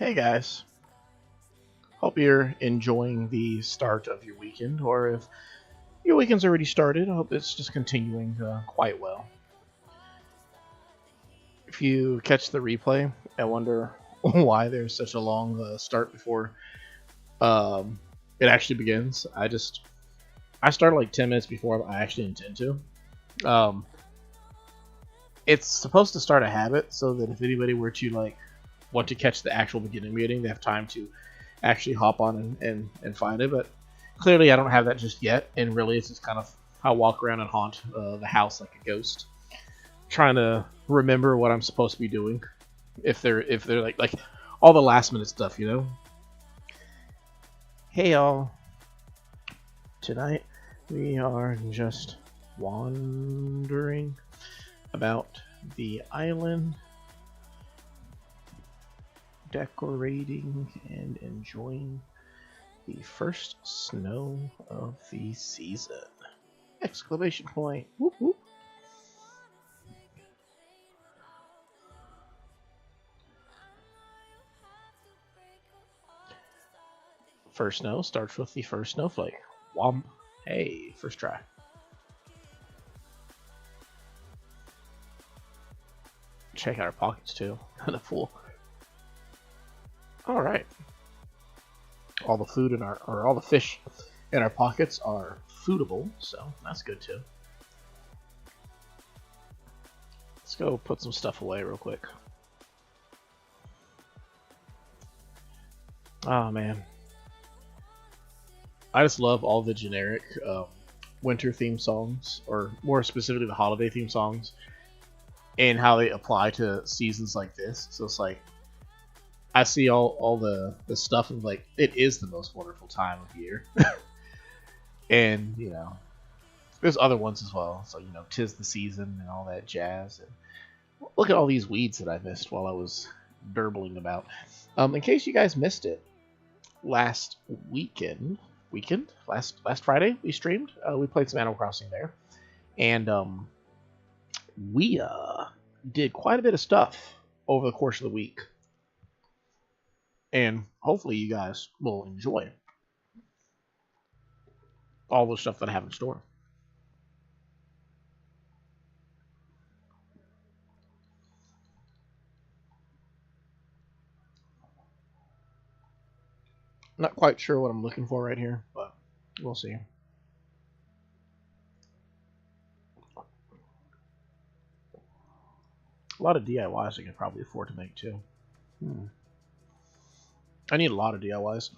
Hey guys, hope you're enjoying the start of your weekend, or if your weekend's already started, I hope it's just continuing quite well. If you catch the replay, I wonder why there's such a long start before um, it actually begins. I started like 10 minutes before I actually intend to. Um, it's supposed to start a habit so that if anybody were to like want to catch the actual beginning meeting, they have time to actually hop on and find it. But clearly, I don't have that just yet, and really, it's just kind of how I walk around and haunt the house like a ghost, trying to remember what I'm supposed to be doing. If they're like all the last minute stuff, you know. Hey y'all, tonight we are just wandering about the island, decorating and enjoying the first snow of the season. Exclamation point. Whoop whoop. First snow starts with the first snowflake. Womp. Hey, first try. Check out our pockets too. Kind of full. All right. All the food in all the fish in our pockets are foodable, so that's good too. Let's go put some stuff away real quick. Oh man, I just love all the generic winter theme songs, or more specifically the holiday theme songs, and how they apply to seasons like this. So it's like I see all the stuff of like it is the most wonderful time of year, and you know there's other ones as well. So you know, 'tis the season and all that jazz. And look at all these weeds that I missed while I was burbling about. In case you guys missed it, last last Friday we streamed. We played some Animal Crossing there, and we did quite a bit of stuff over the course of the week, and hopefully you guys will enjoy all the stuff that I have in store. Not quite sure what I'm looking for right here, but we'll see. A lot of DIYs I could probably afford to make too. I need a lot of DIYs.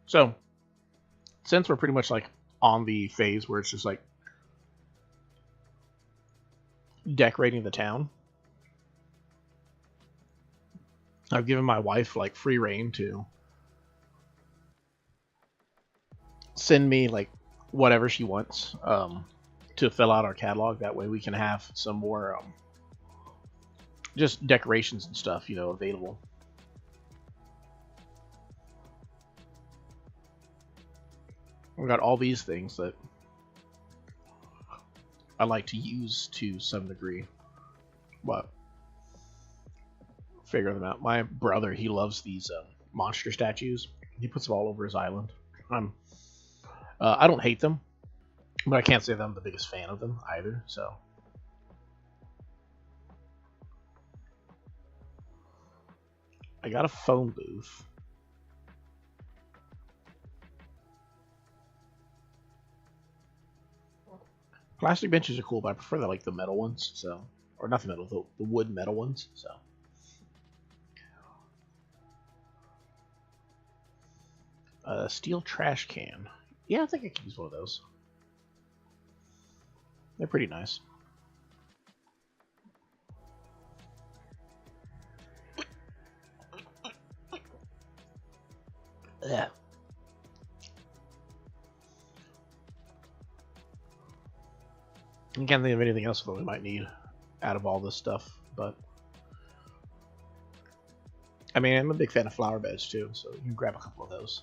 So since we're pretty much like on the phase where it's just like decorating the town, I've given my wife like free reign to send me like whatever she wants to fill out our catalog. That way we can have some more just decorations and stuff, you know, available. We've got all these things that I like to use to some degree, but figure them out. My brother, he loves these monster statues. He puts them all over his island. I don't hate them, but I can't say that I'm the biggest fan of them either. So I got a phone booth. Plastic benches are cool, but I prefer the metal ones. So, or not the metal, the wood metal ones. So. A steel trash can. Yeah, I think I can use one of those. They're pretty nice. Yeah. I can't think of anything else that we might need out of all this stuff, but I mean, I'm a big fan of flower beds too, so you can grab a couple of those.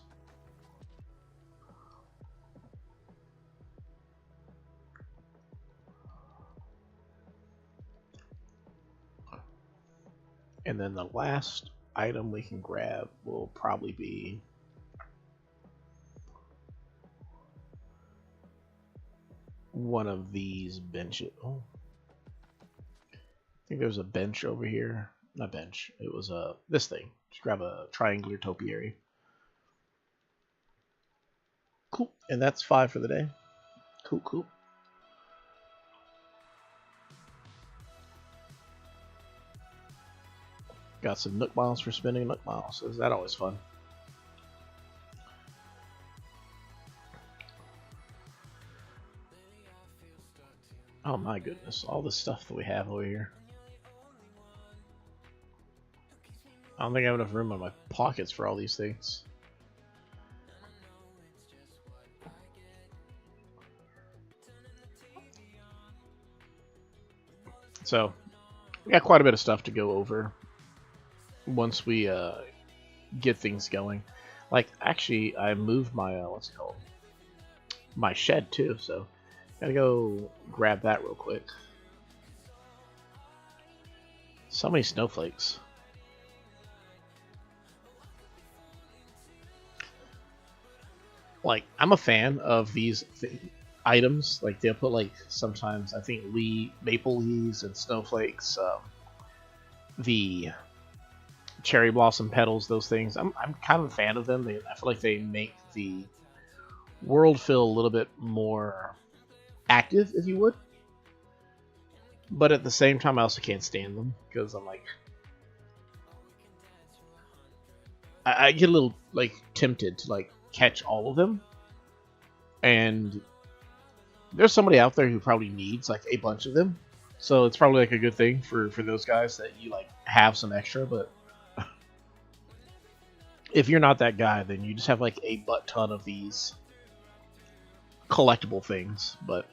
And then the last item we can grab will probably be one of these benches. Oh, I think there's a bench over here. Not bench. It was this thing. Just grab a triangular topiary. Cool. And that's 5 for the day. Cool, cool. Got some Nook Miles for spending Nook Miles. Is that always fun? Oh my goodness, all the stuff that we have over here. I don't think I have enough room in my pockets for all these things. So, we got quite a bit of stuff to go over once we get things going. Like, actually, I moved my, what's it called? My shed too, so gotta go grab that real quick. So many snowflakes. Like, I'm a fan of these items. Like, they'll put, like, sometimes, I think, maple leaves and snowflakes, the cherry blossom petals, those things. I'm kind of a fan of them. I feel like they make the world feel a little bit more active, if you would. But at the same time, I also can't stand them, because I'm like... I get a little, like, tempted to, like, catch all of them, and there's somebody out there who probably needs like a bunch of them, so it's probably like a good thing for those guys that you like have some extra. But if you're not that guy, then you just have like a butt ton of these collectible things. But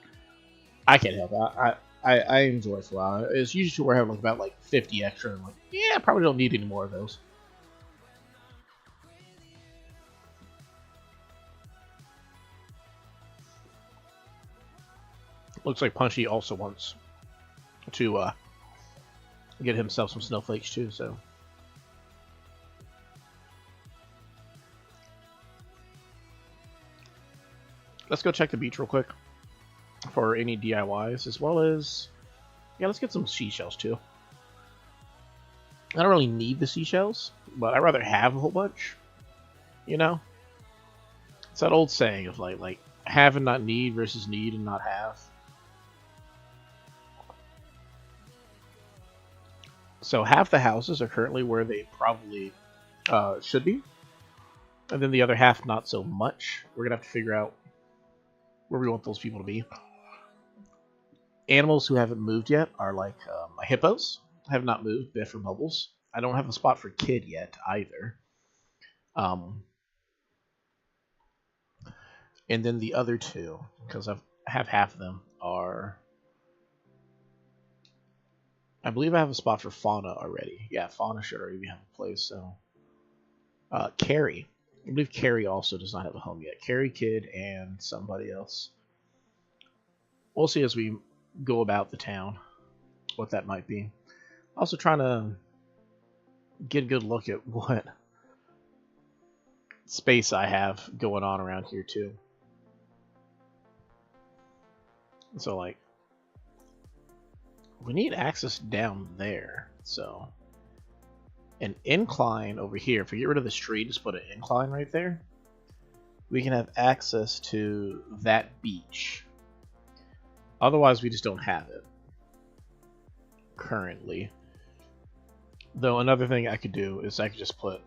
I can't help it. I enjoy flower. It's usually where I have like about like 50 extra, and I'm like, yeah, I probably don't need any more of those. Looks like Punchy also wants to get himself some snowflakes too, so. Let's go check the beach real quick for any DIYs, as well as, yeah, let's get some seashells too. I don't really need the seashells, but I'd rather have a whole bunch, you know? It's that old saying of like have and not need versus need and not have. So half the houses are currently where they probably should be, and then the other half not so much. We're gonna have to figure out where we want those people to be. Animals who haven't moved yet are like my hippos have not moved. Biff or Bubbles. I don't have a spot for Kid yet either. And then the other two, because I have half of them, are... I believe I have a spot for Fauna already. Yeah, Fauna should already have a place, so... Carrie. I believe Carrie also does not have a home yet. Carrie, Kid, and somebody else. We'll see as we go about the town what that might be. Also trying to get a good look at what space I have going on around here too. So like, we need access down there, so an incline over here. If we get rid of the street, just put an incline right there, we can have access to that beach. Otherwise we just don't have it currently. Though another thing I could do is I could just put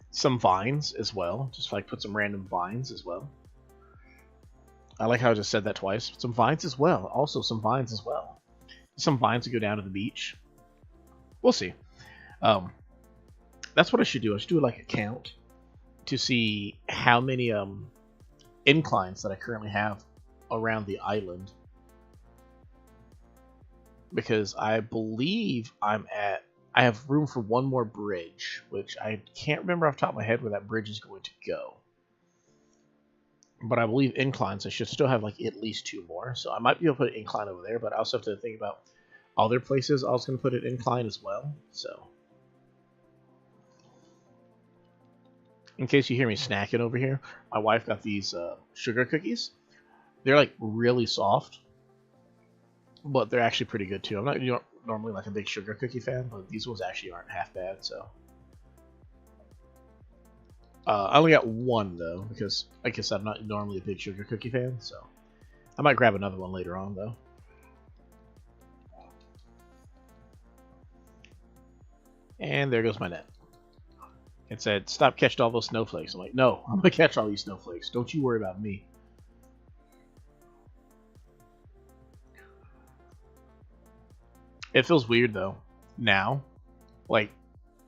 some vines as well. Just like put some random vines as well. I like how I just said that twice. Some vines as well. Also some vines as well. Some vines to go down to the beach. We'll see. That's what I should do. I should do like a count to see how many inclines that I currently have around the island. Because I believe I have room for one more bridge, which I can't remember off the top of my head where that bridge is going to go. But I believe inclines, I should still have like at least 2 more. So I might be able to put an incline over there, but I also have to think about other places I was going to put an incline as well. So In case you hear me snacking over here, my wife got these sugar cookies. They're like really soft, but they're actually pretty good too. I'm not normally like a big sugar cookie fan, but these ones actually aren't half bad. So I only got one though because, like I said, I'm not normally a big sugar cookie fan. So I might grab another one later on though. And there goes my net. It said, "Stop catching all those snowflakes." I'm like, "No, I'm gonna catch all these snowflakes. Don't you worry about me." It feels weird though. Now, like,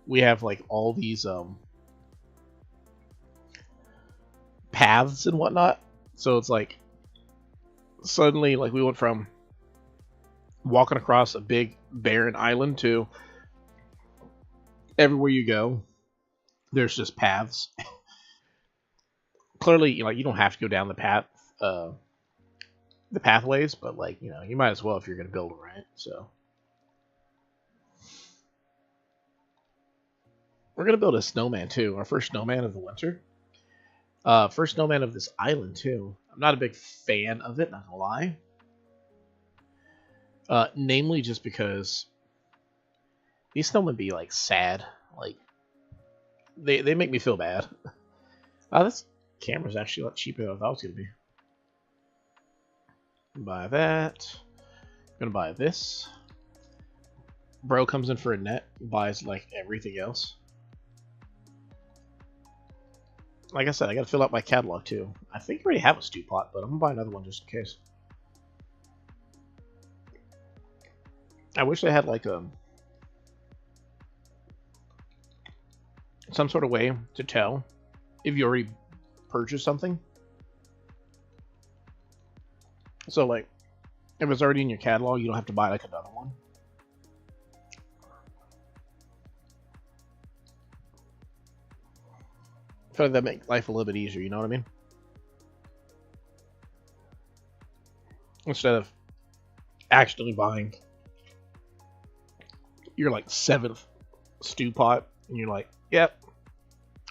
we have like all these paths and whatnot. So it's like suddenly like we went from walking across a big barren island to everywhere you go, there's just paths. Clearly, like you don't have to go down the pathways, but like you might as well if you're gonna build them, right? So we're gonna build a snowman too. Our first snowman of the winter. First snowman of this island too. I'm not a big fan of it, not gonna lie. Namely just because these snowmen be like sad. Like they make me feel bad. This camera's actually a lot cheaper than I thought it was gonna be. Buy that. Gonna buy this. Bro comes in for a net, buys like everything else. Like I said, I gotta fill out my catalog too. I think I already have a stew pot, but I'm gonna buy another one just in case. I wish they had like some sort of way to tell if you already purchased something. So like, if it's already in your catalog, you don't have to buy like another one. I feel like that makes life a little bit easier, you know what I mean? Instead of accidentally buying your like 7th stew pot, and you're like, yep,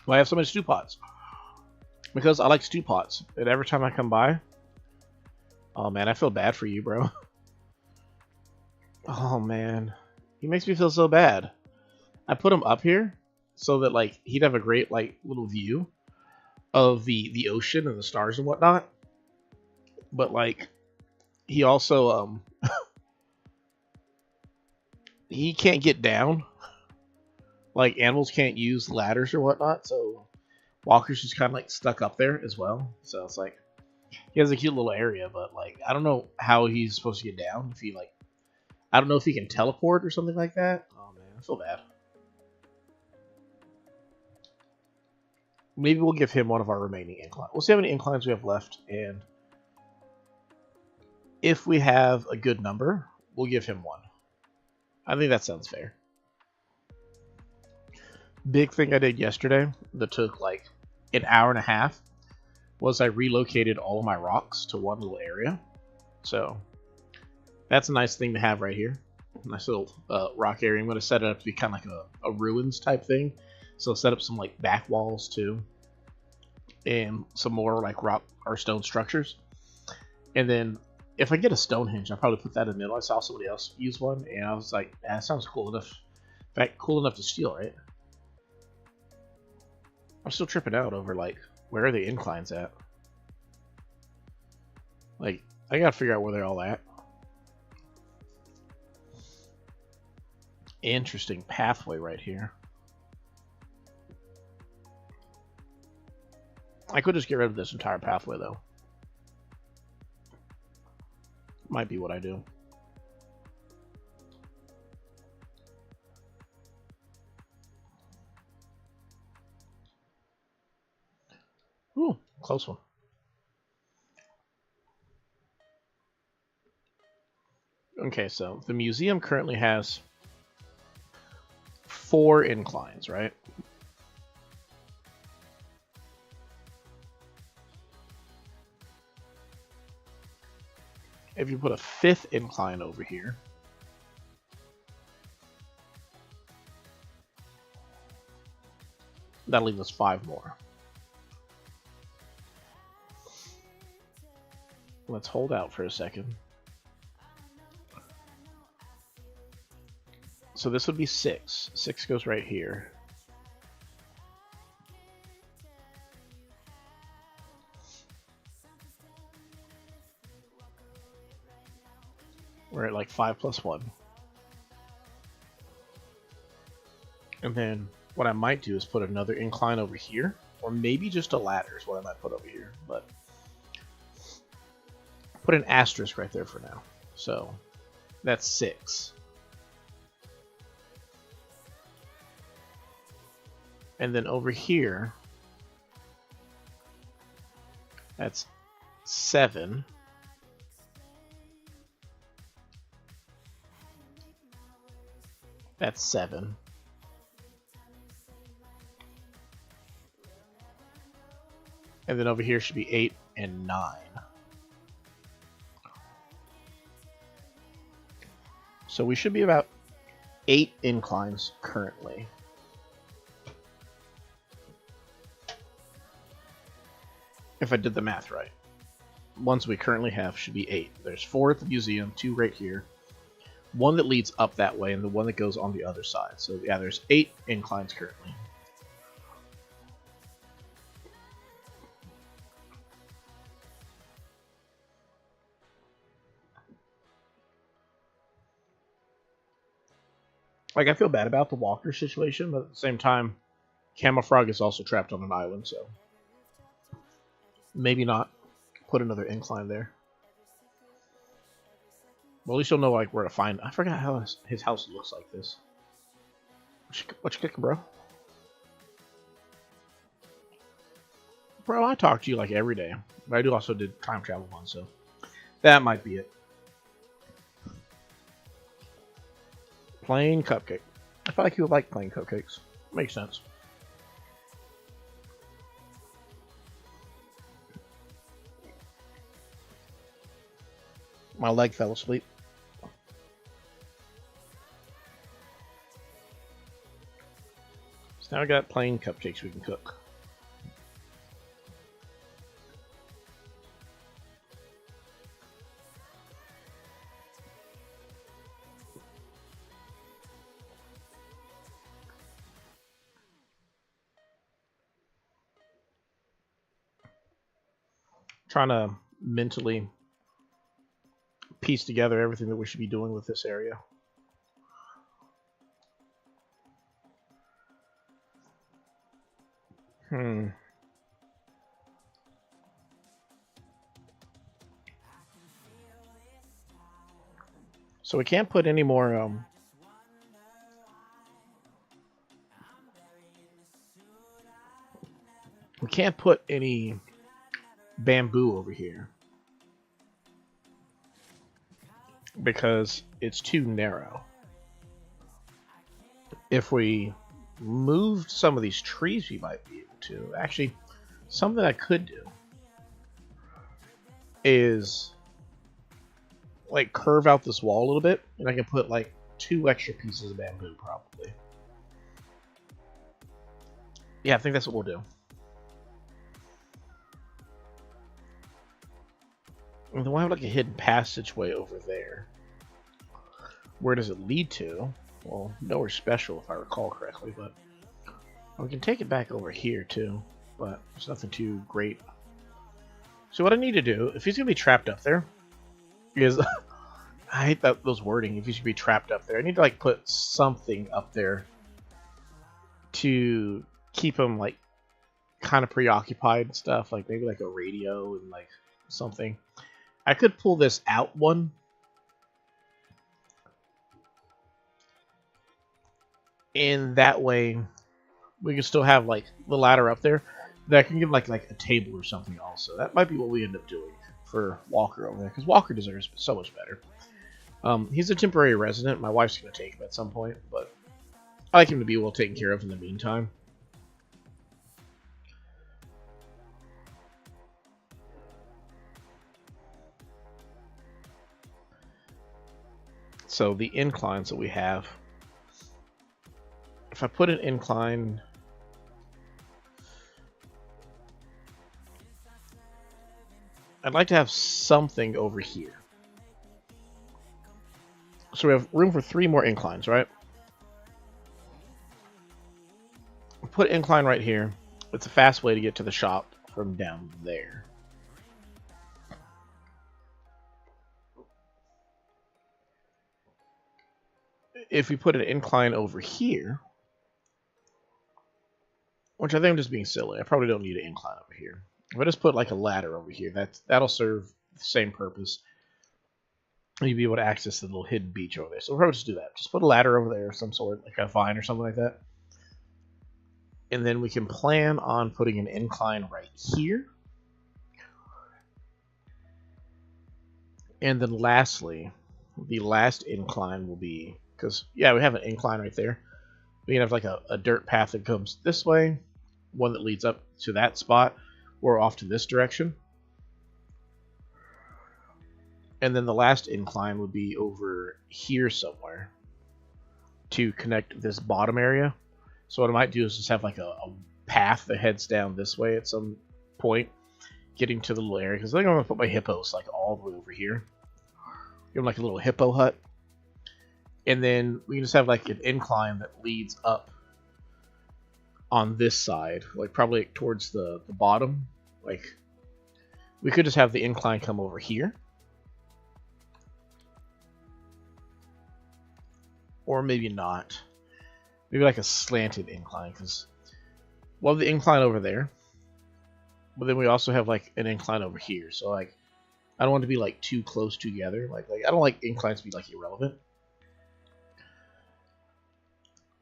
well, I have so many stew pots. Because I like stew pots, and every time I come by, oh man, I feel bad for you, bro. Oh man, he makes me feel so bad. I put him up here so that like he'd have a great like little view of the ocean and the stars and whatnot. But like he also he can't get down. Like animals can't use ladders or whatnot, so Walker's just kind of like stuck up there as well. So it's like he has a cute little area, but like I don't know how he's supposed to get down. If he like, I don't know if he can teleport or something like that. Oh man, I feel bad. Maybe we'll give him one of our remaining inclines. We'll see how many inclines we have left, and if we have a good number, we'll give him one. I think that sounds fair. Big thing I did yesterday that took like an hour and a half was I relocated all of my rocks to one little area. So that's a nice thing to have right here. Nice little rock area. I'm going to set it up to be kind of like a ruins type thing. So set up some like back walls too, and some more like rock or stone structures. And then if I get a Stonehenge, I'll probably put that in the middle. I saw somebody else use one, and I was like, that sounds cool enough. In fact, cool enough to steal, right? I'm still tripping out over like where are the inclines at? Like I gotta figure out where they're all at. Interesting pathway right here. I could just get rid of this entire pathway though. Might be what I do. Ooh, close one. Okay, so the museum currently has 4 inclines, right? If you put a 5th incline over here, that'll leave us 5 more. Let's hold out for a second. So this would be 6. 6 goes right here. We're at like 5 plus 1. And then what I might do is put another incline over here, or maybe just a ladder is what I might put over here, but put an asterisk right there for now. So that's 6. And then over here, that's 7. That's 7. And then over here should be 8 and 9. So we should be about 8 inclines currently. If I did the math right. Ones we currently have should be 8. There's 4 at the museum, 2 right here, 1 that leads up that way, and the 1 that goes on the other side. So yeah, there's 8 inclines currently. Like, I feel bad about the walker situation, but at the same time, Camofrog is also trapped on an island, so maybe not put another incline there. Well, at least you'll know like where to find. I forgot how his house looks like this. What you kicking, bro? Bro, I talk to you like every day, but I do also did time travel one, so that might be it. Plain cupcake. I feel like you would like plain cupcakes. Makes sense. My leg fell asleep. So now I got plain cupcakes we can cook. Trying to mentally piece together everything that we should be doing with this area. So we can't put any more we can't put any bamboo over here because it's too narrow. If we moved some of these trees, we might be able to. Actually, something I could do is like curve out this wall a little bit, and I can put like 2 extra pieces of bamboo probably. Yeah, I think that's what we'll do. And then we'll have like a hidden passageway over there. Where does it lead to? Well, nowhere special if I recall correctly, but we can take it back over here too, but there's nothing too great. So what I need to do, if he's going to be trapped up there, is I hate those wording, if he should be trapped up there, I need to like put something up there to keep him like kind of preoccupied and stuff, like maybe like a radio and like something. I could pull this out one. And that way we can still have like the ladder up there that can give like a table or something also. That might be what we end up doing for Walker over there, because Walker deserves so much better. He's a temporary resident. My wife's going to take him at some point, but I like him to be well taken care of in the meantime. So the inclines that we have, if I put an incline I'd like to have something over here. So we have room for 3 more inclines, right? Put incline right here. It's a fast way to get to the shop from down there. If we put an incline over here, which I think I'm just being silly. I probably don't need an incline over here. If I just put like a ladder over here, that'll serve the same purpose. You'd be able to access the little hidden beach over there. So we'll probably just do that. Just put a ladder over there of some sort, like a vine or something like that. And then we can plan on putting an incline right here. And then lastly, the last incline will be, because, yeah, we have an incline right there. We can have like a dirt path that comes this way, one that leads up to that spot, or off to this direction. And then the last incline would be over here somewhere to connect this bottom area. So what I might do is just have like a path that heads down this way at some point, getting to the little area. Because I think I'm going to put my hippos like all the way over here. Give them like a little hippo hut. And then we can just have like an incline that leads up on this side, like probably towards the bottom. Like we could just have the incline come over here. Or maybe not. Maybe like a slanted incline, because we'll have the incline over there. But then we also have like an incline over here. So like I don't want it to be like too close together. Like I don't like inclines to be like irrelevant.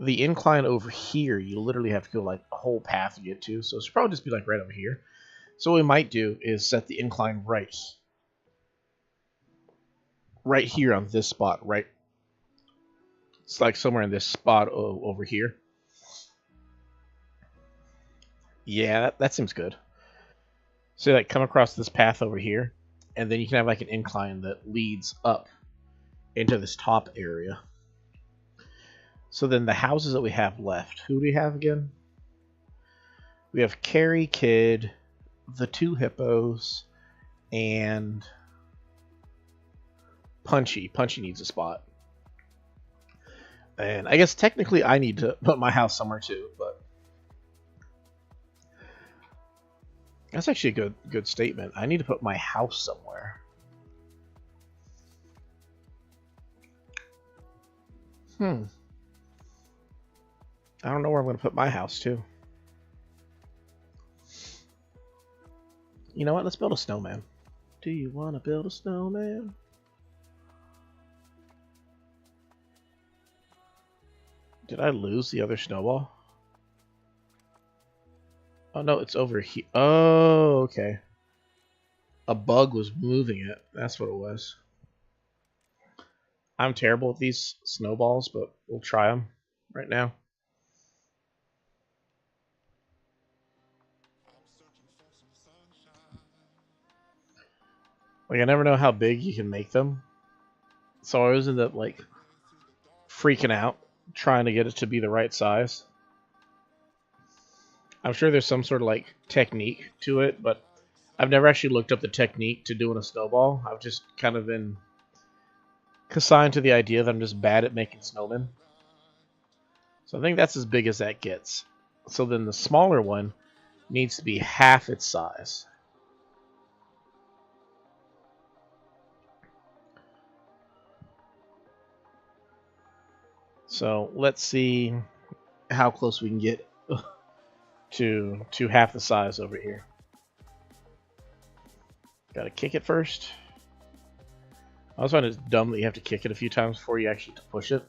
The incline over here, you literally have to go like a whole path to get to. So it should probably just be like right over here. So what we might do is set the incline right here on this spot, right? It's like somewhere in this spot over here. Yeah, that seems good. So like come across this path over here, and then you can have like an incline that leads up into this top area. So then the houses that we have left, who do we have again? We have Carrie, Kid, the 2 hippos, and Punchy. Punchy needs a spot. And I guess technically I need to put my house somewhere too, but that's actually a good statement. I need to put my house somewhere. I don't know where I'm going to put my house too. You know what? Let's build a snowman. Do you want to build a snowman? Did I lose the other snowball? Oh no, it's over here. Oh, okay. A bug was moving it. That's what it was. I'm terrible with these snowballs, but we'll try them right now. Like, I never know how big you can make them. So I always end up, like, freaking out, trying to get it to be the right size. I'm sure there's some sort of, like, technique to it, but I've never actually looked up the technique to doing a snowball. I've just kind of been consigned to the idea that I'm just bad at making snowmen. So I think that's as big as that gets. So then the smaller one needs to be half its size. So let's see how close we can get to half the size over here. Gotta kick it first. I always find it's dumb that you have to kick it a few times before you actually push it.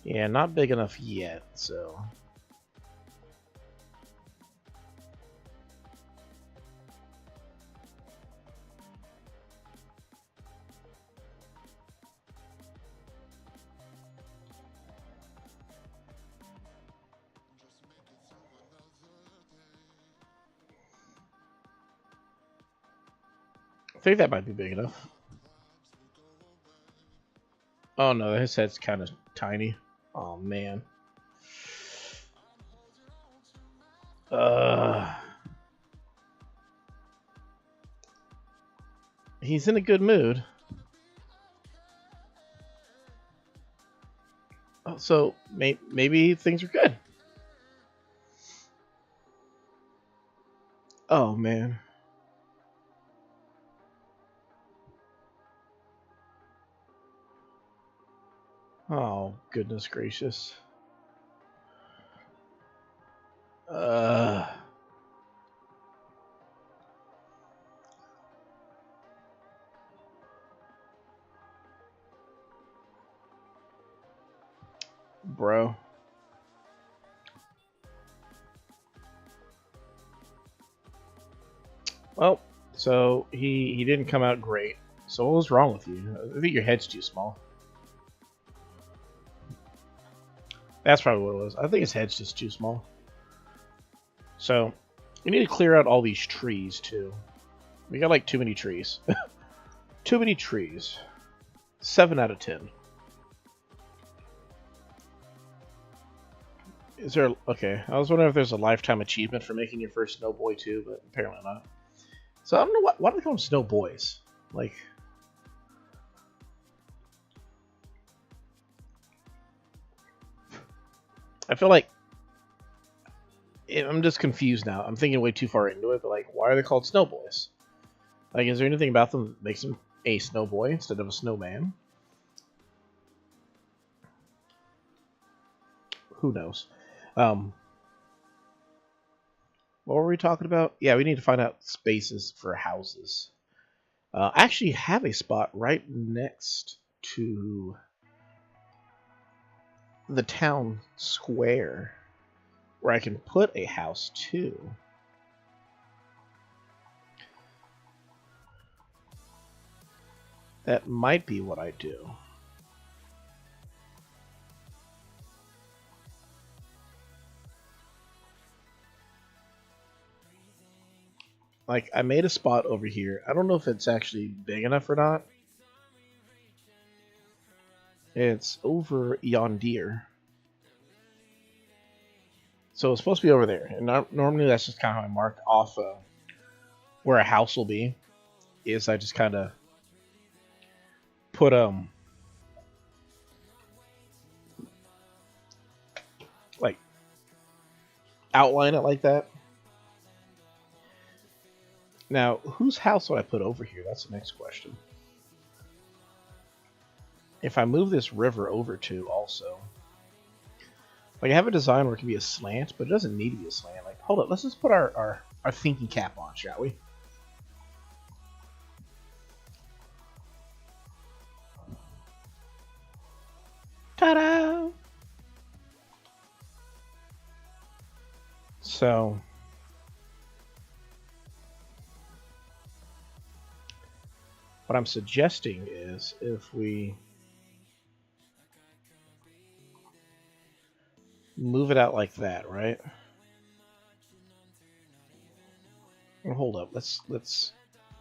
Yeah, not big enough yet, so... I think that might be big enough. Oh no, his head's kind of tiny. Oh man. He's in a good mood. So maybe things are good. Oh man. Oh goodness gracious. Uh. Bro. Well, so he didn't come out great. So what was wrong with you? I think your head's too small. That's probably what it was. I think his head's just too small. So we need to clear out all these trees too. We got like too many trees. Too many trees. 7 out of 10. Is there... Okay, I was wondering if there's a lifetime achievement for making your first Snow Boy too, but apparently not. So I don't know why do they call them Snow Boys? Like... I feel like... I'm just confused now. I'm thinking way too far into it, but like, why are they called Snow Boys? Like, is there anything about them that makes them a snow boy instead of a snowman? Who knows? What were we talking about? Yeah, we need to find out spaces for houses. I actually have a spot right next to the town square where I can put a house too. That might be what I do. Like, I made a spot over here. I don't know if it's actually big enough or not. It's over yonder. So it's supposed to be over there. And normally that's just kind of how I mark off where a house will be. Is I just kind of put like outline it like that. Now, whose house would I put over here? That's the next question. If I move this river over to also, like, I have a design where it can be a slant, but it doesn't need to be a slant. Like, hold up, let's just put our thinking cap on, shall we? Ta-da! So, what I'm suggesting is if we move it out like that, right? Well, hold up, let's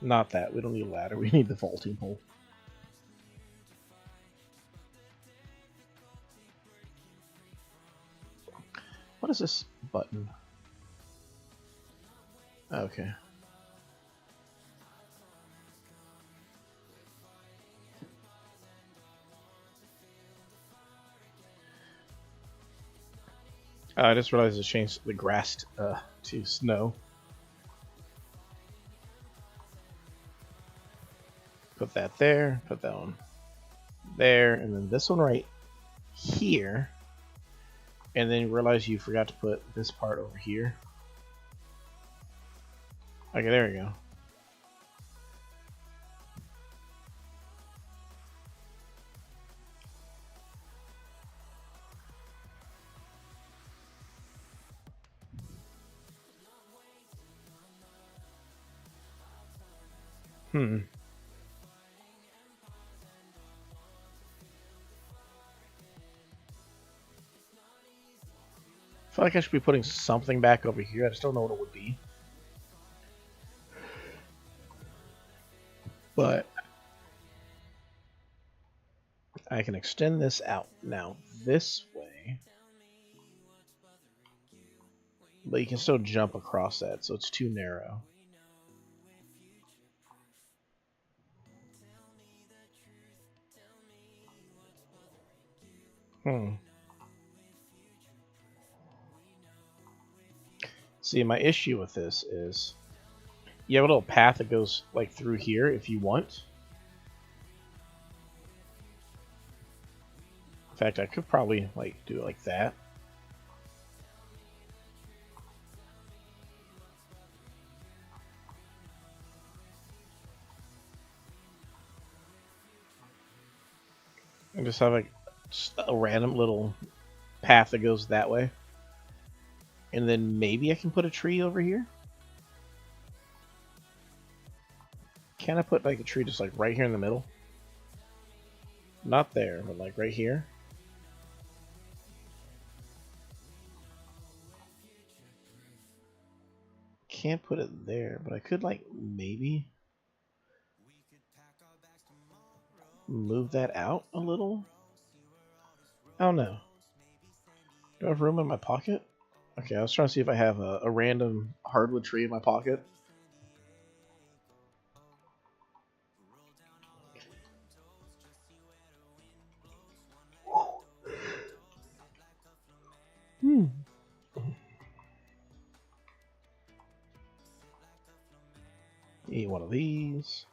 not that. We don't need a ladder. We need the vaulting pole. What is this button? Okay. I just realized it changed the grass to snow. Put that there, put that one there, and then this one right here. And then you realize you forgot to put this part over here. Okay, there we go. I feel like I should be putting something back over here. I just don't know what it would be. But I can extend this out now this way. But you can still jump across that, so it's too narrow. See, my issue with this is you have a little path that goes like through here if you want. In fact, I could probably like do it like that. And just have like just a random little path that goes that way. And then maybe I can put a tree over here. Can I put like a tree just like right here in the middle? Not there, but like right here. Can't put it there, but I could like maybe move that out a little. I don't know. Do I have room in my pocket? Okay, I was trying to see if I have a random hardwood tree in my pocket. Eat one of these.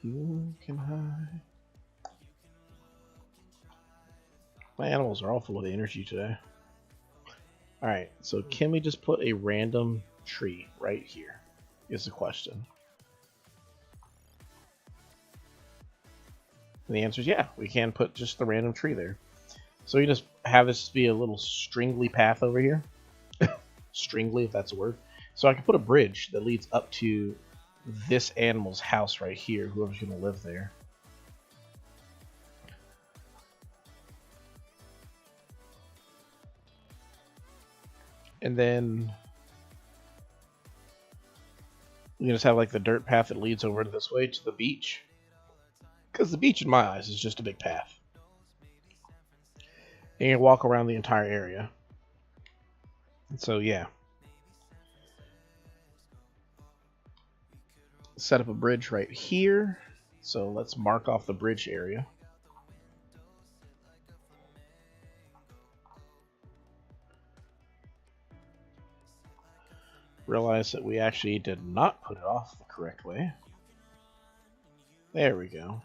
You can hide. My animals are all full of energy today. Alright, so can we just put a random tree right here? Is the question. And the answer is yeah, we can put just the random tree there. So you just have this be a little stringly path over here. Stringly, if that's a word. So I can put a bridge that leads up to this animal's house right here, whoever's going to live there. And then you just have like the dirt path that leads over this way to the beach. Because the beach, in my eyes, is just a big path. And you can walk around the entire area. And so, yeah. Set up a bridge right here. So let's mark off the bridge area. Realize that we actually did not put it off the correct way. There we go.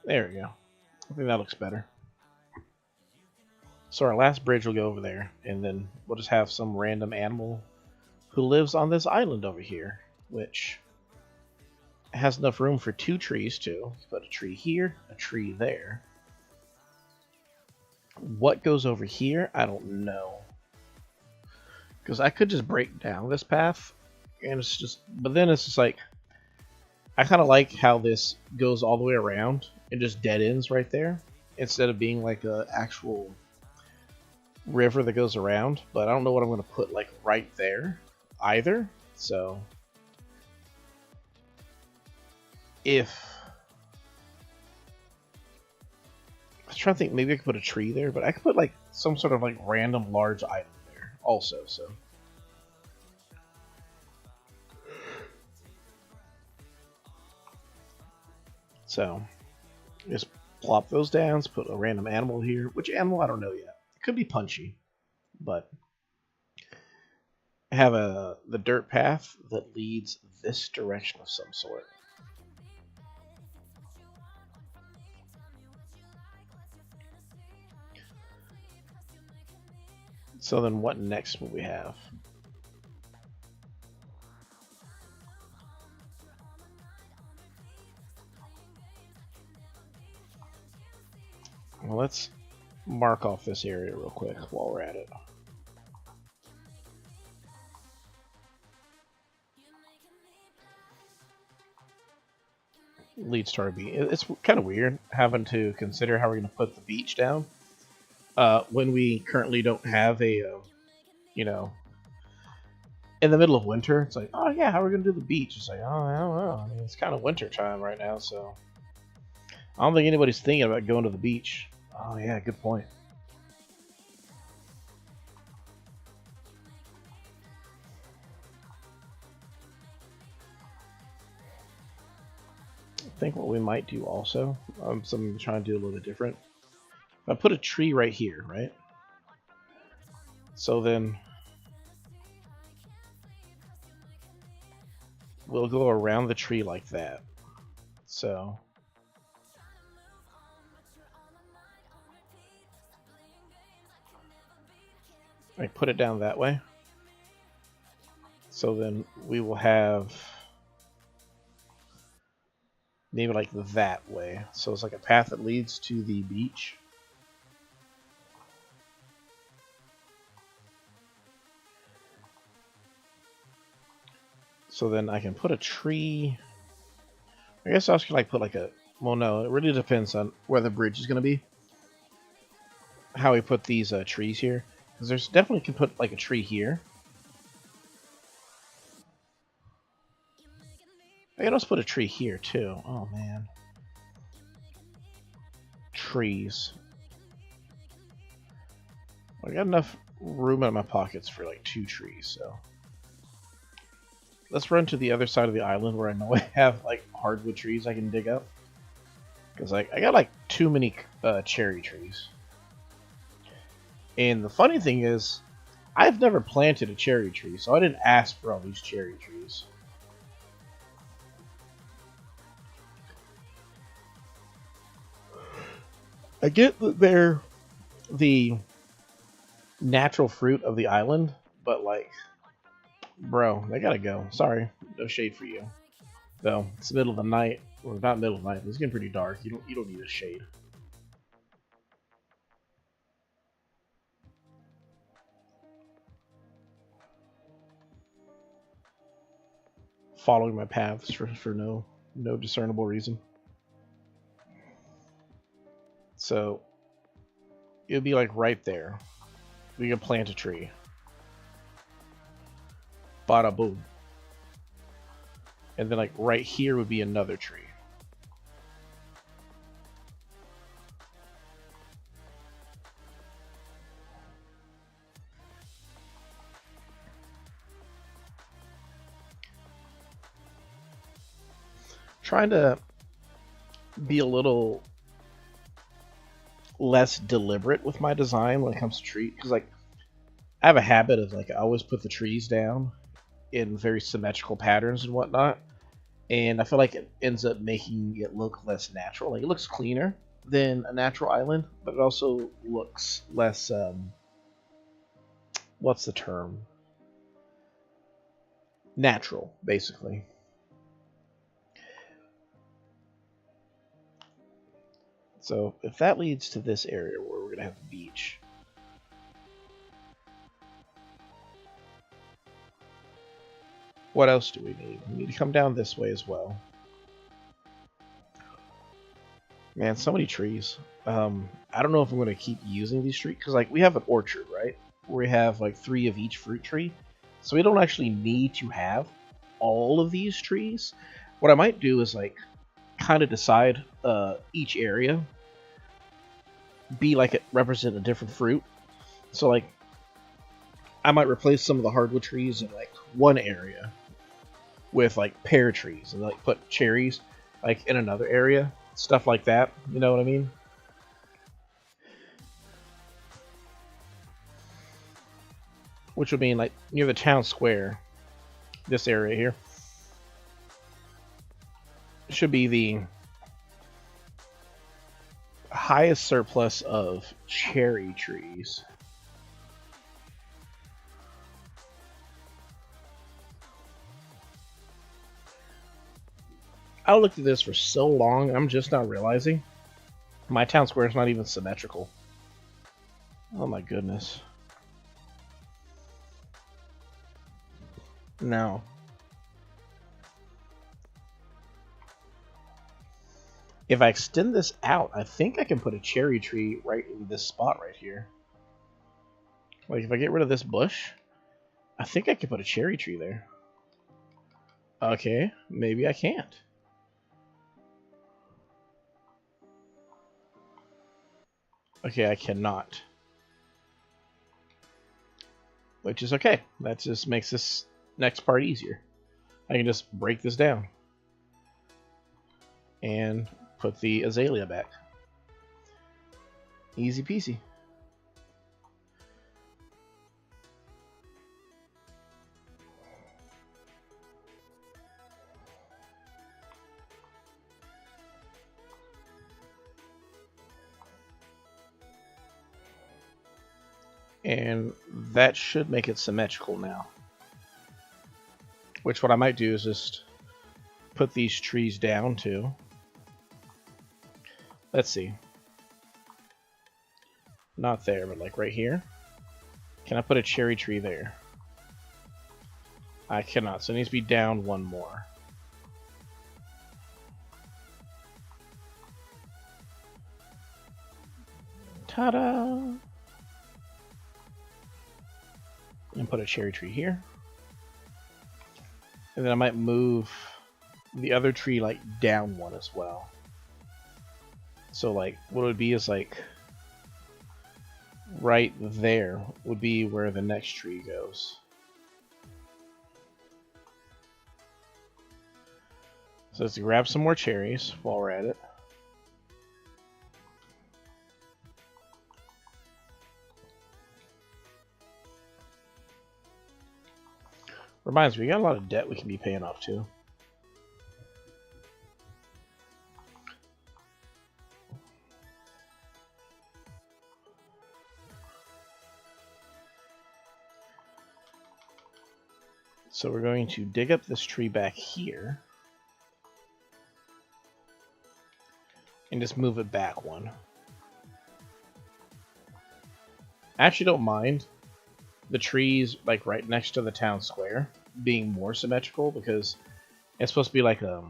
There we go. I think that looks better. So our last bridge will go over there, and then we'll just have some random animal who lives on this island over here, which has enough room for 2 trees too. Put a tree here, a tree there. What goes over here, I don't know. Because I could just break down this path, and it's just, but then it's just like, I kind of like how this goes all the way around and just dead ends right there, instead of being like a actual river that goes around. But I don't know what I'm going to put like right there either. So if I was trying to think, maybe I could put a tree there, but I could put like some sort of like random large item there also. So just plop those down, put a random animal here. Which animal, I don't know yet. It could be Punchy, but I have the dirt path that leads this direction of some sort. So then what next will we have? Well, let's mark off this area real quick while we're at it. Leads to our beach. It's kind of weird having to consider how we're going to put the beach down when we currently don't have a, you know, in the middle of winter, it's like, oh yeah, how are we gonna do the beach? It's like, oh, I don't know. I mean, it's kind of winter time right now, so I don't think anybody's thinking about going to the beach. Oh yeah, good point. I think what we might do also, something I'm trying to do a little bit different. I put a tree right here, right? So then we'll go around the tree like that. So I put it down that way. So then we will have maybe like that way. So it's like a path that leads to the beach. So then I can put a tree. I guess I was gonna like put like a. Well, no, it really depends on where the bridge is gonna be. How we put these trees here, because there's definitely can put like a tree here. I can also put a tree here too. Oh man, trees. I got enough room in my pockets for like 2 trees, so. Let's run to the other side of the island where I know I have like hardwood trees I can dig up. Because I got like too many cherry trees. And the funny thing is, I've never planted a cherry tree, so I didn't ask for all these cherry trees. I get that they're the natural fruit of the island, but like, bro, they gotta go. Sorry, no shade for you. Though it's the middle of the night, or not middle of the night. It's getting pretty dark. You don't need a shade. Following my paths for no discernible reason. So it would be like right there. We can plant a tree. Bada boom. And then like right here would be another tree. Trying to be a little less deliberate with my design when it comes to tree, because like I have a habit of like I always put the trees down in very symmetrical patterns and whatnot, and I feel like it ends up making it look less natural. Like it looks cleaner than a natural island, but it also looks less what's the term? Natural, basically. So if that leads to this area where we're gonna have the beach, what else do we need? We need to come down this way as well. Man, so many trees. I don't know if I'm going to keep using these trees, because like we have an orchard, right? Where we have like 3 of each fruit tree. So we don't actually need to have all of these trees. What I might do is like kind of decide each area be like it represent a different fruit. So like I might replace some of the hardwood trees in like one area with like pear trees, and like put cherries like in another area, stuff like that. You know what I mean? Which would mean like near the town square, this area here should be the highest surplus of cherry trees. I looked at this for so long, I'm just not realizing my town square is not even symmetrical. Oh my goodness. No. If I extend this out, I think I can put a cherry tree right in this spot right here. Like if I get rid of this bush, I think I could put a cherry tree there. Okay, maybe I can't. Okay, I cannot. Which is okay. That just makes this next part easier. I can just break this down. And put the azalea back. Easy peasy. And that should make it symmetrical now. Which what I might do is just put these trees down too. Let's see. Not there, but like right here. Can I put a cherry tree there? I cannot, so it needs to be down one more. Ta-da! And put a cherry tree here. And then I might move the other tree like down one as well. So like what it would be is like right there would be where the next tree goes. So let's grab some more cherries while we're at it. Reminds me, we got a lot of debt we can be paying off too. So we're going to dig up this tree back here. And just move it back one. I actually don't mind the trees like right next to the town square being more symmetrical because it's supposed to be like a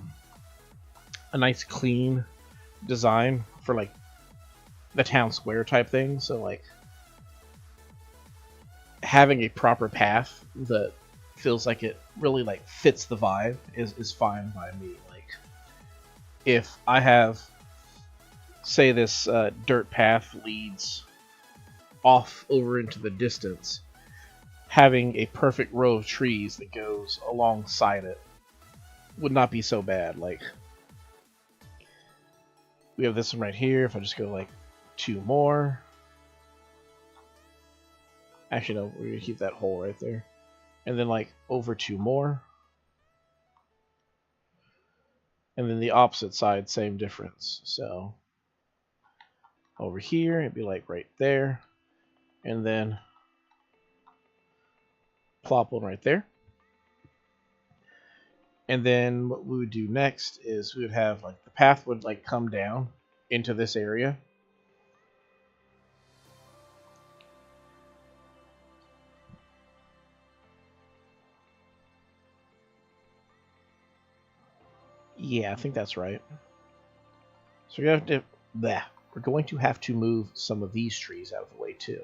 nice clean design for like the town square type thing. So like having a proper path that feels like it really like fits the vibe is fine by me. Like if I have, say, this dirt path leads off over into the distance, having a perfect row of trees that goes alongside it would not be so bad. Like we have this one right here. If I just go like 2 more, actually no, we're gonna keep that hole right there, and then like over 2 more, and then the opposite side, same difference. So over here it'd be like right there, and then plop one right there. And then what we would do next is we would have like the path would like come down into this area. Yeah, I think that's right. So we're going to have to move some of these trees out of the way too.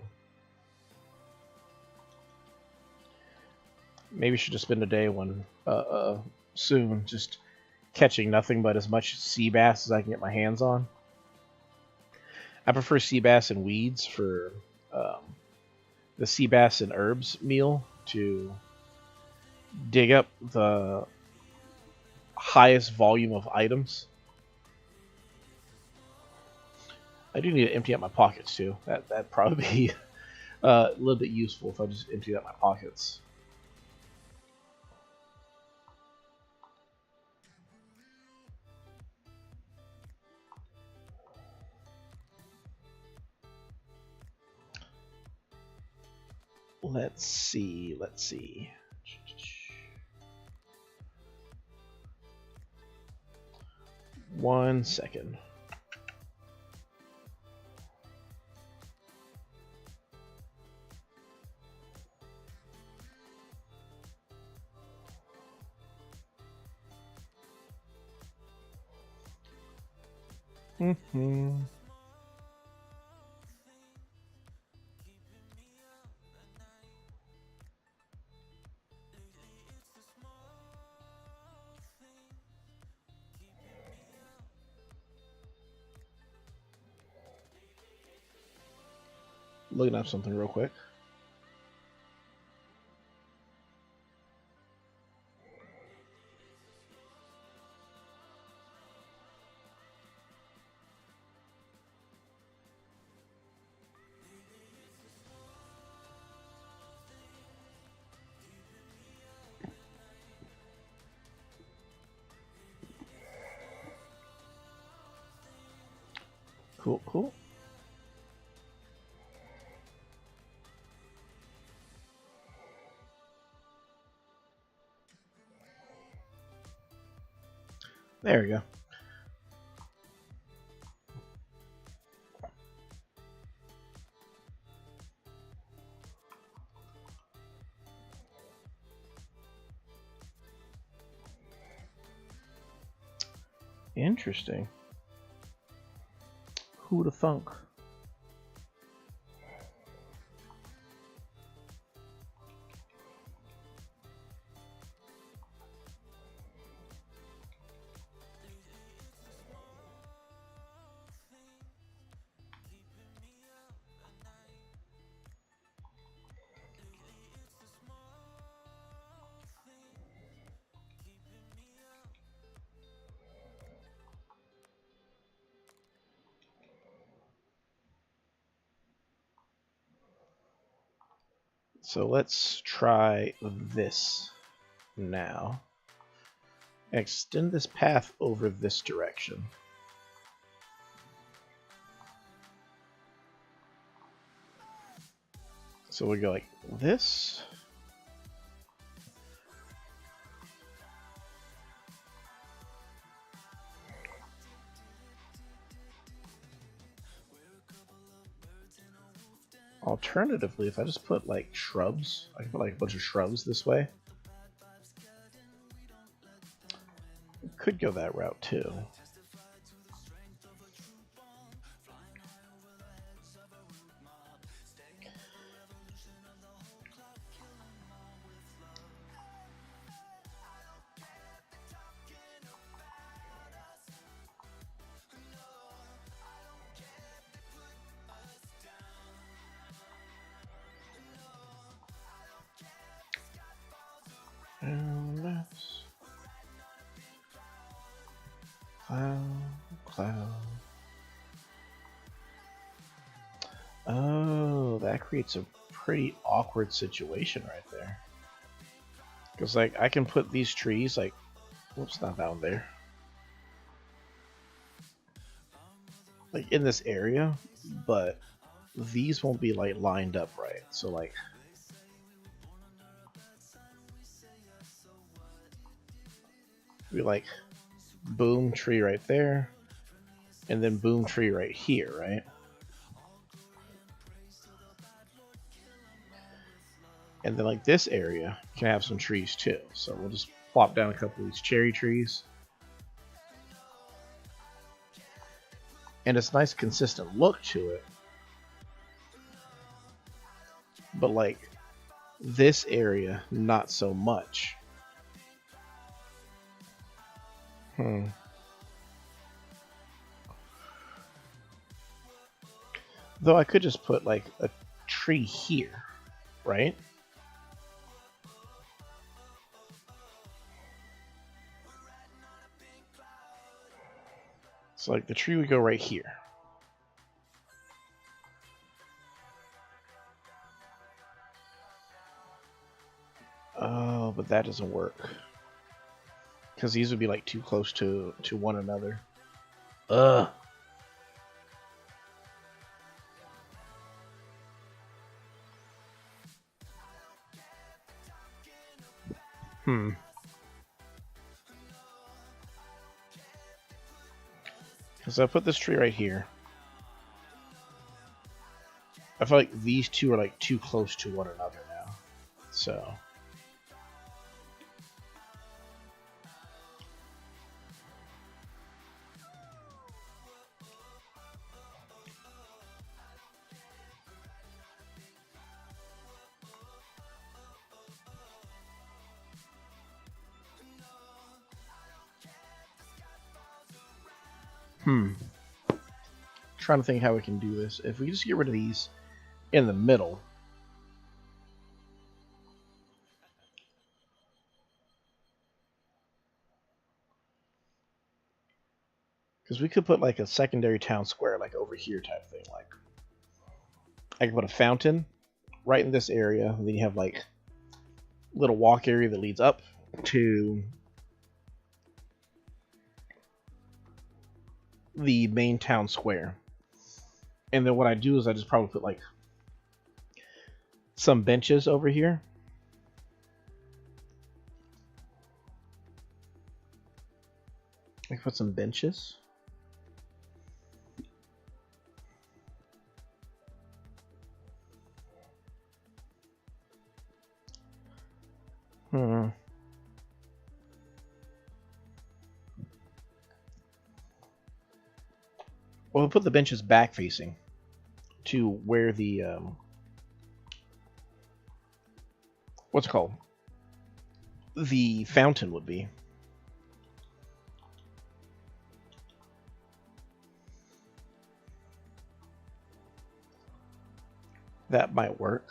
Maybe we should just spend a day soon just catching nothing but as much sea bass as I can get my hands on. I prefer sea bass and weeds for the sea bass and herbs meal to dig up the highest volume of items. I do need to empty out my pockets too. That'd probably be a little bit useful if I just emptied out my pockets. Let's see. 1 second. looking up something real quick. Cool, cool. There we go. Interesting. Who the thunk? So let's try this now. Extend this path over this direction. So we go like this. Alternatively, if I just put like shrubs, I can put like a bunch of shrubs this way. Could go that route too. Cloud. Oh, that creates a pretty awkward situation right there. Because, like, I can put these trees, like, whoops, not down there. Like, in this area, but these won't be, like, lined up right. So, like, be like, boom, tree right there, and then boom, tree right here, right? And then like this area can have some trees too. So we'll just plop down a couple of these cherry trees. And it's nice consistent look to it. But like this area, not so much. Though I could just put like a tree here, right? So like the tree would go right here. Oh, but that doesn't work. Because these would be like too close to one another. Ugh. So I put this tree right here. I feel like these two are like too close to one another now. So. Trying to think how we can do this. If we just get rid of these, in the middle. Because we could put like a secondary town square like over here type thing. Like I could put a fountain right in this area, and then you have like little walk area that leads up to the main town square. And then what I do is I just probably put like some benches over here. I can put some benches. Well, we'll put the benches back facing to where the what's it called? The fountain would be. That might work.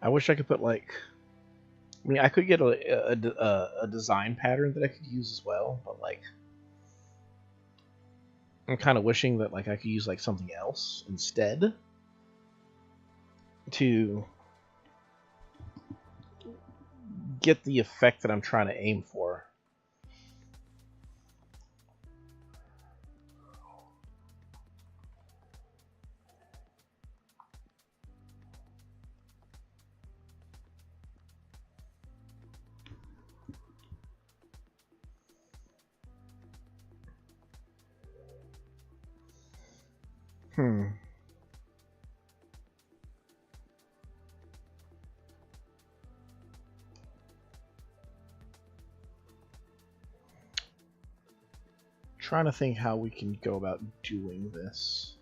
I wish I could put like. I mean, I could get a design pattern that I could use as well, but like, I'm kind of wishing that like I could use like something else instead to get the effect that I'm trying to aim for. Trying to think how we can go about doing this.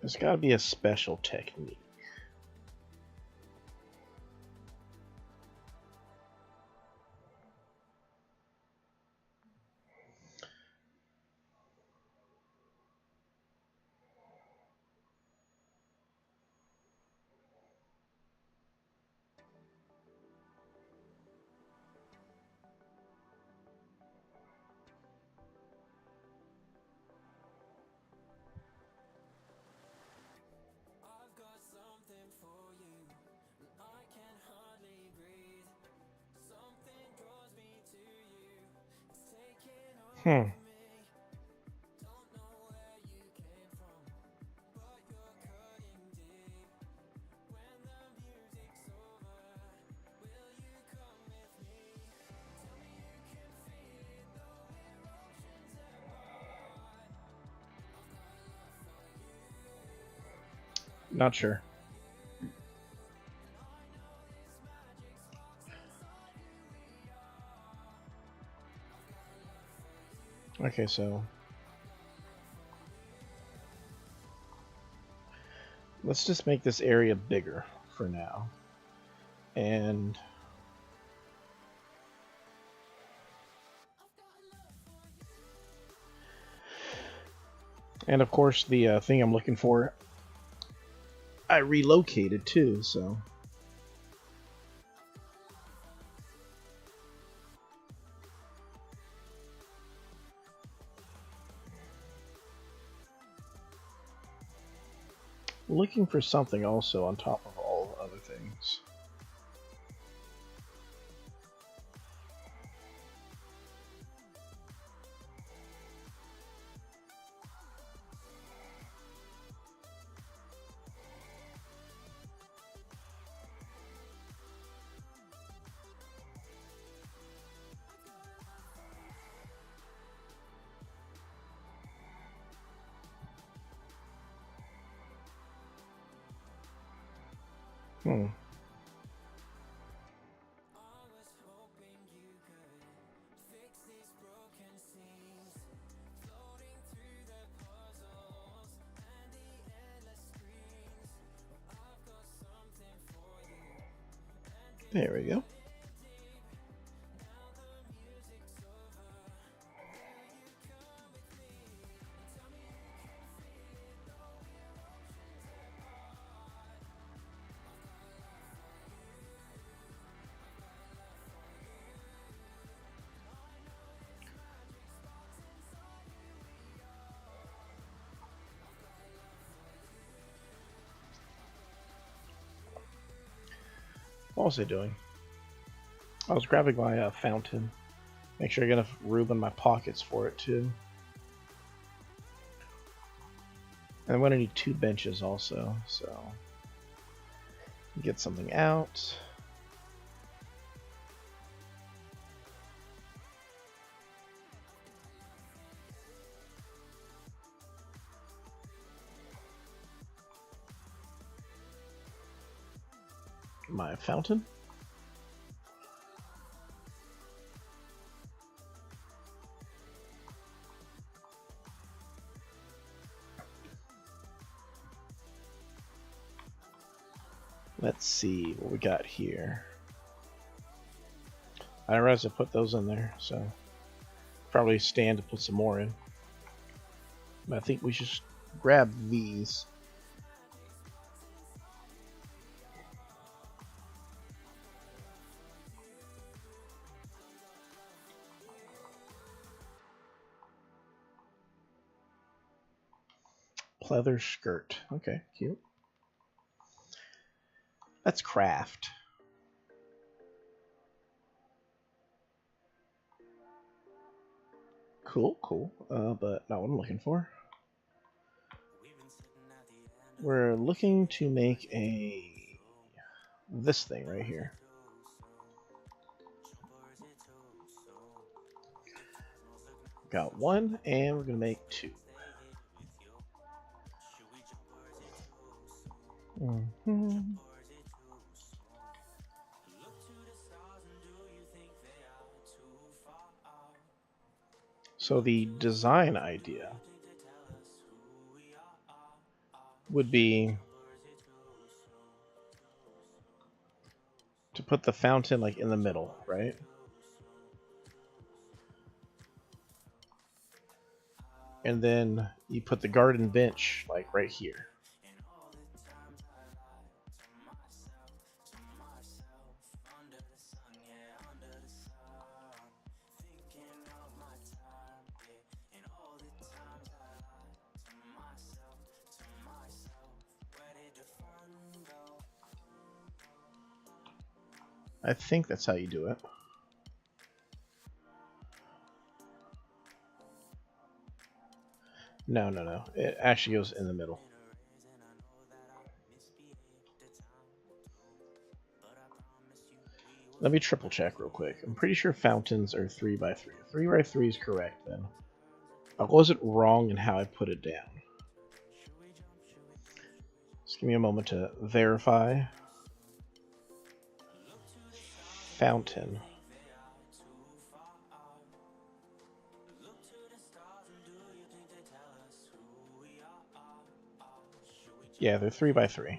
There's got to be a special technique. Hmm. Not sure. Okay, so let's just make this area bigger for now. And of course the thing I'm looking for, I relocated too, so looking for something also on top of all other things. Hmm. There we go. What was I doing? I was grabbing my fountain. Make sure I get enough room in my pockets for it too. And I'm going to need 2 benches also, so get something out. My fountain. Let's see what we got here. I didn't realize I put those in there, so probably stand to put some more in. But I think we should grab these. Pleather skirt. Okay, cute. Let's craft. Cool, cool. But not what I'm looking for. We're looking to make this thing right here. Got 1, and we're gonna make 2. Mm-hmm. So the design idea would be to put the fountain like in the middle, right? And then you put the garden bench like right here. I think that's how you do it. No, no, no. It actually goes in the middle. Let me triple check real quick. I'm pretty sure fountains are 3x3. 3x3 is correct then. I wasn't wrong in how I put it down. Just give me a moment to verify. Fountain. Yeah, they're 3x3.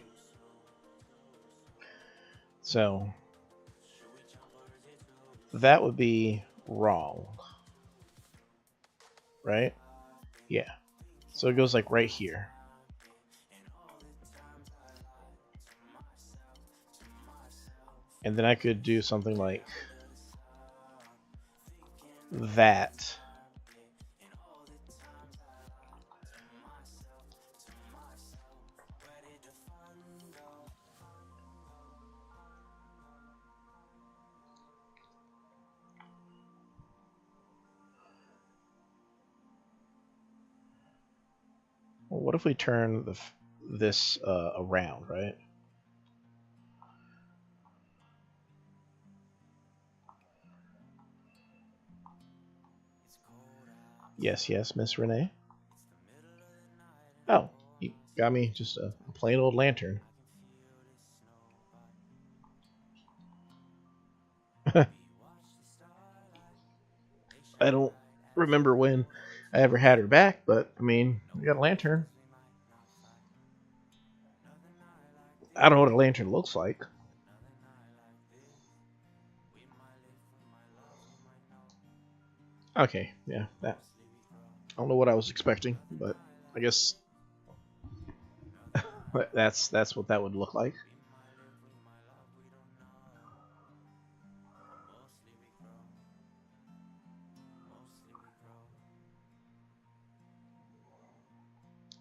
So that would be wrong. Right? Yeah. So it goes like right here. And then I could do something like that. Well, what if we turn this around, right? Yes, yes, Miss Renee. Oh, you got me just a plain old lantern. I don't remember when I ever had her back, but I mean, we got a lantern. I don't know what a lantern looks like. Okay, yeah, that. I don't know what I was expecting, but I guess that's what that would look like.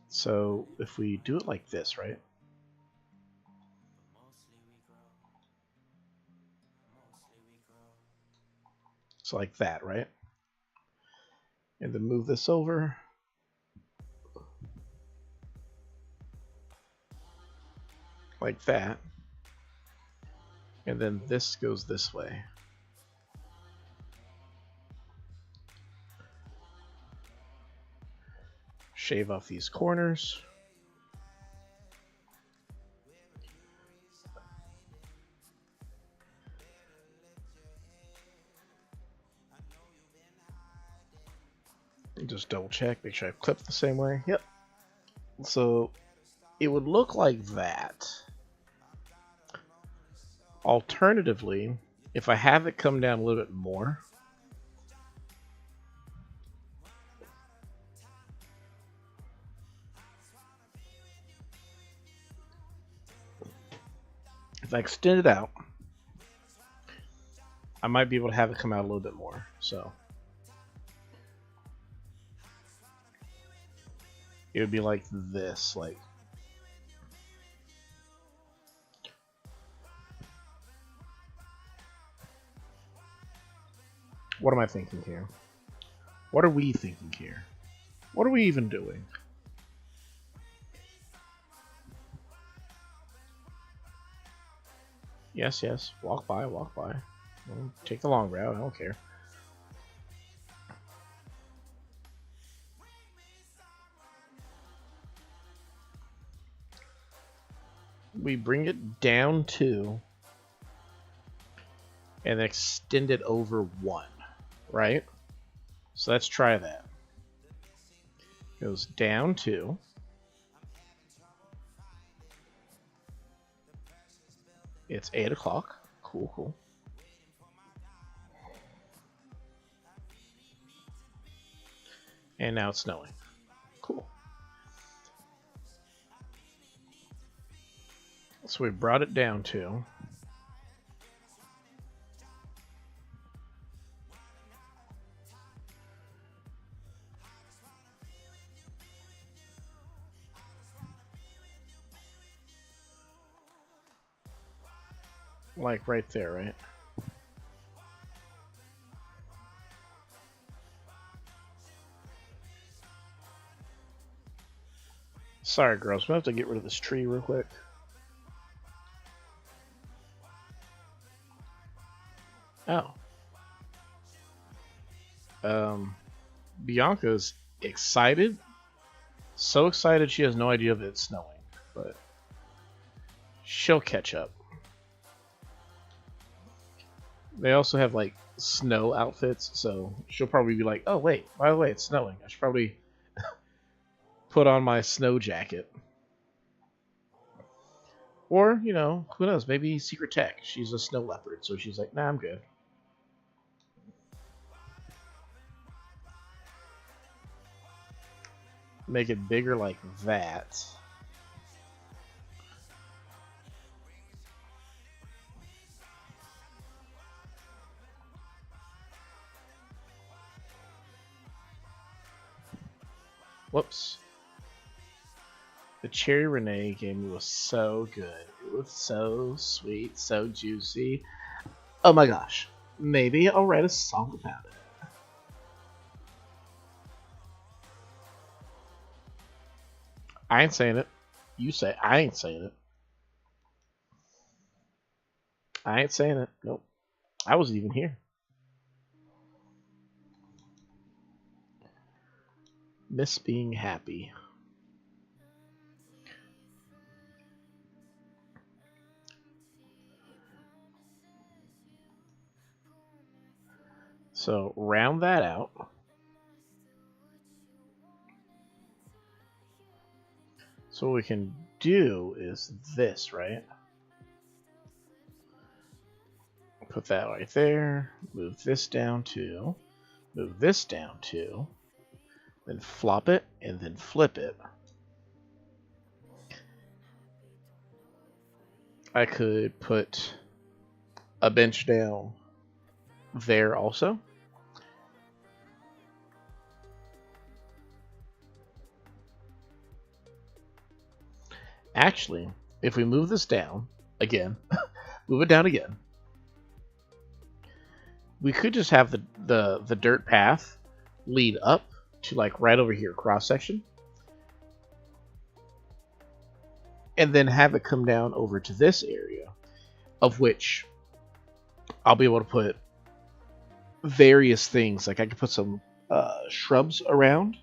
So if we do it like this, right? So like that, right? And then move this over. Like that. And then this goes this way. Shave off these corners. Just double check, make sure I've clipped the same way. Yep. So it would look like that. Alternatively, if I have it come down a little bit more, if I extend it out, I might be able to have it come out a little bit more. So it would be like this, like what am I thinking here? What are we thinking here? What are we even doing? Yes, yes. Walk by, walk by. Take the long route. I don't care. We bring it down 2 and extend it over 1, right? So let's try that. Goes down 2. It's 8 o'clock. Cool, cool. And now it's snowing. Cool. So we brought it down to like right there, right? Sorry, girls. We have to get rid of this tree real quick. Oh. Bianca's excited. So excited she has no idea that it's snowing. But she'll catch up. They also have like snow outfits, so she'll probably be like, "Oh wait, by the way, it's snowing. I should probably put on my snow jacket." Or, you know, who knows? Maybe Secret Tech. She's a snow leopard, so she's like, "Nah, I'm good." Make it bigger like that. Whoops. The cherry Renee gave me was so good. It was so sweet, so juicy. Oh my gosh. Maybe I'll write a song about it. I ain't saying it. You say I ain't saying it. I ain't saying it. Nope. I wasn't even here. Miss being happy. So round that out. So what we can do is this, right? Put that right there. Move this down too. Move this down too. Then flop it and then flip it. I could put a bench down there also. Actually, if we move this down again, move it down again, we could just have the dirt path lead up to like right over here, cross section, and then have it come down over to this area, of which I'll be able to put various things. Like I could put some shrubs around.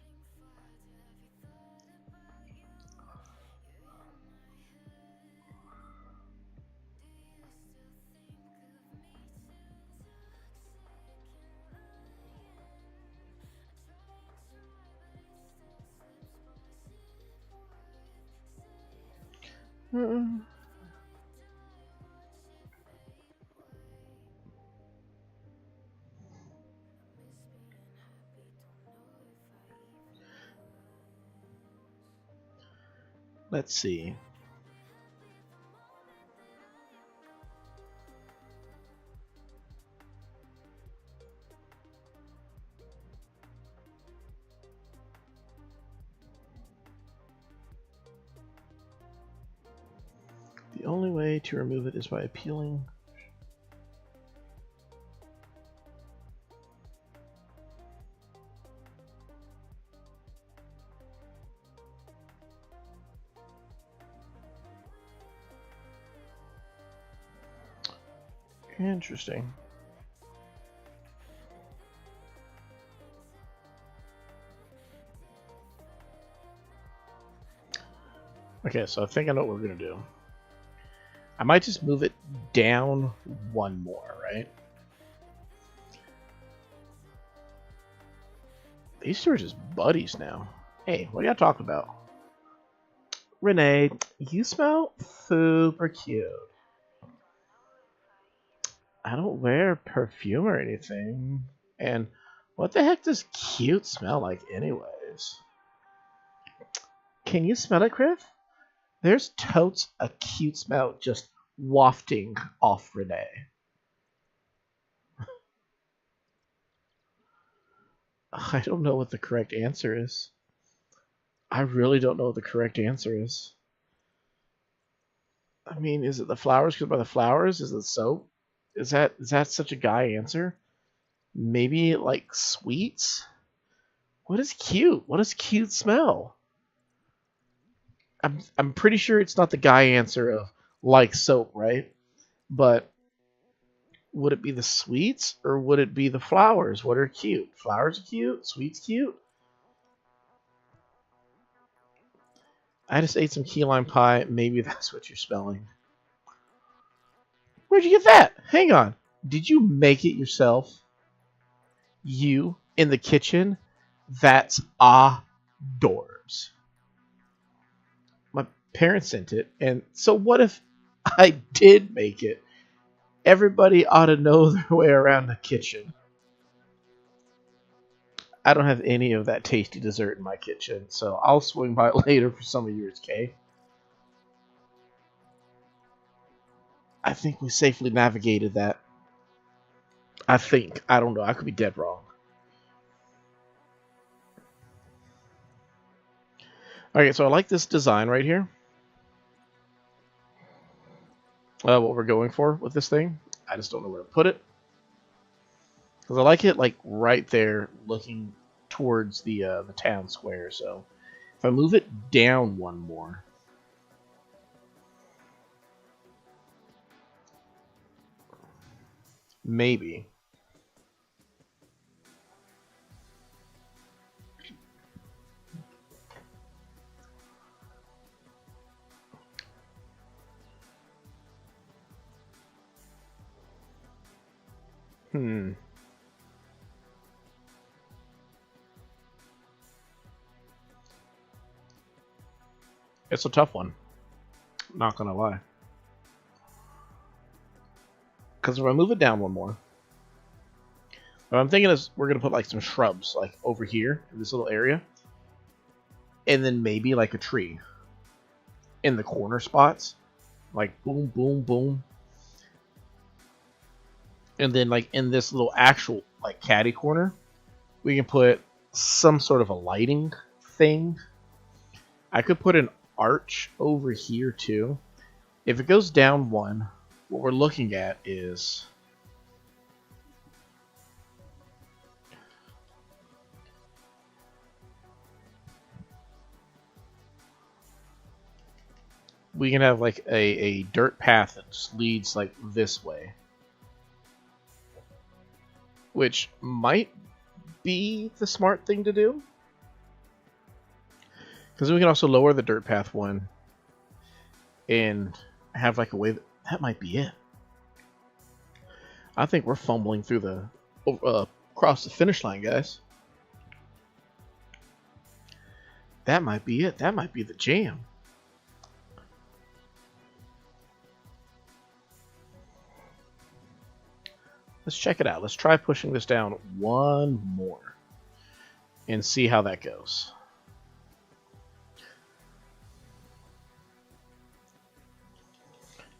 Let's see. The only way to remove it is by appealing. Interesting. Okay, so I think I know what we're going to do. I might just move it down one more, right? These two are just buddies now. Hey, what are y'all talking about? Renee, you smell super cute. I don't wear perfume or anything. And what the heck does cute smell like anyways? Can you smell it, Criff? There's totes a cute smell just wafting off Renee. I don't know what the correct answer is. I really don't know what the correct answer is. I mean, is it the flowers because by the flowers? Is it soap? Is that such a guy answer? Maybe like sweets? What is cute? What does cute smell? I'm pretty sure it's not the guy answer of like soap, right? But would it be the sweets or would it be the flowers? What are cute? Flowers are cute? Sweets cute? I just ate some key lime pie. Maybe that's what you're spelling. Where'd you get that? Hang on. Did you make it yourself? You in the kitchen? That's adorbs. My parents sent it, and so what if I did make it? Everybody ought to know their way around the kitchen. I don't have any of that tasty dessert in my kitchen, so I'll swing by later for some of yours, Kay. I think we safely navigated that. I think. I don't know. I could be dead wrong. Okay, so I like this design right here. What we're going for with this thing. I just don't know where to put it. Because I like it like right there looking towards the town square. So if I move it down one more. Maybe. It's a tough one. Not gonna lie. Because if I move it down one more, what I'm thinking is we're gonna put like some shrubs like over here in this little area, and then maybe like a tree in the corner spots, like boom, boom, boom, and then like in this little actual like caddy corner, we can put some sort of a lighting thing. I could put an arch over here too. If it goes down one, what we're looking at is we can have like a dirt path that just leads like this way, which might be the smart thing to do, because we can also lower the dirt path one and have like a way that might be it. I think we're fumbling through the across the finish line, guys. That might be it. That might be the jam. Let's check it out. Let's try pushing this down one more and see how that goes.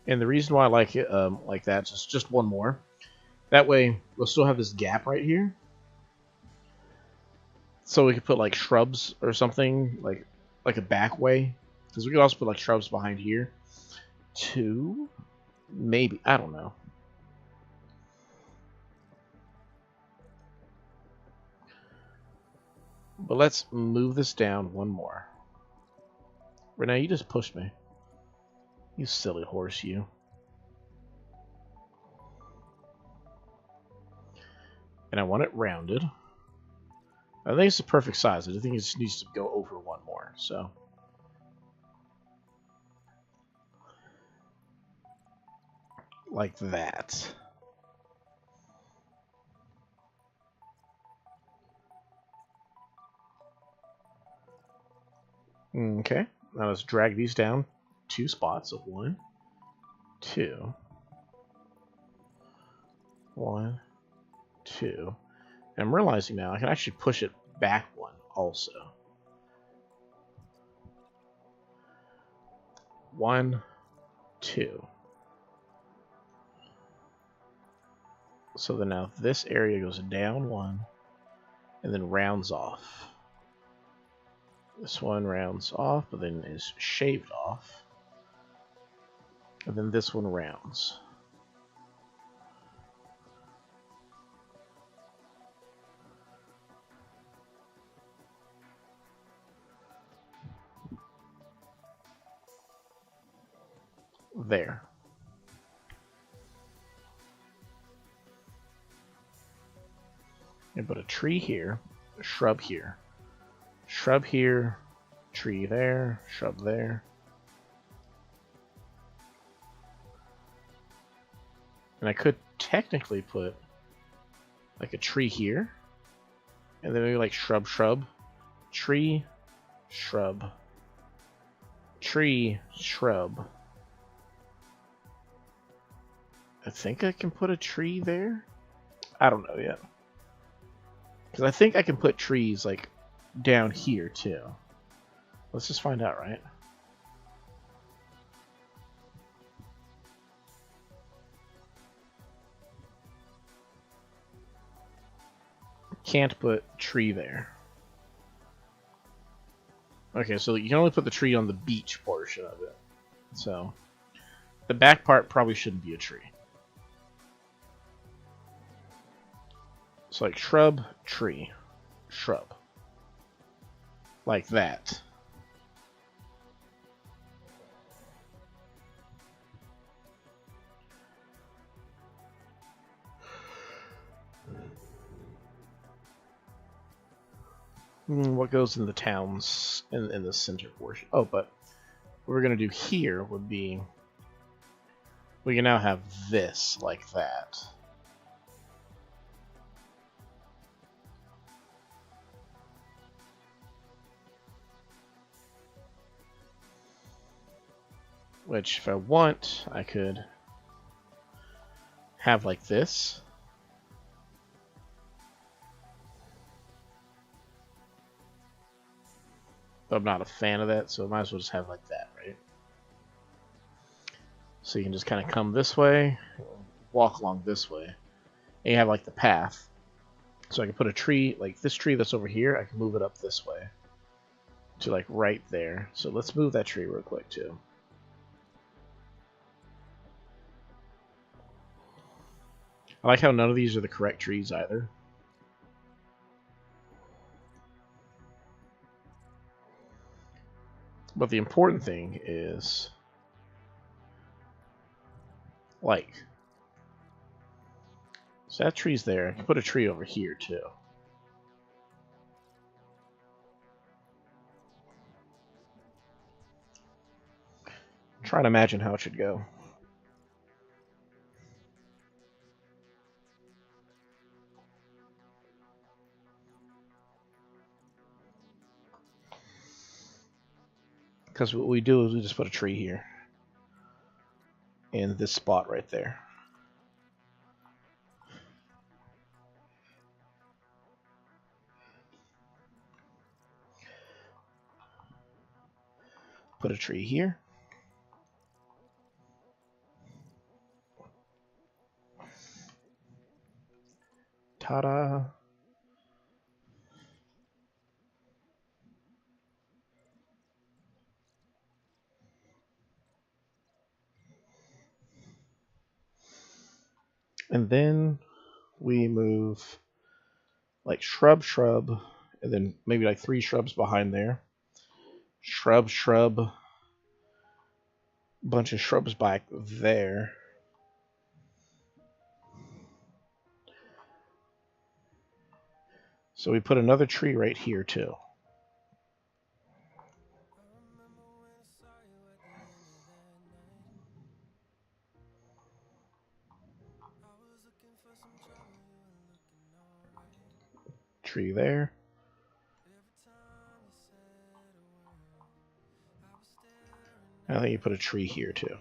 And the reason why I like it like that, just one more. That way, we'll still have this gap right here. So we could put like shrubs or something, like a back way. Because we could also put like shrubs behind here. Two? Maybe. I don't know. But let's move this down one more. Renee, you just pushed me. You silly horse, you. And I want it rounded. I think it's the perfect size. I think it just needs to go over one more. So, like that. Okay. Now let's drag these down 2 spots. So 1, 2. 1, 2. And I'm realizing now I can actually push it back one also. 1, 2. So then now this area goes down 1 and then rounds off. This one rounds off, but then is shaved off. And then this one rounds. There. And put a tree here, a shrub here. Shrub here, tree there, shrub there. And I could technically put like a tree here. And then maybe like shrub, shrub, tree, shrub, tree, shrub. I think I can put a tree there. I don't know yet. Because I think I can put trees like down here too. Let's just find out, right? Can't put tree there. Okay, so you can only put the tree on the beach portion of it. So the back part probably shouldn't be a tree. It's like shrub, tree, shrub. Like that. What goes in the towns in the center portion? Oh, but what we're going to do here would be we can now have this like that. Which, if I want, I could have like this. But I'm not a fan of that, so I might as well just have like that, right? So you can just kind of come this way, walk along this way, and you have like the path. So I can put a tree, like this tree that's over here, I can move it up this way to like right there. So let's move that tree real quick too. I like how none of these are the correct trees either. But the important thing is, like, so that tree's there. I can put a tree over here too. I'm trying to imagine how it should go. Because what we do is we just put a tree here. In this spot right there. Put a tree here. Ta-da! And then we move like shrub, and then maybe like 3 shrubs behind there. Shrub, bunch of shrubs back there. So we put another tree right here too. Tree there. I think you put a tree here too.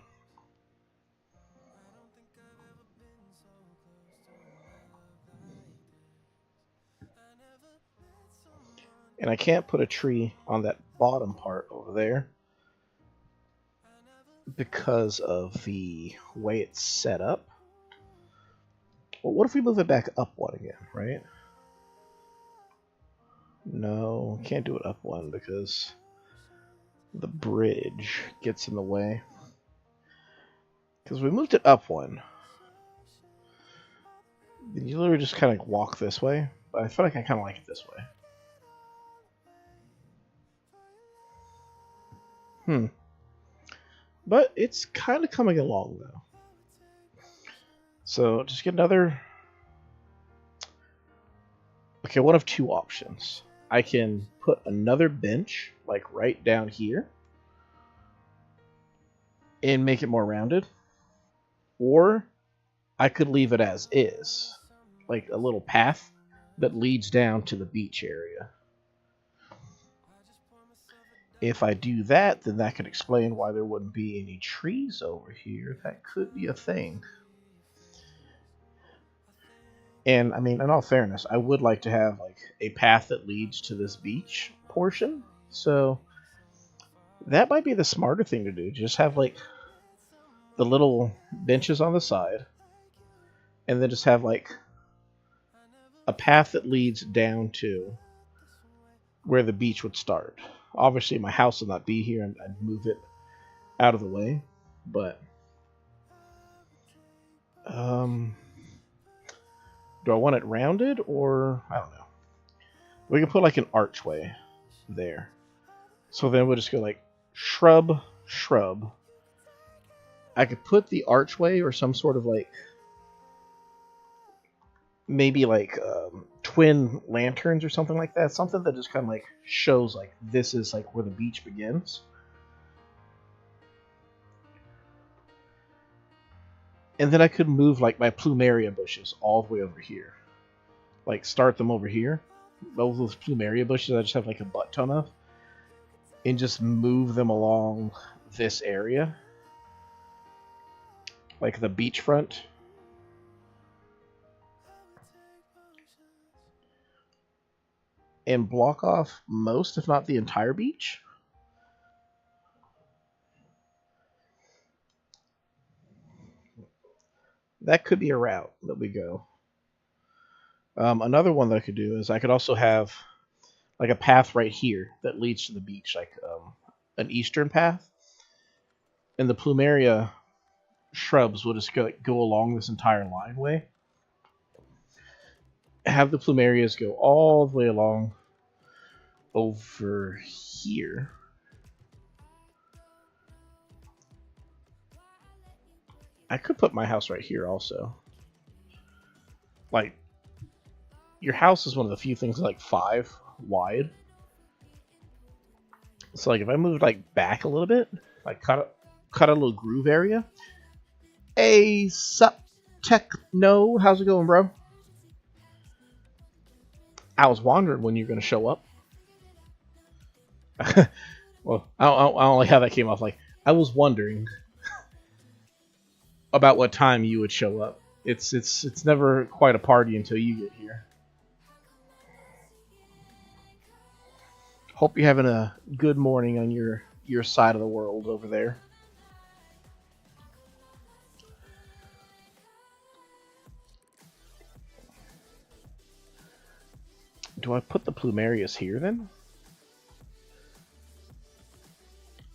And I can't put a tree on that bottom part over there because of the way it's set up. Well, what if we move it back up one again, right? No, can't do it up one because the bridge gets in the way. Because we moved it up one. Then you literally just kind of walk this way. But I feel like I kind of like it this way. But it's kind of coming along though. So just get another. Okay, one of 2 options. I can put another bench like right down here and make it more rounded, or I could leave it as is, like a little path that leads down to the beach area. If I do that, then that could explain why there wouldn't be any trees over here. That could be a thing. And I mean, in all fairness, I would like to have like a path that leads to this beach portion. So that might be the smarter thing to do. Just have like the little benches on the side, and then just have like a path that leads down to where the beach would start. Obviously, my house would not be here, and I'd move it out of the way. But do I want it rounded, or I don't know. We can put like an archway there. So then we'll just go like shrub. I could put the archway or some sort of like maybe like twin lanterns or something like that. Something that just kind of like shows like this is like where the beach begins. And then I could move like my plumeria bushes all the way over here. Like start them over here. Those plumeria bushes I just have like a butt ton of. And just move them along this area. like the beachfront. And block off most, if not the entire beach. That could be a route that we go. Another one that I could do is I could also have like a path right here that leads to the beach, like an eastern path. And the plumeria shrubs will just go along this entire lineway. Have the plumerias go all the way along over here. I could put my house right here also. Like, your house is one of the few things like 5 wide. So like if I moved like back a little bit, like cut a little groove area. Hey, sup techno, how's it going, bro? I was wondering when you're gonna show up. Well, I don't like how that came off. Like, I was wondering about what time you would show up. It's never quite a party until you get here. Hope you're having a good morning on your side of the world over there. Do I put the plumerias here then?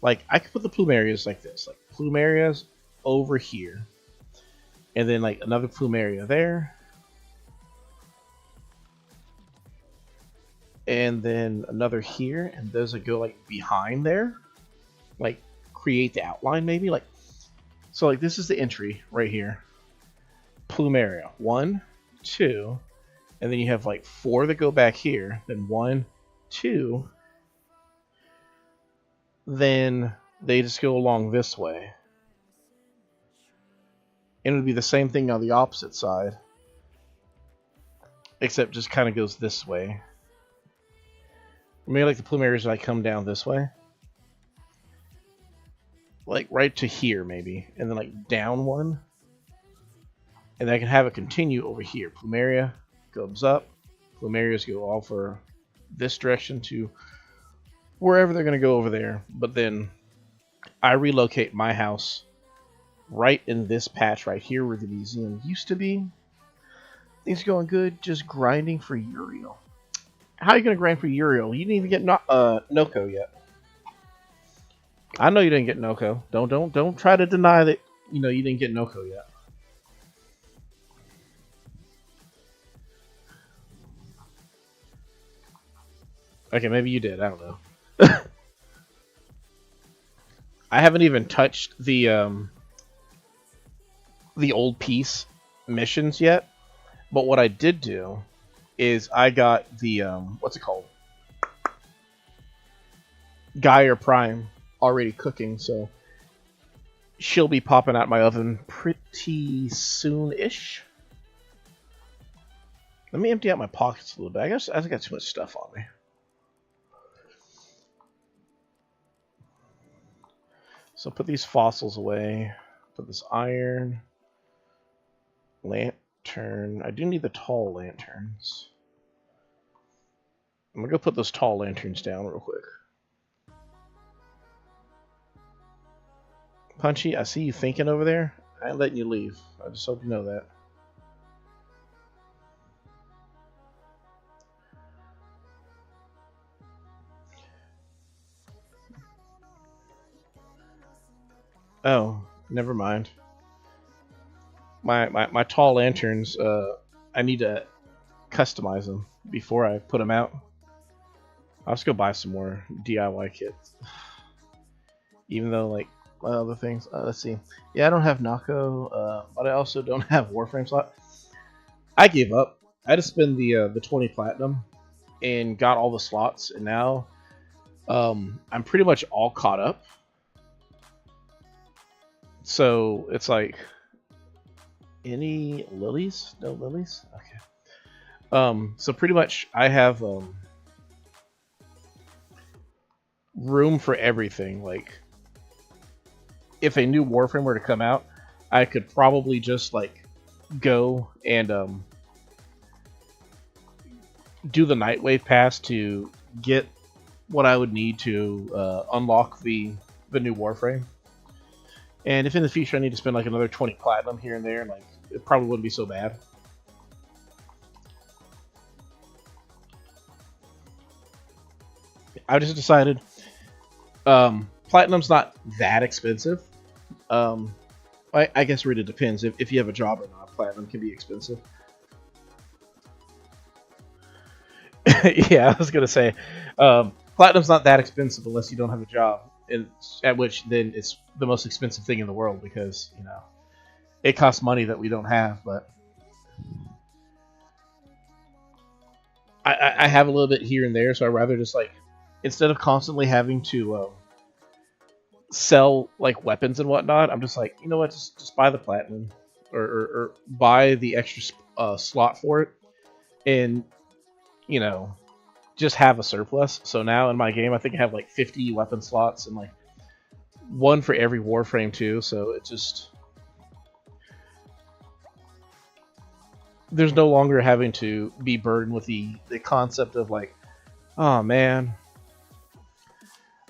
Like, I could put the plumerias like this. Like, plumerias over here. And then, like, another plumeria there. And then another here. And those that go, like, behind there. Like, create the outline, maybe. Like, so, like, this is the entry right here. Plumeria. 1, 2. And then you have, like, 4 that go back here. Then 1, 2. Then they just go along this way. And it would be the same thing on the opposite side. Except just kind of goes this way. Maybe like the plumerias like come down this way. Like right to here maybe. And then like down 1. And then I can have it continue over here. Plumeria goes up. Plumerias go all for this direction to wherever they're going to go over there. But then I relocate my house right in this patch right here where the museum used to be. Things going good. Just grinding for Uriel. How are you going to grind for Uriel? You didn't even get Noko yet. I know you didn't get Noko. Don't try to deny that you didn't get Noko yet. Okay, maybe you did. I don't know. I haven't even touched the old piece missions yet. But what I did do is I got the what's it called? Gaia Prime already cooking, so she'll be popping out my oven pretty soon-ish. Let me empty out my pockets a little bit. I guess I got too much stuff on me. So put these fossils away. Put this iron. Lantern. I do need the tall lanterns. I'm gonna go put those tall lanterns down real quick. Punchy, I see you thinking over there. I ain't letting you leave. I just hope you know that. Oh, never mind. My tall lanterns, I need to customize them before I put them out. I'll just go buy some more DIY kits. Even though, like, my other things... let's see. Yeah, I don't have Nako, but I also don't have Warframe slot. I gave up. I just spent the 20 platinum and got all the slots, and now I'm pretty much all caught up. So, it's like... Any lilies? No lilies? Okay. So pretty much I have room for everything. Like, if a new Warframe were to come out, I could probably just like go and do the Nightwave pass to get what I would need to unlock the new Warframe. And if in the future I need to spend like another 20 platinum here and there, like it probably wouldn't be so bad. I just decided platinum's not that expensive. Um, I guess it really depends if you have a job or not. Platinum can be expensive. Yeah, I was gonna say, platinum's not that expensive unless you don't have a job, and at which then it's the most expensive thing in the world because it costs money that we don't have. But I have a little bit here and there, so I rather just like instead of constantly having to sell like weapons and whatnot, I'm just like, you know what, just buy the platinum or buy the extra slot for it, and you know just have a surplus. So now in my game, I think I have like 50 weapon slots and like one for every Warframe too. So it just there's no longer having to be burdened with the concept of like, oh man,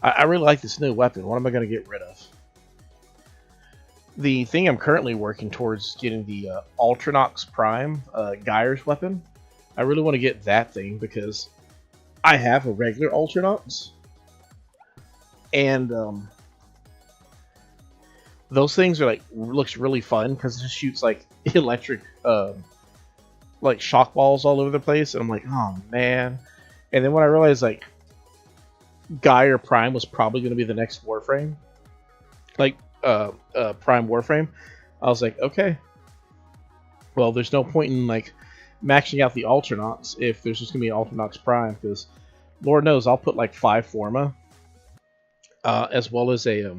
I really like this new weapon. What am I going to get rid of? The thing I'm currently working towards getting the Ultranox Prime Geyer's weapon. I really want to get that thing because I have a regular Ultranox, and those things are like looks really fun because it just shoots like electric like shock balls all over the place, and I'm like, oh man. And then when I realized like Geyer Prime was probably going to be the next Warframe, like Prime Warframe, I was like, okay, well, there's no point in like maxing out the Ultranox if there's just gonna be an Ultranox Prime, because Lord knows I'll put like 5 Forma, as well as a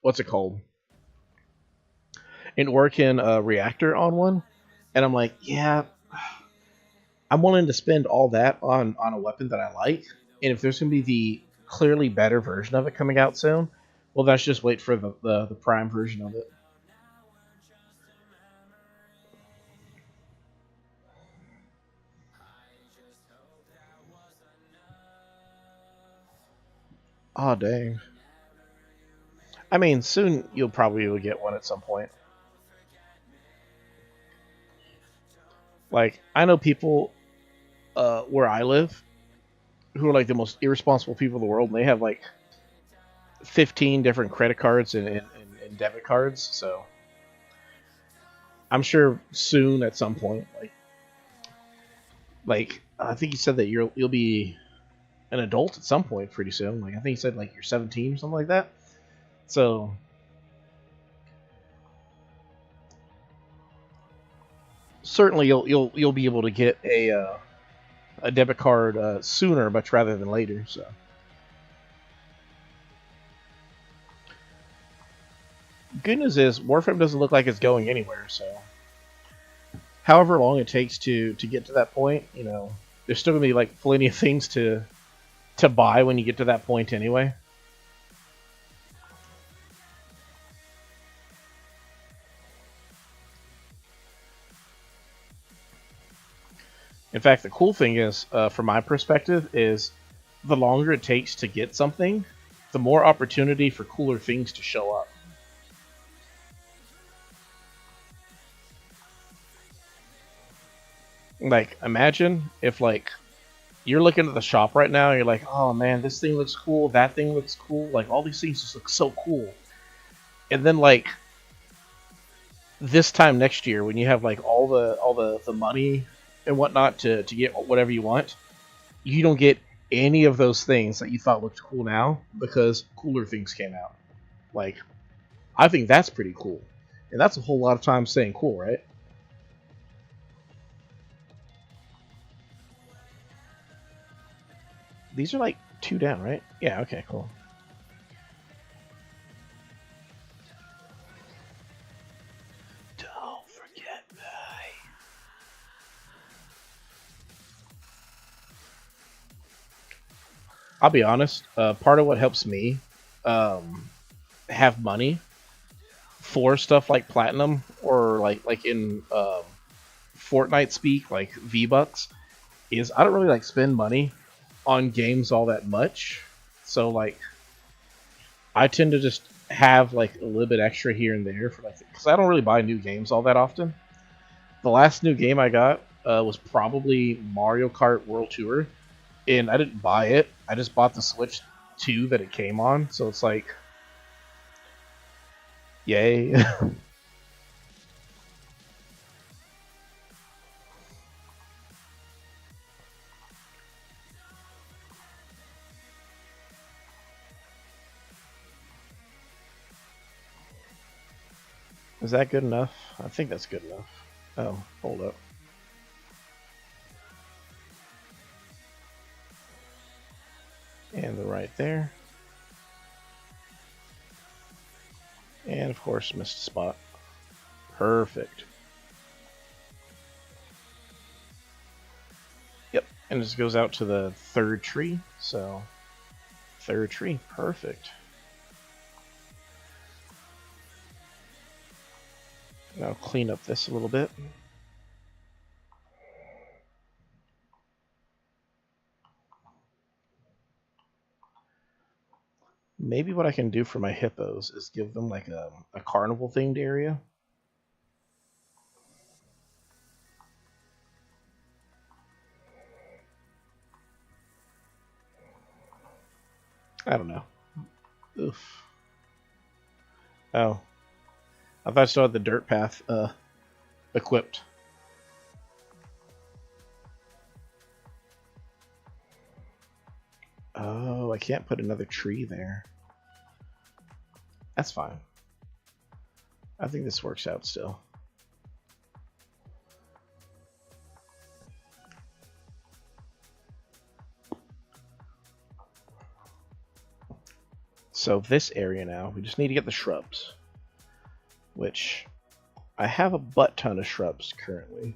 what's it called, an Orokin reactor on one, and I'm like, yeah, I'm willing to spend all that on a weapon that I like, and if there's gonna be the clearly better version of it coming out soon, well, let's just wait for the Prime version of it. Oh dang. I mean, soon you'll probably get one at some point. Like, I know people where I live who are like the most irresponsible people in the world, and they have like 15 different credit cards and debit cards. So I'm sure soon at some point, like I think you said that you'll be an adult at some point pretty soon. Like I think you said like you're 17 or something like that. So certainly you'll be able to get a debit card sooner, much rather than later. So good news is Warframe doesn't look like it's going anywhere. So however long it takes to get to that point, there's still gonna be like plenty of things to buy when you get to that point anyway. In fact, the cool thing is, from my perspective, is the longer it takes to get something, the more opportunity for cooler things to show up. Like, imagine if, like, you're looking at the shop right now and you're like, oh man, this thing looks cool, that thing looks cool, like, all these things just look so cool. And then, like, this time next year, when you have, like, all the money and whatnot to get whatever you want, you don't get any of those things that you thought looked cool now because cooler things came out. Like, I think that's pretty cool. And that's a whole lot of time saying cool, right? These are like 2 down, right? Yeah, okay, cool. Don't forget me. I'll be honest, part of what helps me have money for stuff like platinum or like in Fortnite speak, like V-Bucks, is I don't really like spend money on games all that much. So like I tend to just have like a little bit extra here and there for like, because I don't really buy new games all that often. The last new game I got was probably Mario Kart World Tour, and I didn't buy it. I just bought the Switch 2 that it came on, so it's like, yay. Is that good enough? I think that's good enough. Oh, hold up. And the right there. And of course, missed a spot. Perfect. Yep, and this goes out to the third tree. So, third tree, perfect. Now clean up this a little bit. Maybe what I can do for my hippos is give them like a carnival themed area. I don't know. Oof. Oh. I thought I still had the dirt path equipped. Oh, I can't put another tree there. That's fine. I think this works out still. So this area now, we just need to get the shrubs. Which, I have a butt ton of shrubs currently.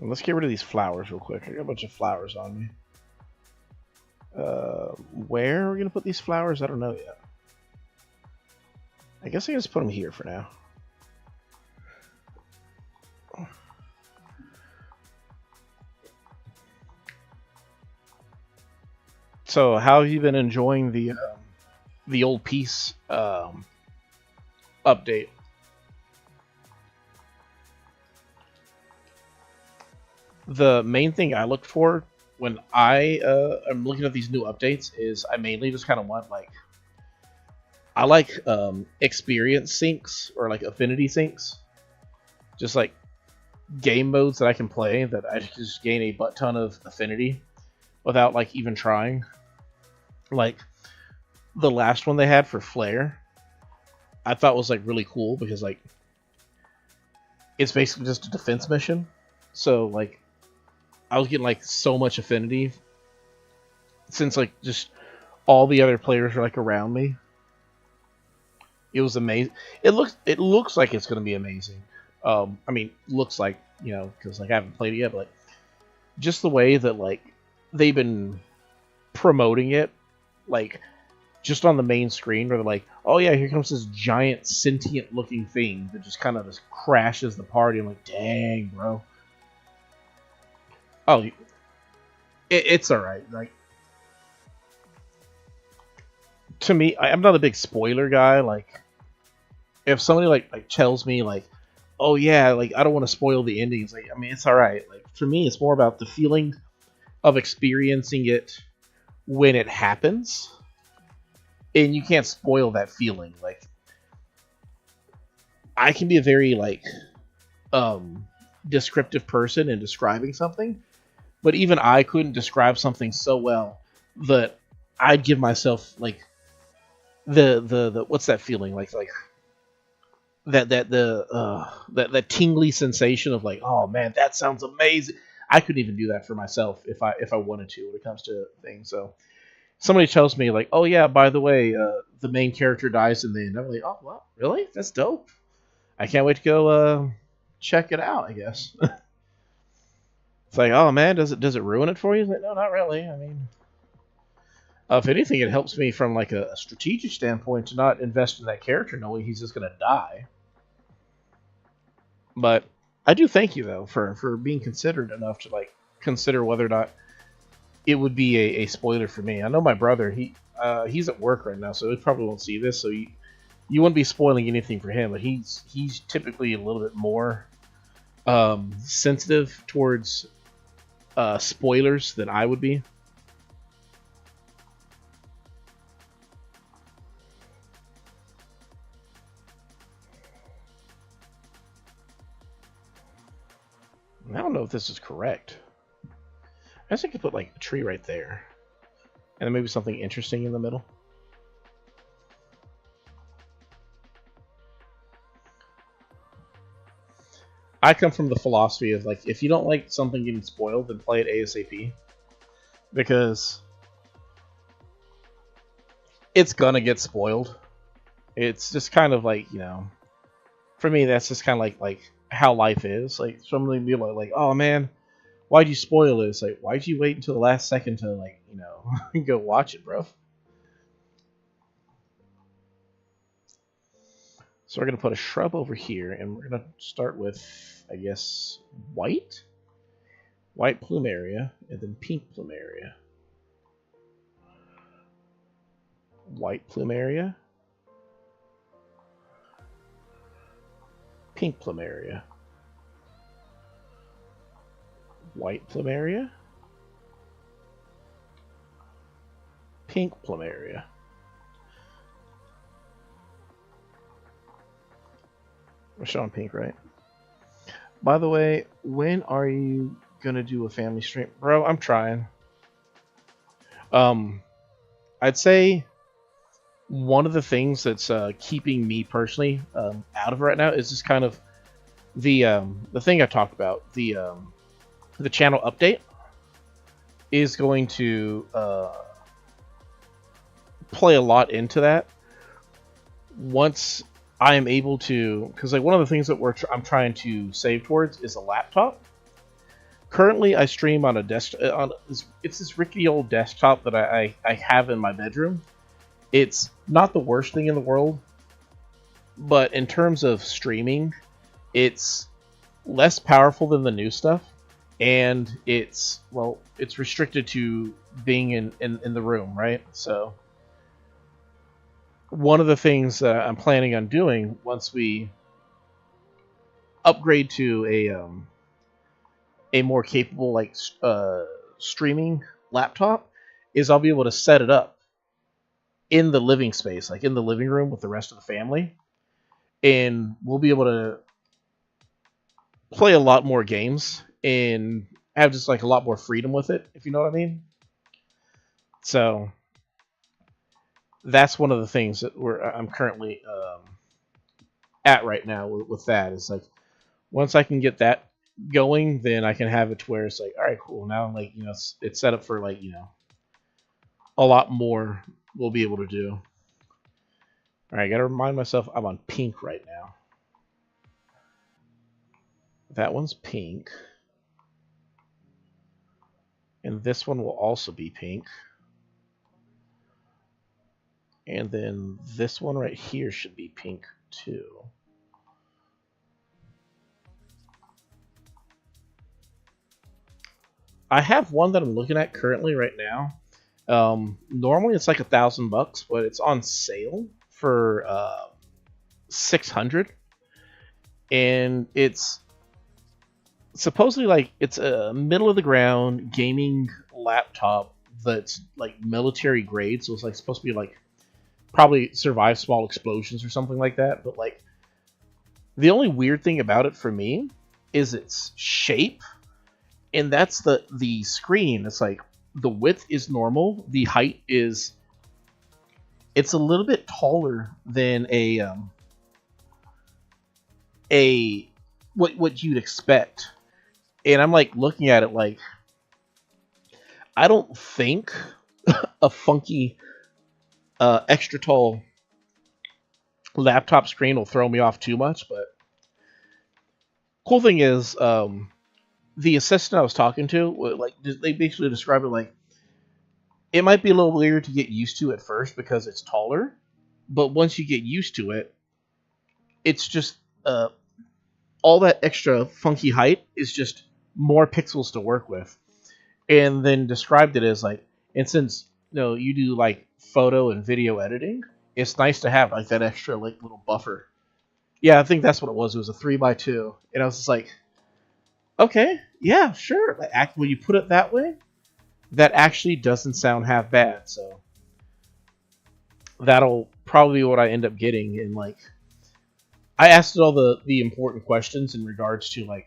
And let's get rid of these flowers real quick. I got a bunch of flowers on me. Where are we going to put these flowers? I don't know yet. I guess I can just put them here for now. So, how have you been enjoying the old piece update? The main thing I look for when I am looking at these new updates is I mainly just kind of want like I like experience syncs or like affinity syncs, just like game modes that I can play that I just gain a butt ton of affinity without like even trying. Like the last one they had for Flare, I thought was like really cool because like it's basically just a defense mission. So like I was getting like so much affinity since like just all the other players are like around me. It was amazing. It looks like it's gonna be amazing. I mean, looks like, you know, because like I haven't played it yet, but like just the way that like they've been promoting it, like just on the main screen, where they're like, oh yeah, here comes this giant sentient looking thing that just kind of just crashes the party. I'm like, dang, bro. Oh, it's all right. Like to me, I'm not a big spoiler guy. Like if somebody like tells me like, oh yeah, like I don't want to spoil the endings. Like I mean, it's all right. Like for me, it's more about the feeling of experiencing it when it happens, and you can't spoil that feeling. Like I can be a very like descriptive person in describing something, but even I couldn't describe something so well that I'd give myself like the what's that feeling like that tingly sensation of like, oh man, that sounds amazing. I couldn't even do that for myself if I wanted to when it comes to things. So somebody tells me like, oh yeah, by the way, the main character dies in the end. I'm like, oh well, really? That's dope. I can't wait to go check it out. I guess. It's like, oh man, does it ruin it for you? Like, no, not really. I mean, If anything, it helps me from like a strategic standpoint to not invest in that character knowing he's just gonna die. But I do thank you though for being considerate enough to like consider whether or not it would be a spoiler for me. I know my brother, he's at work right now, so he probably won't see this, so you wouldn't be spoiling anything for him, but he's typically a little bit more sensitive towards spoilers than I would be. I don't know if this is correct. I guess I could put like a tree right there, and then maybe something interesting in the middle. I come from the philosophy of like, if you don't like something getting spoiled, then play it ASAP, because it's gonna get spoiled. It's just kind of like, for me, that's just kind of like how life is. Like, somebody be like, oh man, why'd you spoil it? It's like, why'd you wait until the last second to like, go watch it, bro? So we're gonna put a shrub over here, and we're gonna start with, I guess, white plumeria, and then pink plumeria. White plumeria, pink plumeria, white plumeria, pink plumeria. We're showing pink, right? By the way, when are you gonna do a family stream? Bro, I'm trying. I'd say one of the things that's keeping me personally out of it right now is just kind of the thing I talked about. The channel update is going to play a lot into that. Once I am able to, because like one of the things that I'm trying to save towards is a laptop. Currently, I stream on a desktop. It's this rickety old desktop that I have in my bedroom. It's not the worst thing in the world, but in terms of streaming, it's less powerful than the new stuff, and it's restricted to being in the room, right? So one of the things that I'm planning on doing once we upgrade to a more capable like streaming laptop is I'll be able to set it up in the living space, like in the living room with the rest of the family, and we'll be able to play a lot more games and have just like a lot more freedom with it, if you know what I mean. So that's one of the things that I'm currently at right now with that. It's like once I can get that going, then I can have it to where it's like, all right, cool. Now, like, it's set up for like, a lot more we'll be able to do. All right, I gotta remind myself I'm on pink right now. That one's pink. And this one will also be pink. And then this one right here should be pink too. I have one that I'm looking at currently right now. Normally it's like $1,000, but it's on sale for 600, and it's supposedly like it's a middle of the ground gaming laptop that's like military grade, so it's like supposed to be like probably survive small explosions or something like that. But like the only weird thing about it for me is its shape, and that's the screen. It's like the width is normal, the height is, it's a little bit taller than a what you'd expect. And I'm like looking at it like, I don't think a funky extra tall laptop screen will throw me off too much. But cool thing is, the assistant I was talking to, like, they basically described it like, it might be a little weird to get used to at first because it's taller, but once you get used to it, it's just all that extra funky height is just more pixels to work with. And then described it as like, and since you do like photo and video editing, it's nice to have like that extra like little buffer. Yeah, I think that's what it was. It was a 3x2, and I was just like, okay, yeah, sure. When you put it that way, that actually doesn't sound half bad. So that'll probably be what I end up getting. And like, I asked it all the important questions in regards to like,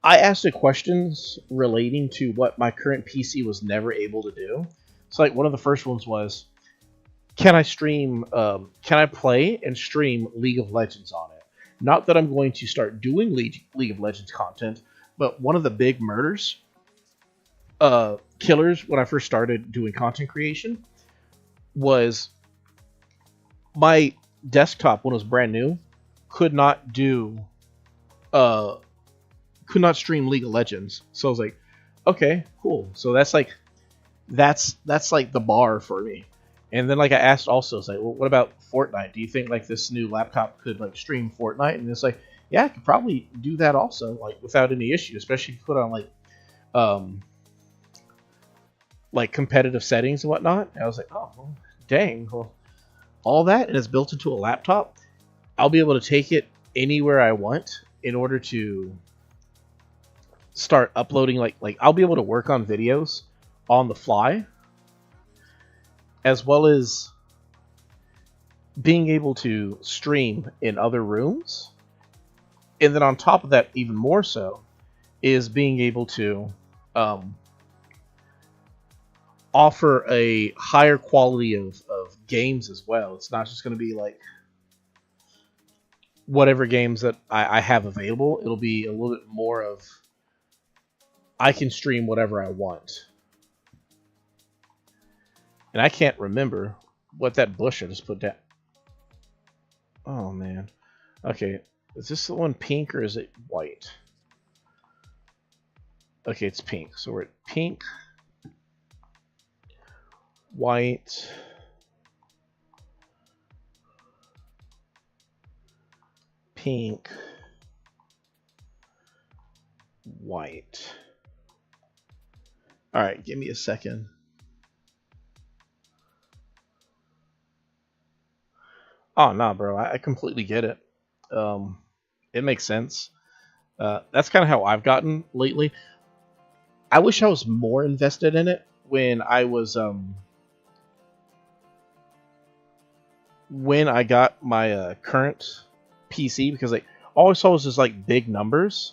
I asked it questions relating to what my current PC was never able to do. So like one of the first ones was, can I stream? Can I play and stream League of Legends on it? Not that I'm going to start doing League of Legends content, but one of the big killers when I first started doing content creation was my desktop when it was brand new could not stream League of Legends. So I was like, okay, cool. So that's like the bar for me. And then like I asked also, it's like, well, what about Fortnite? Do you think like this new laptop could like stream Fortnite? And it's like, yeah, I could probably do that also, like without any issue, especially if you put on like competitive settings and whatnot. And I was like, oh, well, dang, well, all that and it's built into a laptop. I'll be able to take it anywhere I want in order to start uploading. Like I'll be able to work on videos on the fly, as well as being able to stream in other rooms. And then on top of that, even more so, is being able to offer a higher quality of games as well. It's not just going to be like whatever games that I have available. It'll be a little bit more of, I can stream whatever I want. And I can't remember what that bush I just put down. Oh, man. Okay. Is this the one pink or is it white? Okay, it's pink. So we're at pink, white, pink, white. All right, give me a second. Oh, no, bro. I completely get it. It makes sense. That's kind of how I've gotten lately. I wish I was more invested in it when I was when I got my current PC, because like all I saw was just like big numbers,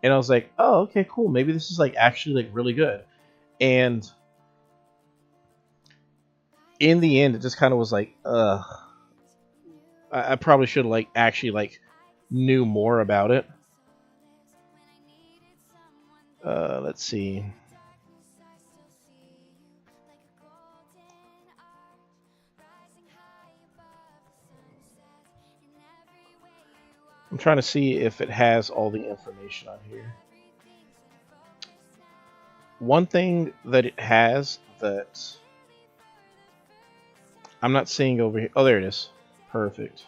and I was like, oh, okay, cool. Maybe this is like actually like really good. And in the end, it just kind of was like, I probably should have like actually like knew more about it. Let's see. I'm trying to see if it has all the information on here. One thing that it has that I'm not seeing over here. Oh, there it is. Perfect.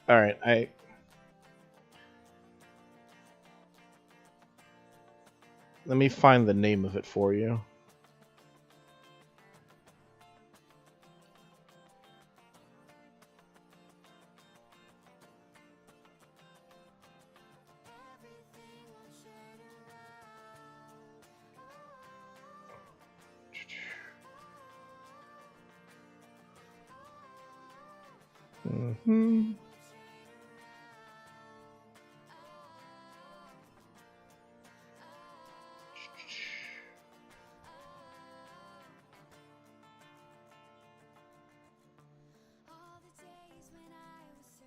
All right, let me find the name of it for you. Mm-hmm.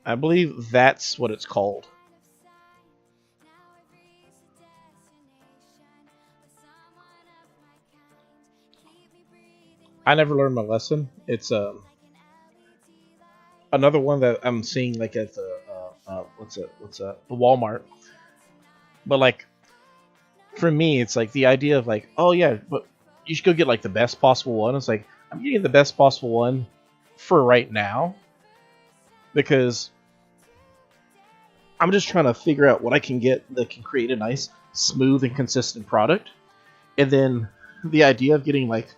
I believe that's what it's called. I never learned my lesson. It's another one that I'm seeing like at the the Walmart. But like for me, it's like the idea of like, oh yeah, but you should go get like the best possible one. It's like I'm getting the best possible one for right now because I'm just trying to figure out what I can get that can create a nice, smooth, and consistent product. And then the idea of getting like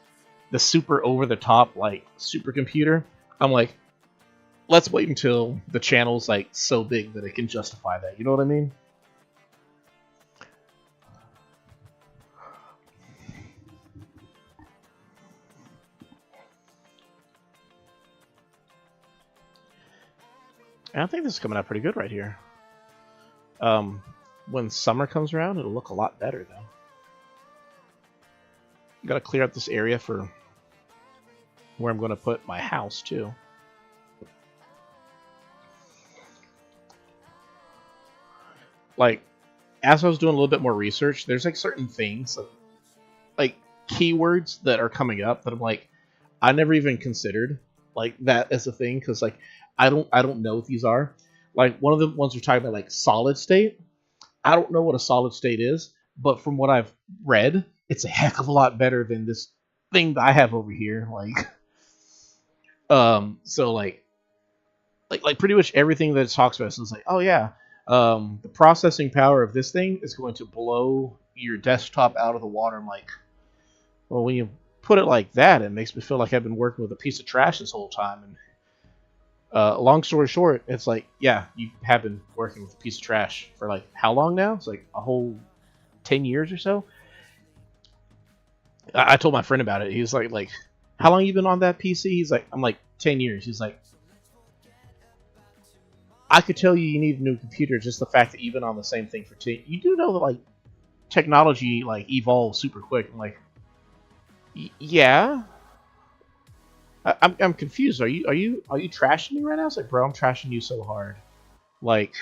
the super over the top like supercomputer, I'm like, let's wait until the channel's like so big that it can justify that. You know what I mean? And I think this is coming out pretty good right here. When summer comes around, it'll look a lot better though. Got to clear up this area for where I'm going to put my house too. Like, as I was doing a little bit more research, there's like certain things, like keywords that are coming up that I'm like, I never even considered like that as a thing because like I don't know what these are. Like one of the ones we're talking about, like solid state. I don't know what a solid state is, but from what I've read, it's a heck of a lot better than this thing that I have over here. Like, so like pretty much everything that it talks about is like, oh yeah, the processing power of this thing is going to blow your desktop out of the water. I'm like, well, when you put it like that, it makes me feel like I've been working with a piece of trash this whole time. And long story short, it's like, yeah, you have been working with a piece of trash for like how long now? It's like a whole 10 years or so. I told my friend about it. He was like, how long you been on that PC? He's like, I'm like 10 years. He's like, I could tell you need a new computer. Just the fact that you've been on the same thing for 10. You do know that like technology like evolves super quick. I'm like, yeah. I'm confused. Are you trashing me right now? It's like, bro, I'm trashing you so hard. Like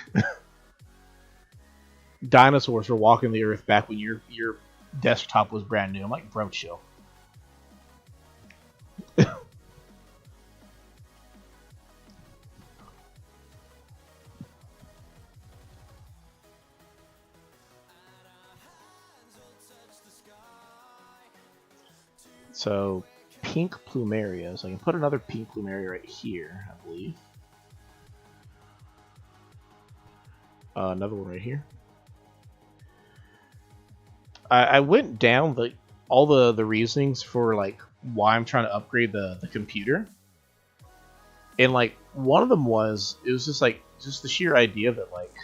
dinosaurs were walking the earth back when your desktop was brand new. I'm like, bro, chill. So pink plumeria. So I can put another pink plumeria right here, I believe. Another one right here. I went down all the reasonings for like why I'm trying to upgrade the computer, and like one of them was it was just the sheer idea that like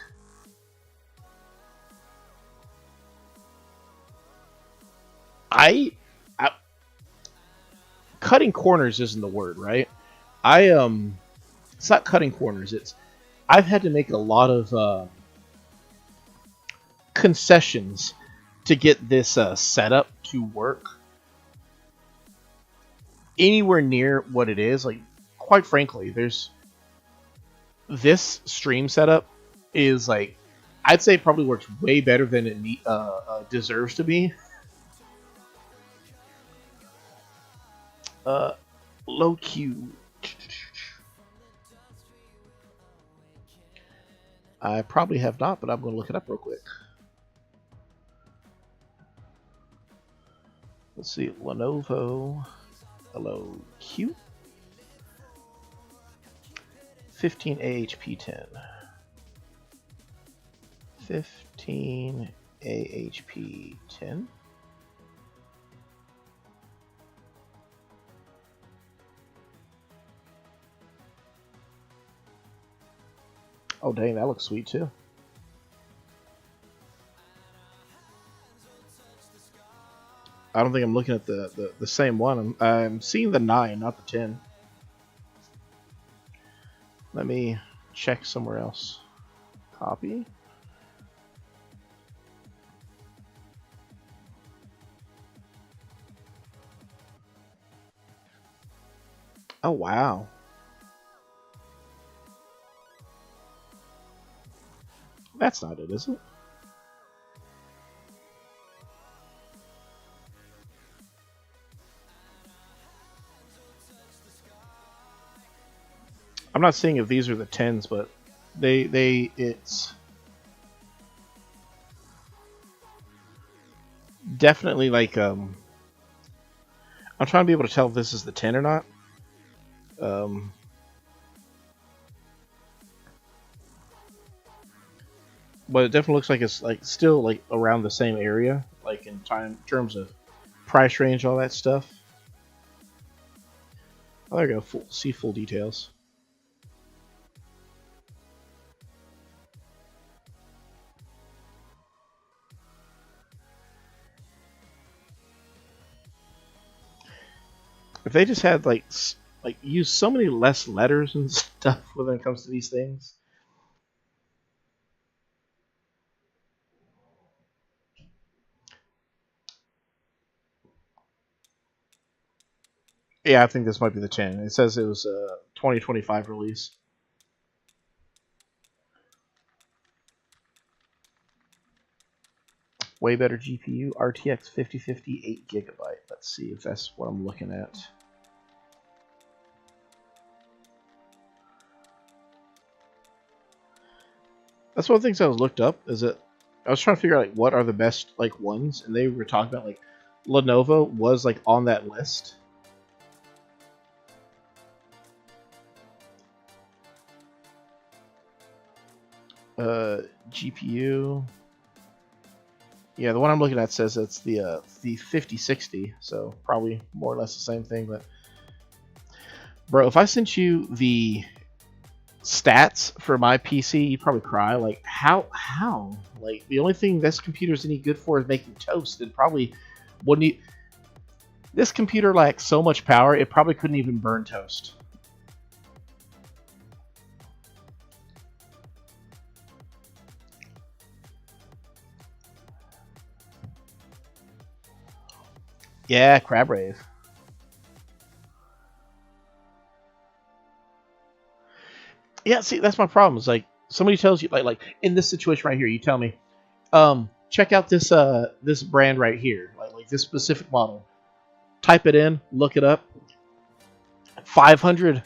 I cutting corners isn't the word, right? It's not cutting corners. It's I've had to make a lot of concessions to get this setup to work anywhere near what it is. Like, quite frankly, there's this stream setup is like I'd say it probably works way better than it deserves to be. Low Q. I probably have not, but I'm going to look it up real quick. Let's see, Lenovo Hello Q 15 AHP10. 15 AHP10. Oh dang, that looks sweet too. I don't think I'm looking at the same one. I'm seeing the 9, not the 10. Let me check somewhere else. Copy. Oh wow. That's not it, is it? I'm not saying if these are the 10s, but it's definitely like I'm trying to be able to tell if this is the 10 or not. Um, but it definitely looks like it's like still like around the same area, like in terms of price range, all that stuff. Oh, there you go. See full details. If they just had like use so many less letters and stuff when it comes to these things. Yeah, I think this might be the 10. It says it was a 2025 release. Way better GPU, RTX 5050, 8GB. Let's see if that's what I'm looking at. That's one of the things I was looked up. Is that I was trying to figure out like what are the best like ones, and they were talking about like Lenovo was like on that list. GPU. Yeah, the one I'm looking at says it's the 5060, so probably more or less the same thing. But bro, if I sent you the stats for my PC, you'd probably cry. Like how? Like the only thing this computer's any good for is making toast, and probably wouldn't. This computer lacks so much power, it probably couldn't even burn toast. Yeah, crab rave. Yeah, see, that's my problem. It's like somebody tells you, like in this situation right here, you tell me, check out this brand right here, like this specific model. Type it in, look it up. 500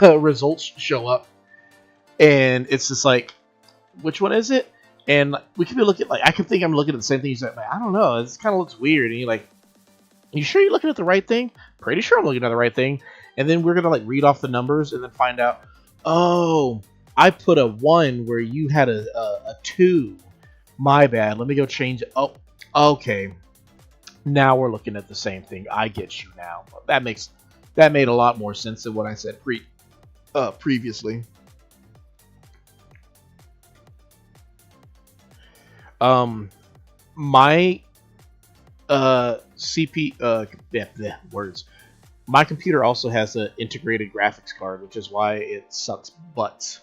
results show up, and it's just like, which one is it? And we could be looking like I could think I'm looking at the same thing. He's like, I don't know. It kind of looks weird. And you're like, you sure you're looking at the right thing? Pretty sure I'm looking at the right thing. And then we're gonna like read off the numbers and then find out, oh, I put a 1 where you had a 2. My bad. Let me go change it. Oh, okay. Now we're looking at the same thing. I get you now. That made a lot more sense than what I said previously. My words. My computer also has an integrated graphics card, which is why it sucks butts.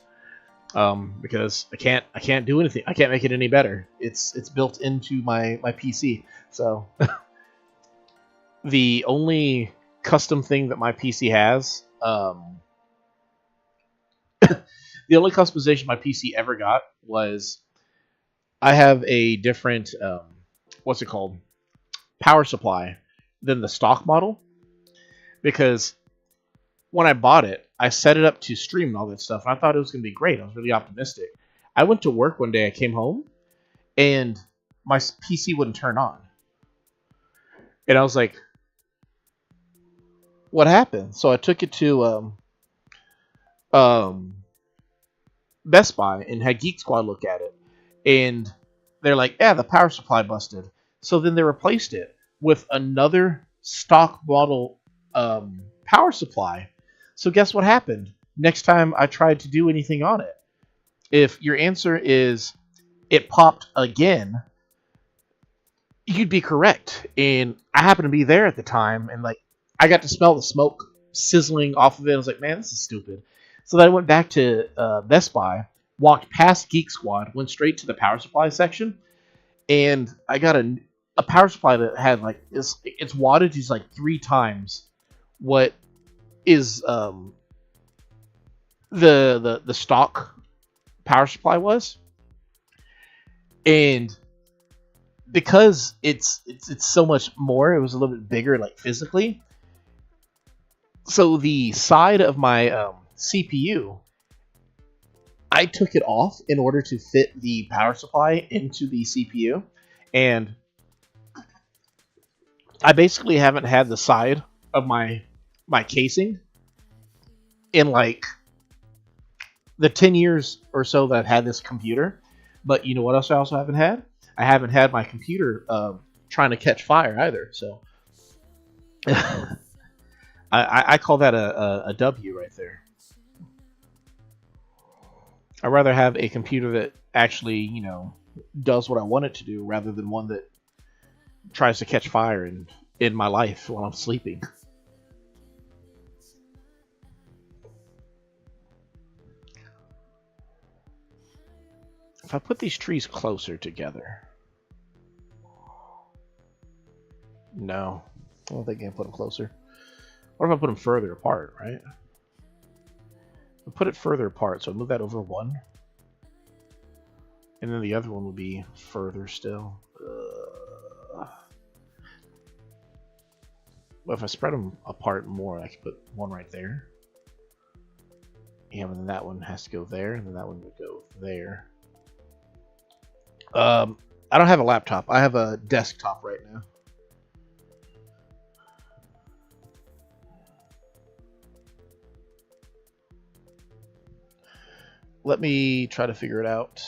Because I can't do anything. I can't make it any better. It's built into my PC. So the only custom thing that my PC has, the only customization my PC ever got was I have a different what's it called, power supply than the stock model, because when I bought it, I set it up to stream and all that stuff, and I thought it was going to be great. I was really optimistic. I went to work one day, I came home, and my PC wouldn't turn on. And I was like, what happened? So I took it to Best Buy and had Geek Squad look at it. And they're like, yeah, the power supply busted. So then they replaced it with another stock model power supply. So guess what happened? Next time I tried to do anything on it, if your answer is it popped again, you'd be correct. And I happened to be there at the time, and like I got to smell the smoke sizzling off of it. I was like, man, this is stupid. So then I went back to Best Buy, walked past Geek Squad, went straight to the power supply section, and I got a power supply that had like its wattage is like 3 times what is the stock power supply was. And because it's so much more, it was a little bit bigger like physically. So the side of my CPU, I took it off in order to fit the power supply into the CPU, and I basically haven't had the side of my casing in like the 10 years or so that I've had this computer. But you know what else I also haven't had? I haven't had my computer trying to catch fire either. So I call that a W right there. I'd rather have a computer that actually, you know, does what I want it to do rather than one that tries to catch fire in my life while I'm sleeping. If I put these trees closer together... No. I don't think I can put them closer. What if I put them further apart, right? I'll put it further apart, so I move that over one. And then the other one would be further still. Well, if I spread them apart more, I could put one right there. Yeah, and then that one has to go there, and then that one would go there. I don't have a laptop. I have a desktop right now. Let me try to figure it out.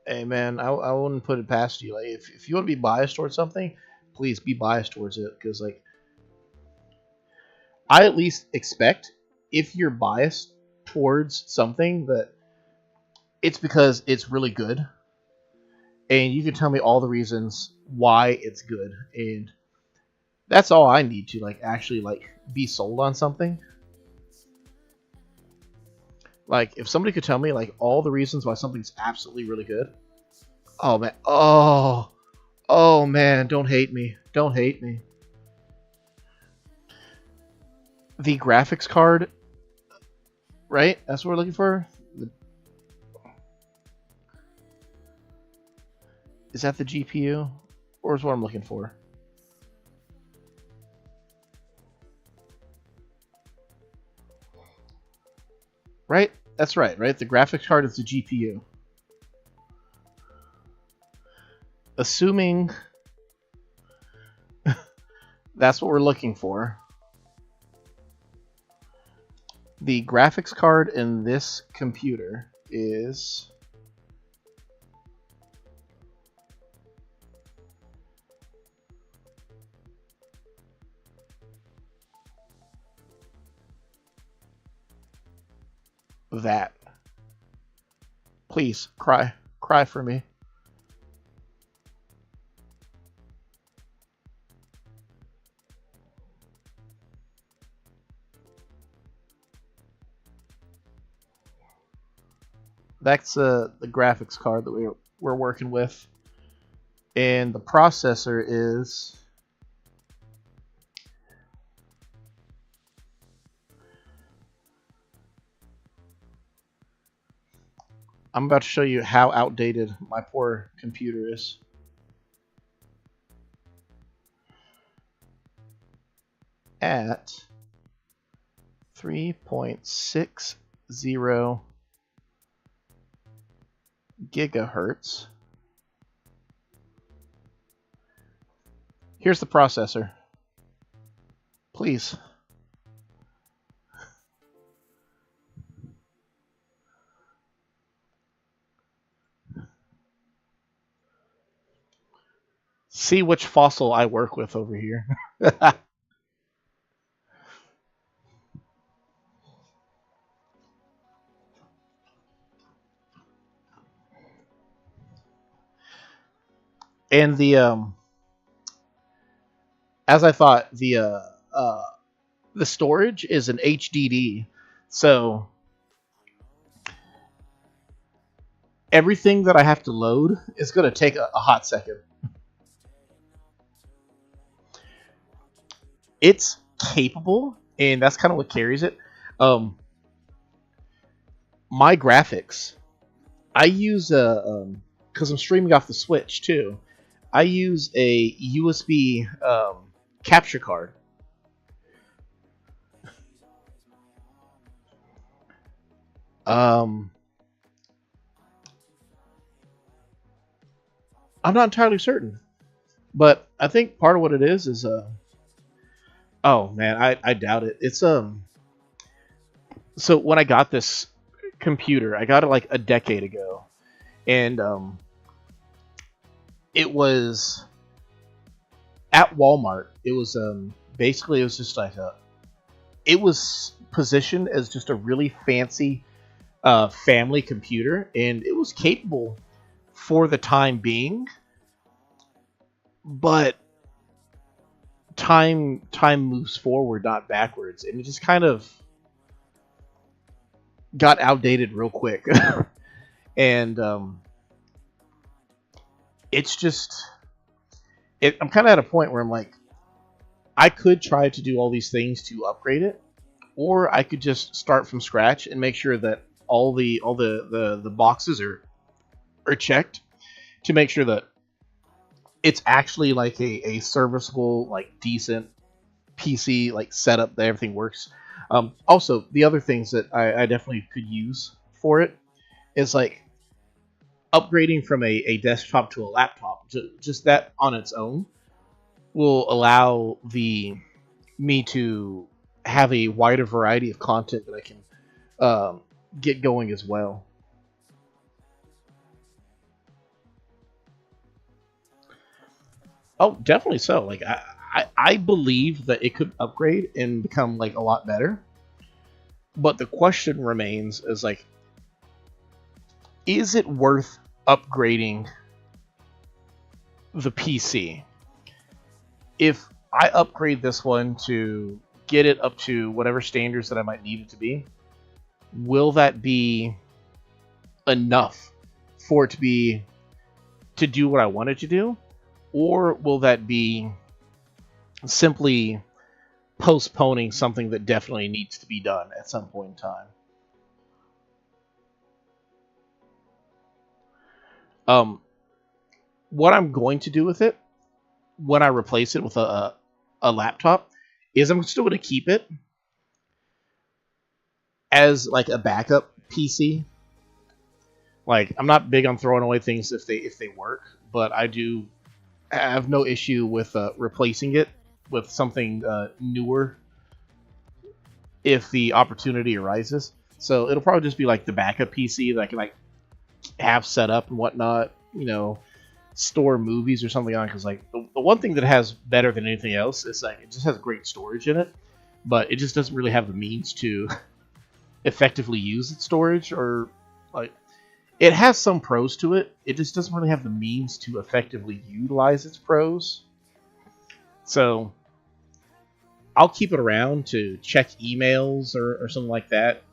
Hey man, I wouldn't put it past you. Like, if you want to be biased towards something, please be biased towards it. Because like, I at least expect if you're biased towards something that it's because it's really good, and you can tell me all the reasons why it's good, and that's all I need to like actually like be sold on something. Like, if somebody could tell me like all the reasons why something's absolutely really good, oh man, oh man, don't hate me, don't hate me. The graphics card, right? That's what we're looking for. Is that the GPU, or is what I'm looking for? Right? That's right, right? The graphics card is the GPU. Assuming that's what we're looking for. The graphics card in this computer is that. Please, cry. Cry for me. That's the graphics card that we're working with. And the processor is... I'm about to show you how outdated my poor computer is. At 3.60 gigahertz. Here's the processor. Please. See which fossil I work with over here. And the as I thought, the storage is an HDD, so everything that I have to load is going to take a hot second. It's capable and that's kind of what carries it. Um, my graphics, I use a because I'm streaming off the Switch too. I use a USB capture card. Um, I'm not entirely certain, but I think part of what it is oh man, I doubt it. It's so when I got this computer, I got it like a decade ago, and it was at Walmart. It was basically it was just like a it was positioned as just a really fancy family computer, and it was capable for the time being, but time moves forward, not backwards, and it just kind of got outdated real quick. And it's just I'm kind of at a point where I'm like, I could try to do all these things to upgrade it, or I could just start from scratch and make sure that all the boxes are checked to make sure that it's actually like a serviceable, like decent PC like setup that everything works. Also, the other things that I definitely could use for it is like upgrading from a desktop to a laptop. Just that on its own will allow the me to have a wider variety of content that I can get going as well. Oh, definitely so. Like I believe that it could upgrade and become like a lot better. But the question remains is like, is it worth upgrading the PC? If I upgrade this one to get it up to whatever standards that I might need it to be, will that be enough for it to be to do what I want it to do? Or will that be simply postponing something that definitely needs to be done at some point in time? Um, what I'm going to do with it when I replace it with a laptop is I'm still going to keep it as like a backup PC. Like I'm not big on throwing away things if they work, but I do have no issue with replacing it with something newer if the opportunity arises. So it'll probably just be like the backup PC that I can like have set up and whatnot. Store movies or something on. Because like the one thing that it has better than anything else is like it just has great storage in it, but it just doesn't really have the means to effectively use its storage, or like it has some pros to it. It just doesn't really have the means to effectively utilize its pros. So I'll keep it around to check emails or something like that.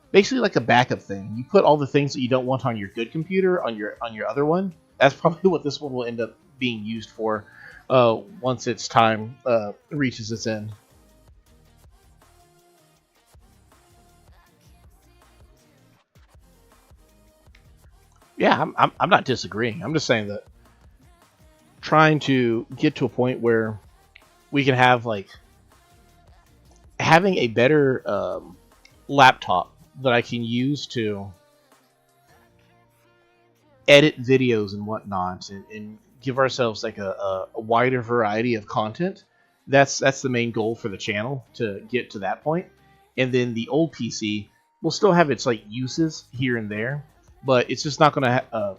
Basically like a backup thing. You put all the things that you don't want on your good computer on your other one. That's probably what this one will end up being used for once its time reaches its end. Yeah, I'm not disagreeing. I'm just saying that trying to get to a point where we can have like having a better laptop that I can use to edit videos and whatnot, and give ourselves like a wider variety of content. That's the main goal for the channel, to get to that point. And then the old PC will still have its like uses here and there, but it's just not gonna.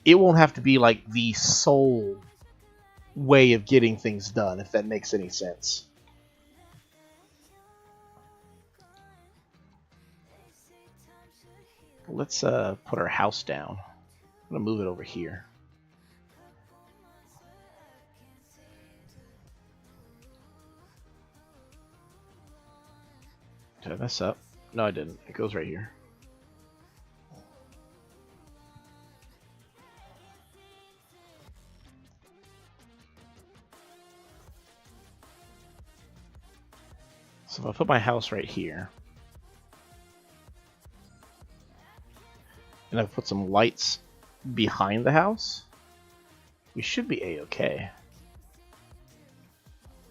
It won't have to be like the sole way of getting things done, if that makes any sense. Let's put our house down. I'm gonna move it over here. Did I mess up? No, I didn't. It goes right here. So if I put my house right here, and I put some lights behind the house, we should be a-okay.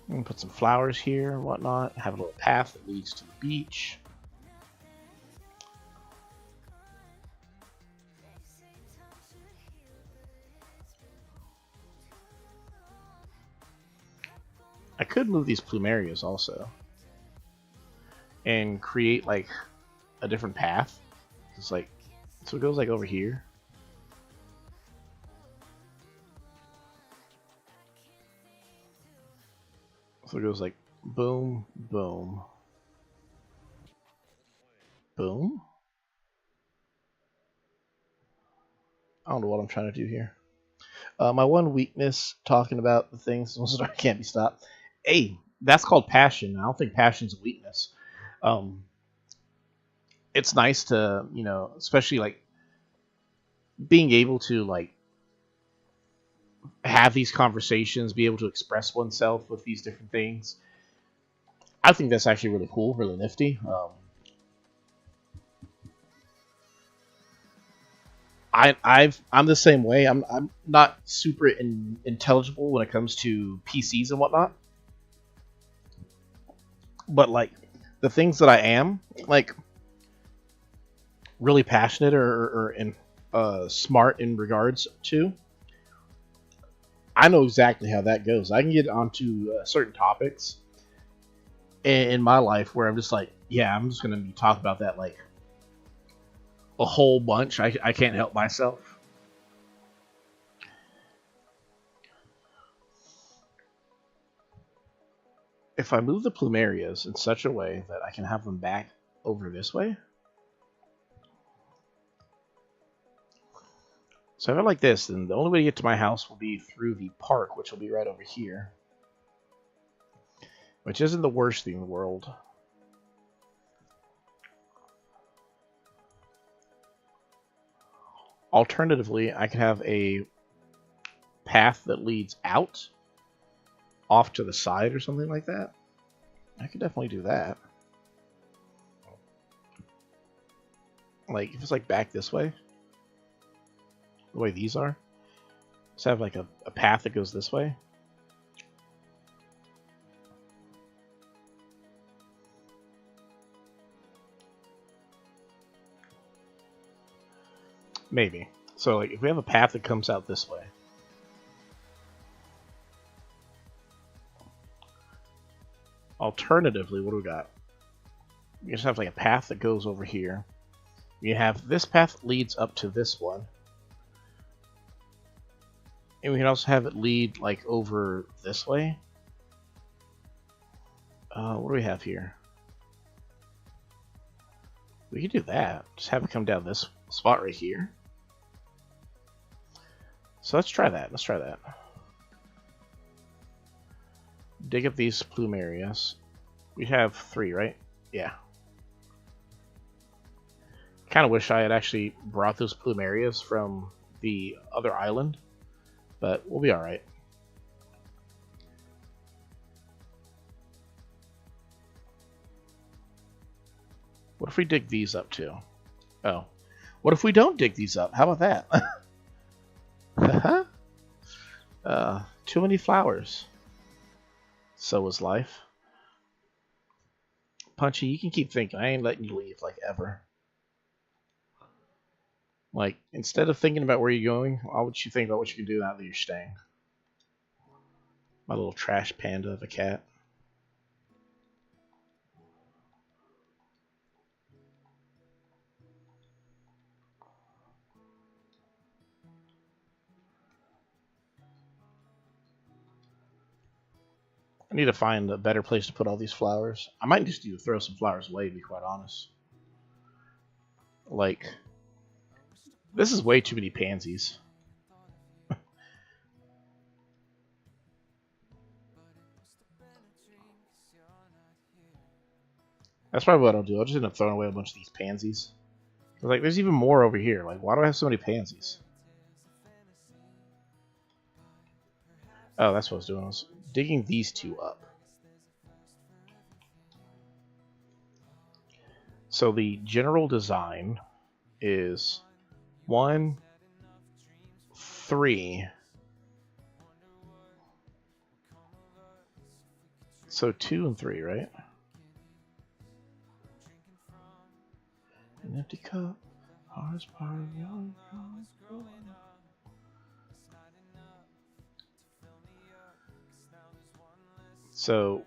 I'm gonna put some flowers here and whatnot. Have a little path that leads to the beach. I could move these plumerias also and create like a different path. It's like, so it goes like over here. So it goes like boom, boom, boom. I don't know what I'm trying to do here. My one weakness, talking about the things can't be stopped. Hey, that's called passion. I don't think passion's a weakness. It's nice to, you know, especially like being able to like have these conversations, be able to express oneself with these different things. I think that's actually really cool, really nifty. I'm the same way. I'm not super intelligible when it comes to PCs and whatnot, but like the things that I am like really passionate or smart in regards to, I know exactly how that goes. I can get onto certain topics in my life where I'm just like, yeah, I'm just gonna be talking about that like a whole bunch. I can't help myself. If I move the plumerias in such a way that I can have them back over this way. So if I like this, then the only way to get to my house will be through the park, which will be right over here. Which isn't the worst thing in the world. Alternatively, I could have a path that leads out off to the side or something like that. I could definitely do that. Like, if it's like back this way, the way these are, just have like a path that goes this way. Maybe. So like if we have a path that comes out this way. Alternatively, what do we got? We just have like a path that goes over here. We have this path leads up to this one. And we can also have it lead like over this way. What do we have here? We could do that. Just have it come down this spot right here. So let's try that. Let's try that. Dig up these plumerias. We have 3, right? Yeah. Kind of wish I had actually brought those plumerias from the other island, but we'll be alright. What if we dig these up too? Oh. What if we don't dig these up? How about that? Too many flowers. So is life. Punchy, you can keep thinking. I ain't letting you leave, like, ever. Like, instead of thinking about where you're going, why would you think about what you can do now that you're staying? My little trash panda of a cat. I need to find a better place to put all these flowers. I might just need to throw some flowers away, to be quite honest. Like, this is way too many pansies. That's probably what I'll do. I'll just end up throwing away a bunch of these pansies. Like, there's even more over here. Like, why do I have so many pansies? Oh, that's what I was doing. I was digging these 2 up. So the general design is 1, 3. So 2 and 3, right? An empty cup, hardest part of your life. So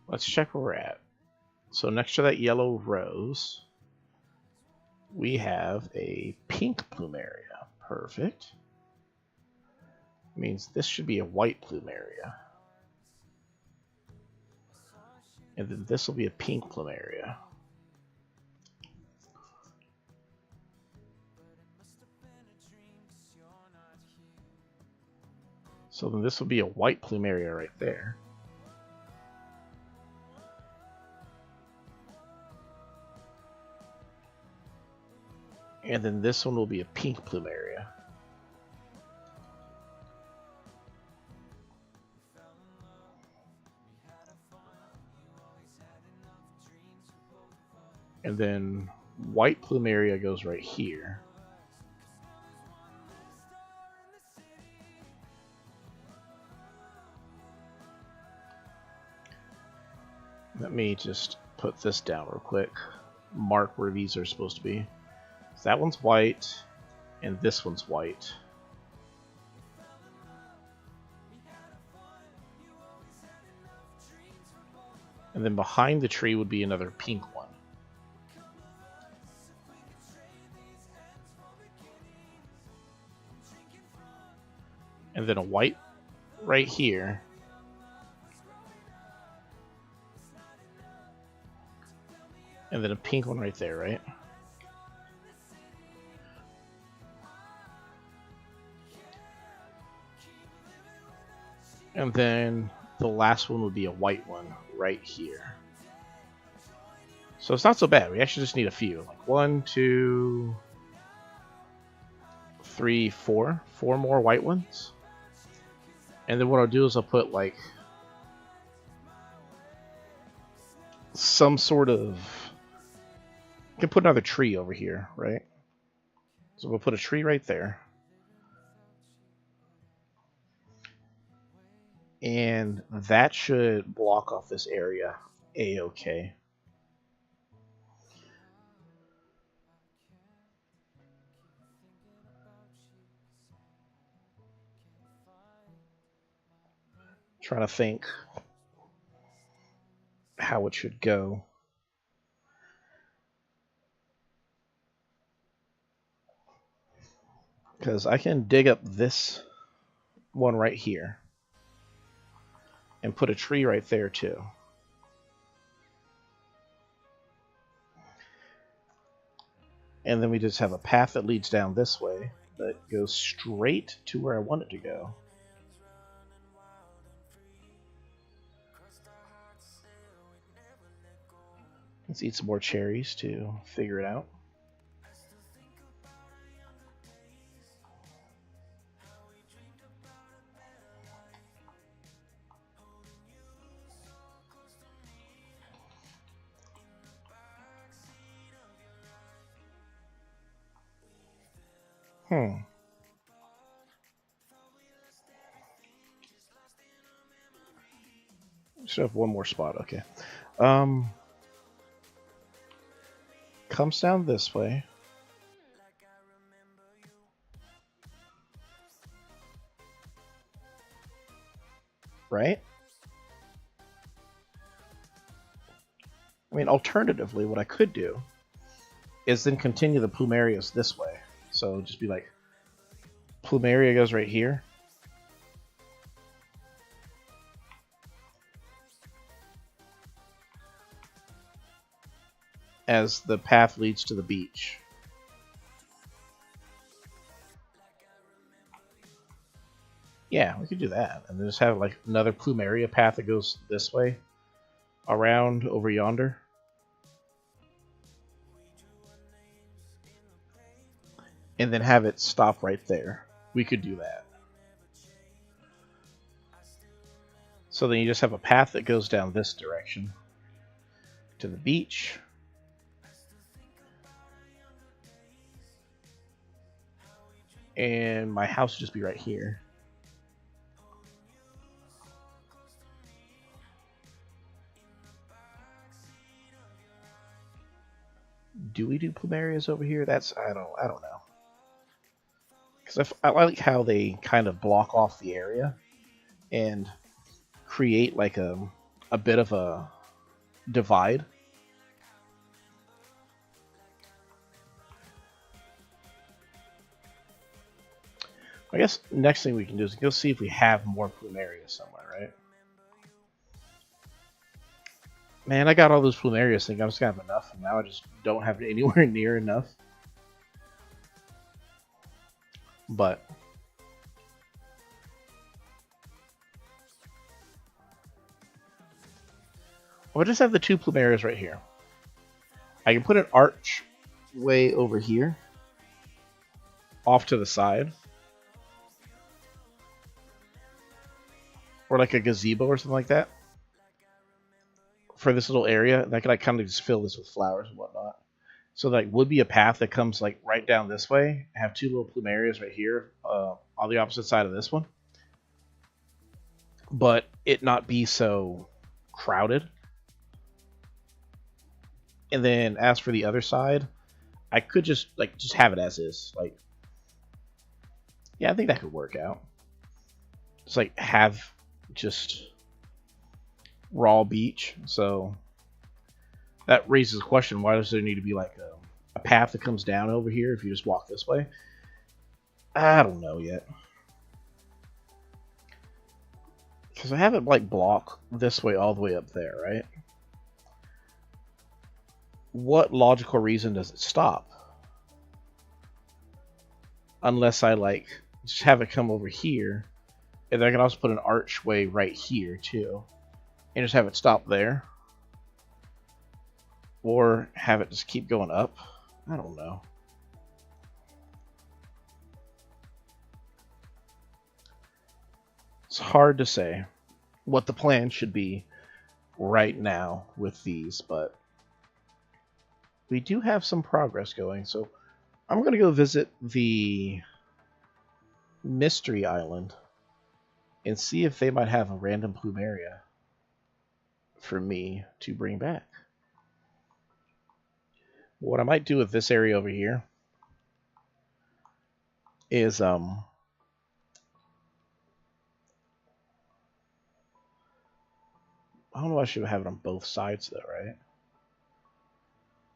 let's check where we're at. So next to that yellow rose, we have a pink plumeria. Perfect. Means this should be a white plumeria. And then this will be a pink plumeria. So then this will be a white plumeria right there. And then this one will be a pink plumeria. And then white plumeria goes right here. Let me just put this down real quick. Mark where these are supposed to be. So that one's white, and this one's white. And then behind the tree would be another pink one. And then a white right here. And then a pink one right there, right? And then the last one would be a white one right here. So it's not so bad. We actually just need a few. Like 1, 2, 3, 4. 4 more white ones. And then what I'll do is I'll put like some sort of... I can put another tree over here, right? So we'll put a tree right there. And that should block off this area a-okay. Trying to think how it should go. Because I can dig up this one right here and put a tree right there too. And then we just have a path that leads down this way that goes straight to where I want it to go. Let's eat some more cherries to figure it out. Should have one more spot, okay. Comes down this way. Right? I mean, alternatively, what I could do is then continue the plumerias this way. So just be like, plumeria goes right here. As the path leads to the beach. Yeah, we could do that. And then just have like another plumeria path that goes this way. Around over yonder. And then have it stop right there. We could do that. So then you just have a path that goes down this direction to the beach. and my house would just be right here. Do we do plumerias over here? That's I don't know. Because I like how they kind of block off the area and create like a bit of a divide. I guess next thing we can do is go see if we have more plumerias somewhere, right? Man, I got all those plumerias thinking I was gonna have enough, and now I just don't have anywhere near enough. But I'll just have the 2 plumerias right here. I can put an archway over here, off to the side, or like a gazebo or something like that, for this little area. And I could like kind of just fill this with flowers and whatnot. So like would be a path that comes like right down this way. I have 2 little plumerias right here, on the opposite side of this one, but it not be so crowded. And then as for the other side, I could just have it as is. Like, yeah, I think that could work out. Just like have just raw beach. So that raises the question: why does there need to be like a path that comes down over here if you just walk this way? I don't know yet, because I have it like block this way all the way up there, right? What logical reason does it stop? Unless I like just have it come over here, and then I can also put an archway right here too, and just have it stop there, or have it just keep going up. I don't know. It's hard to say what the plan should be right now with these, but we do have some progress going. So I'm going to go visit the Mystery Island and see if they might have a random plumeria for me to bring back. What I might do with this area over here is I don't know, I should have it on both sides though, right?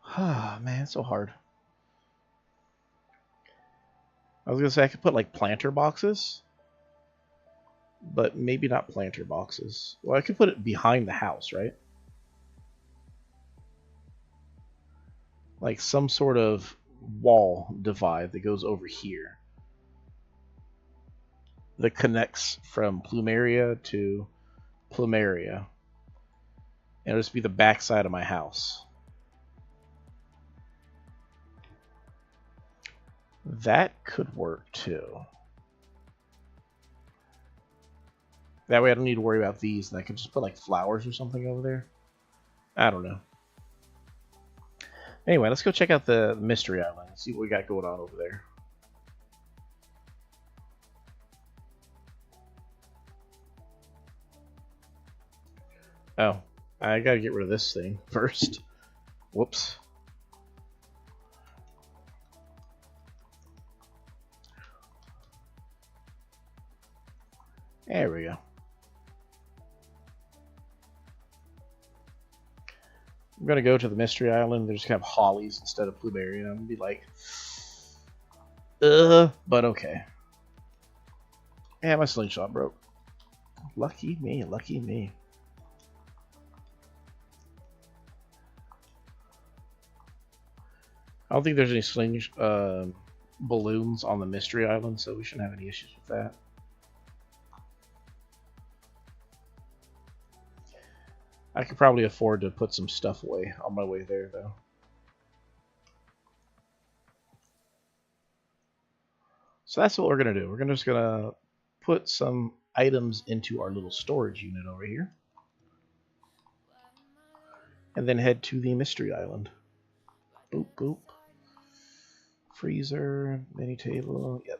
Ah, man, it's so hard. I was gonna say I could put like planter boxes, but maybe not planter boxes. Well, I could put it behind the house, right? Like some sort of wall divide that goes over here, that connects from plumeria to plumeria. And it'll just be the back side of my house. That could work too. That way I don't need to worry about these, and I can just put like flowers or something over there. I don't know. Anyway, let's go check out the Mystery Island and see what we got going on over there. Oh, I gotta get rid of this thing first. Whoops. There we go. I'm gonna go to the Mystery Island. They're just gonna have hollies instead of plumeria. I'm gonna be like, but okay. Yeah, my slingshot broke. Lucky me, lucky me. I don't think there's any balloons on the Mystery Island, so we shouldn't have any issues with that. I could probably afford to put some stuff away on my way there, though. So that's what we're going to do. We're just going to put some items into our little storage unit over here, and then head to the Mystery Island. Boop, boop. Freezer, mini table, yep.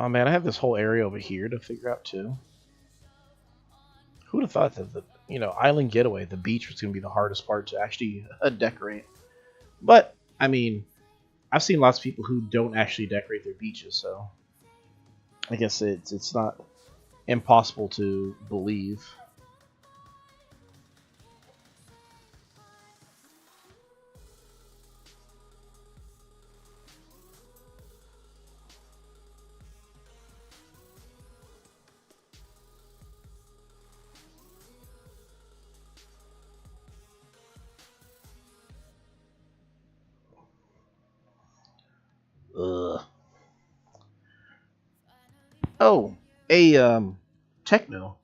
Oh man, I have this whole area over here to figure out too. Who would have thought that the island getaway, the beach, was going to be the hardest part to actually decorate? But I mean, I've seen lots of people who don't actually decorate their beaches, so I guess it's not impossible to believe. Ugh. Oh, a techno.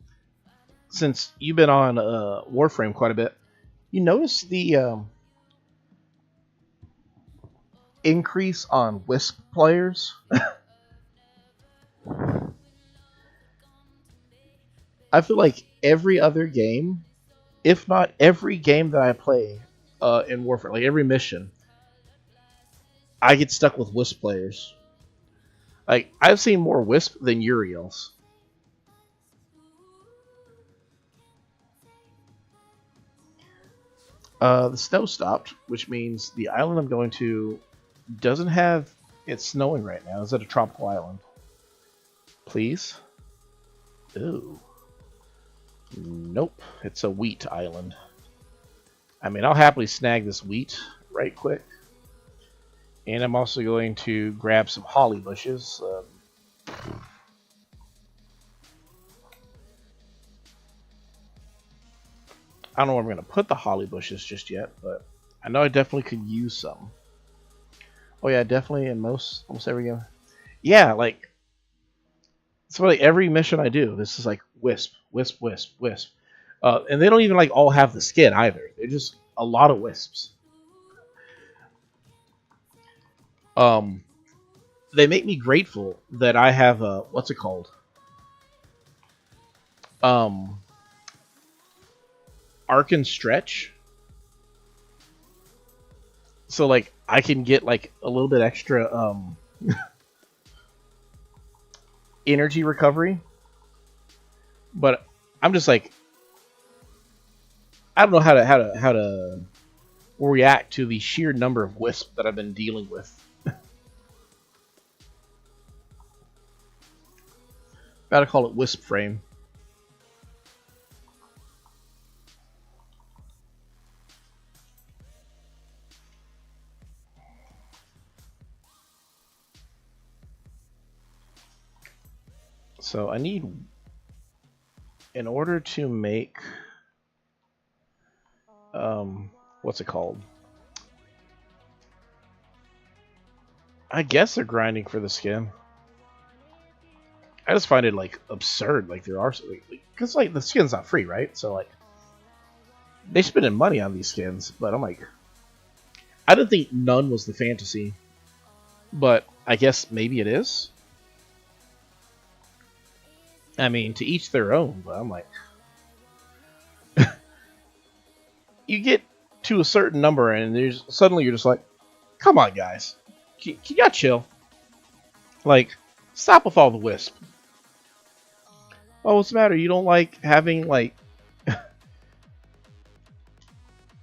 Since you've been on Warframe quite a bit, you notice the increase on Wisp players? I feel like every other game, if not every game that I play in Warframe, like every mission, I get stuck with Wisp players. Like, I've seen more Wisp than Uriels. The snow stopped, which means the island I'm going to doesn't have... It's snowing right now. Is it a tropical island? Please? Ooh. Nope. It's a wheat island. I mean, I'll happily snag this wheat right quick. And I'm also going to grab some holly bushes. I don't know where I'm going to put the holly bushes just yet, but I know I definitely could use some. Oh yeah, definitely in almost every game. Yeah, like, it's really every mission I do. This is like Wisp, Wisp, Wisp, Wisp. And they don't even like all have the skin either. They're just a lot of Wisps. They make me grateful that I have a, what's it called? Arc and Stretch. So like I can get like a little bit extra energy recovery. But I'm just like, I don't know how to react to the sheer number of wisps that I've been dealing with. Gotta call it Wisp Frame. So I need, in order to make, what's it called? I guess they're grinding for the skin. I just find it like absurd. Like there are, because like the skin's not free, right? So like they spending money on these skins, but I'm like, I didn't think none was the fantasy, but I guess maybe it is. I mean, to each their own, but I'm like, you get to a certain number and there's suddenly you're just like, come on, guys, can y'all chill? Like, stop with all the wisp. Oh, what's the matter? You don't like having like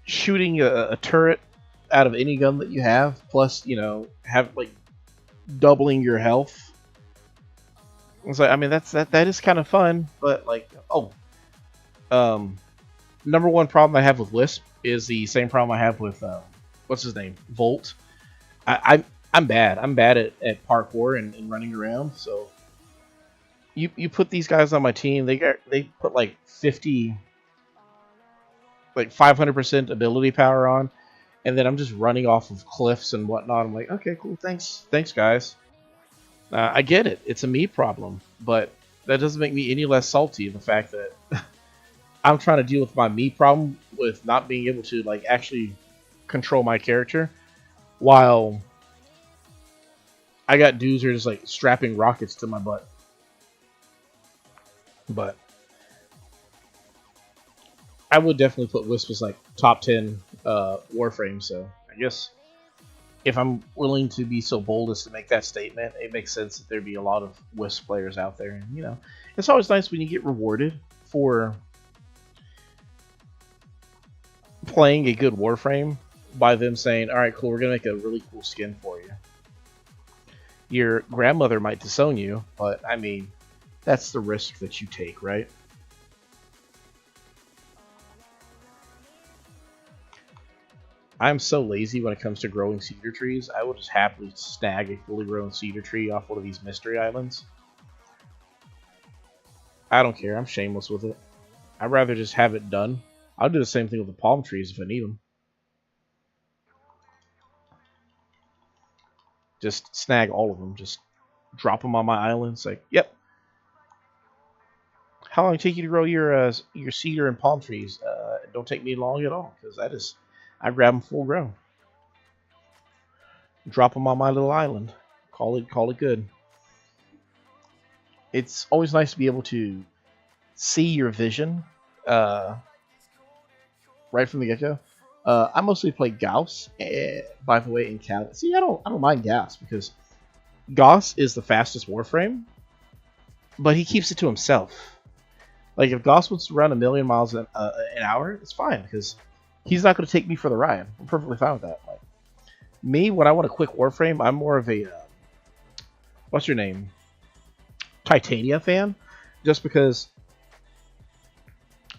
shooting a turret out of any gun that you have, plus have like doubling your health. It's like, I mean, that is kind of fun, but like, number one problem I have with Wisp is the same problem I have with what's his name, Volt. I'm bad. I'm bad at parkour and running around. So you put these guys on my team, they put like 500% ability power on, and then I'm just running off of cliffs and whatnot. I'm like, okay, cool, thanks guys. I get it. It's a me problem, but that doesn't make me any less salty. The fact that I'm trying to deal with my me problem with not being able to like actually control my character, while I got dudes who are just like strapping rockets to my butt. But I would definitely put Wisp as like top 10 Warframe. So I guess if I'm willing to be so bold as to make that statement, it makes sense that there'd be a lot of Wisp players out there. And, you know, it's always nice when you get rewarded for playing a good Warframe by them saying, all right, cool, we're going to make a really cool skin for you. Your grandmother might disown you, but, I mean, that's the risk that you take, right? I'm so lazy when it comes to growing cedar trees. I will just happily snag a fully grown cedar tree off one of these mystery islands. I don't care. I'm shameless with it. I'd rather just have it done. I'll do the same thing with the palm trees if I need them. Just snag all of them. Just drop them on my island. It's like, yep. How long take you to grow your cedar and palm trees? It don't take me long at all because I grab them full grown. Drop them on my little island. Call it good. It's always nice to be able to see your vision right from the get-go. I mostly play Gauss, by the way, in Cal. See, I don't mind Gauss because Gauss is the fastest Warframe, but he keeps it to himself. Like if Gauss wants to run 1,000,000 miles an hour, it's fine because he's not going to take me for the ride. I'm perfectly fine with that. Like me, when I want a quick Warframe, I'm more of a what's your name? Titania fan, just because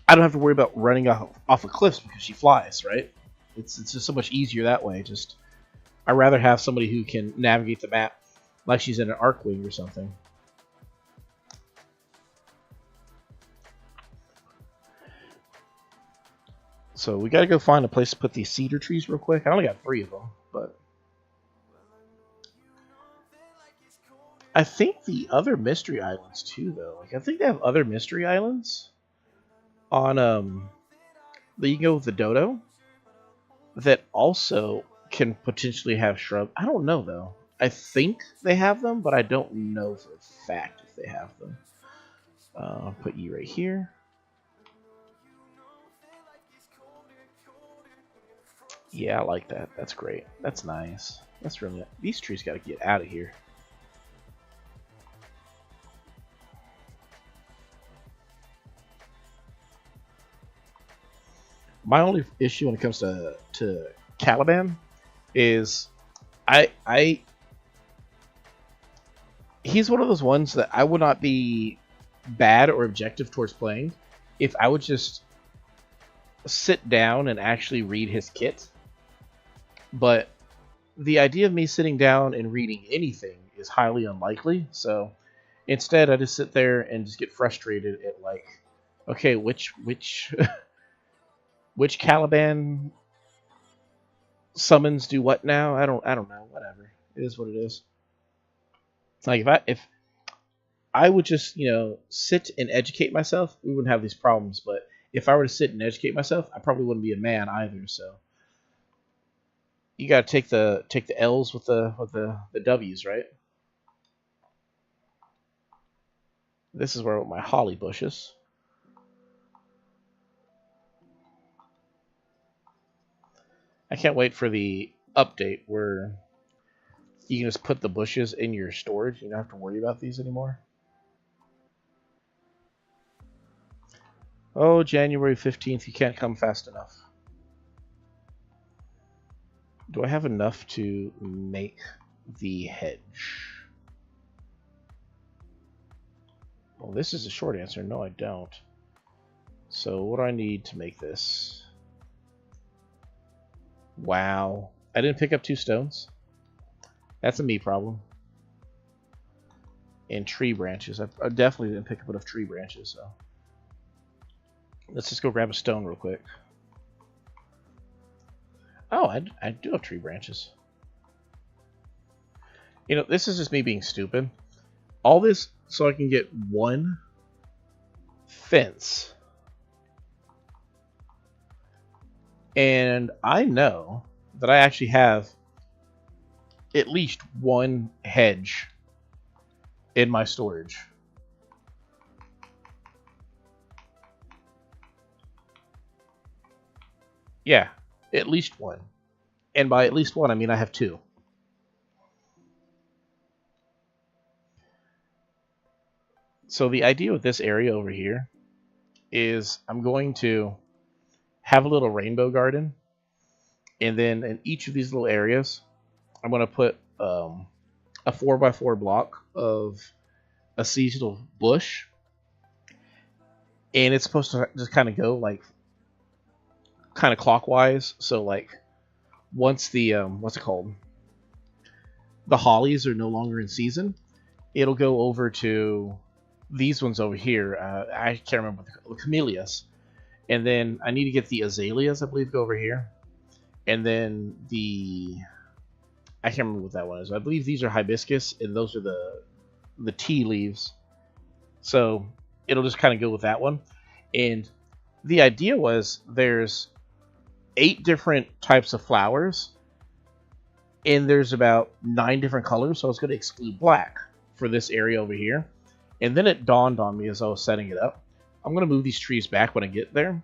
I don't have to worry about running off of cliffs because she flies, right? It's just so much easier that way. Just I'd rather have somebody who can navigate the map like she's in an Arcwing or something. So we gotta go find a place to put these cedar trees real quick. I only got 3 of them, but I think the other mystery islands too, though. Like I think they have other mystery islands on that you can go with the dodo that also can potentially have shrub. I don't know though. I think they have them, but I don't know for a fact if they have them. I'll put you right here. Yeah, I like that. That's great. That's nice. That's really nice. These trees got to get out of here. My only issue when it comes to Caliban is he's one of those ones that I would not be bad or objective towards playing if I would just sit down and actually read his kit. But the idea of me sitting down and reading anything is highly unlikely. So instead, I just sit there and just get frustrated at like, okay, which which Caliban summons do what now? I don't know. Whatever. It is what it is. Like if I would just sit and educate myself, we wouldn't have these problems. But if I were to sit and educate myself, I probably wouldn't be a man either. So you gotta take the L's with the W's, right? This is where I want my holly bushes. I can't wait for the update where you can just put the bushes in your storage. You don't have to worry about these anymore. Oh, January 15th, you can't come fast enough. Do I have enough to make the hedge? Well, this is a short answer. No, I don't. So what do I need to make this? Wow. I didn't pick up 2 stones. That's a me problem. And tree branches. I definitely didn't pick up enough tree branches, so. Let's just go grab a stone real quick. Oh, I do have tree branches. This is just me being stupid. All this so I can get 1 fence. And I know that I actually have at least 1 hedge in my storage. Yeah, at least 1. And by at least 1, I mean I have 2. So the idea with this area over here is I'm going to have a little rainbow garden, and then in each of these little areas, I'm going to put a 4x4 block of a seasonal bush, and it's supposed to just kind of go like kind of clockwise. So like once the what's it called, the hollies are no longer in season, it'll go over to these ones over here. I can't remember the camellias, and then I need to get the azaleas. I believe go over here, and then I can't remember what that one is. I believe these are hibiscus, and those are the tea leaves. So it'll just kind of go with that one. And the idea was there's 8 different types of flowers, and there's about 9 different colors. So I was going to exclude black for this area over here. And then it dawned on me as I was setting it up. I'm going to move these trees back when I get there.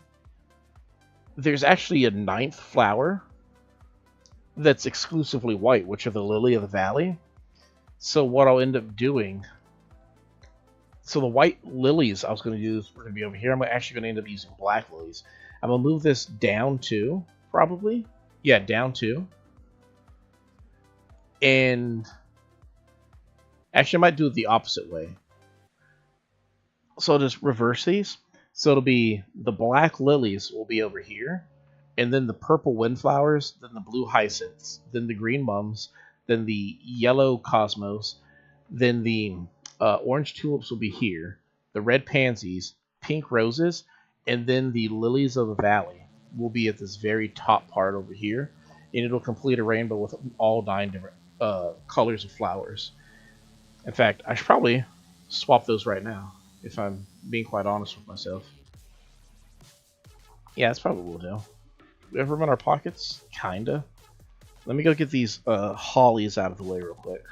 There's actually a 9th flower that's exclusively white, which are the lily of the valley. So what I'll end up doing, so the white lilies I was going to use were going to be over here. I'm actually going to end up using black lilies. I'm going to move this down 2, probably. Yeah, down 2. And actually I might do it the opposite way. So I'll just reverse these. So it'll be the black lilies will be over here, and then the purple windflowers, then the blue hyacinths, then the green mums, then the yellow cosmos, then the orange tulips will be here, the red pansies, pink roses, and then the lilies of the valley will be at this very top part over here, and it'll complete a rainbow with all 9 different colors of flowers. In fact, I should probably swap those right now, if I'm being quite honest with myself. Yeah, that's probably what we'll do. We have room in our pockets? Kinda. Let me go get these hollies out of the way real quick.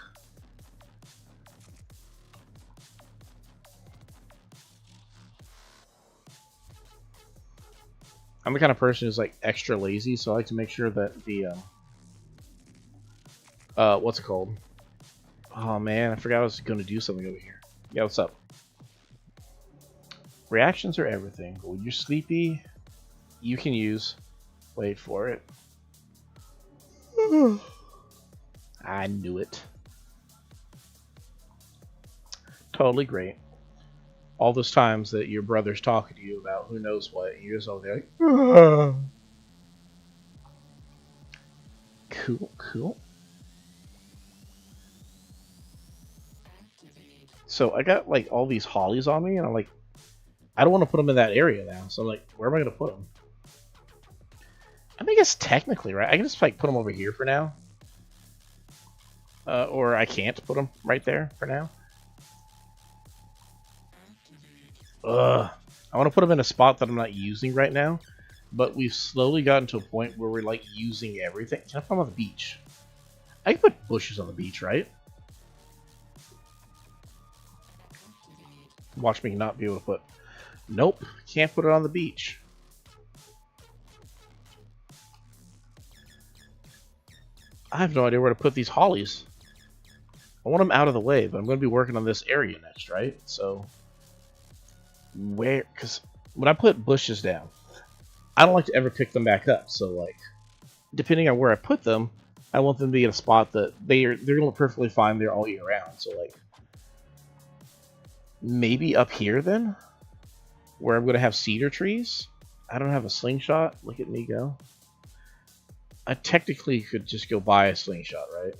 I'm the kind of person who's like extra lazy, so I like to make sure that the what's it called? Oh man, I forgot I was gonna do something over here. Yeah, what's up? Reactions are everything. When you're sleepy, you can use. Wait for it. I knew it. Totally great. All those times that your brother's talking to you about who knows what, and you're just over there like, cool, cool. So I got like all these hollies on me, and I'm like, I don't want to put them in that area now. So I'm like, where am I going to put them? I mean, I guess technically, right? I can just like put them over here for now. Or I can't put them right there for now. Ugh. I want to put them in a spot that I'm not using right now. But we've slowly gotten to a point where we're like using everything. Can I put them on the beach? I can put bushes on the beach, right? Watch me not be able to put... Nope, can't put it on the beach. I have no idea where to put these hollies. I want them out of the way, but I'm going to be working on this area next, right? So, where... Because when I put bushes down, I don't like to ever pick them back up. So, like, depending on where I put them, I want them to be in a spot that they're going to look perfectly fine there all year round. So, like, maybe up here then, where I'm going to have cedar trees. I don't have a slingshot. Look at me go. I technically could just go buy a slingshot, right?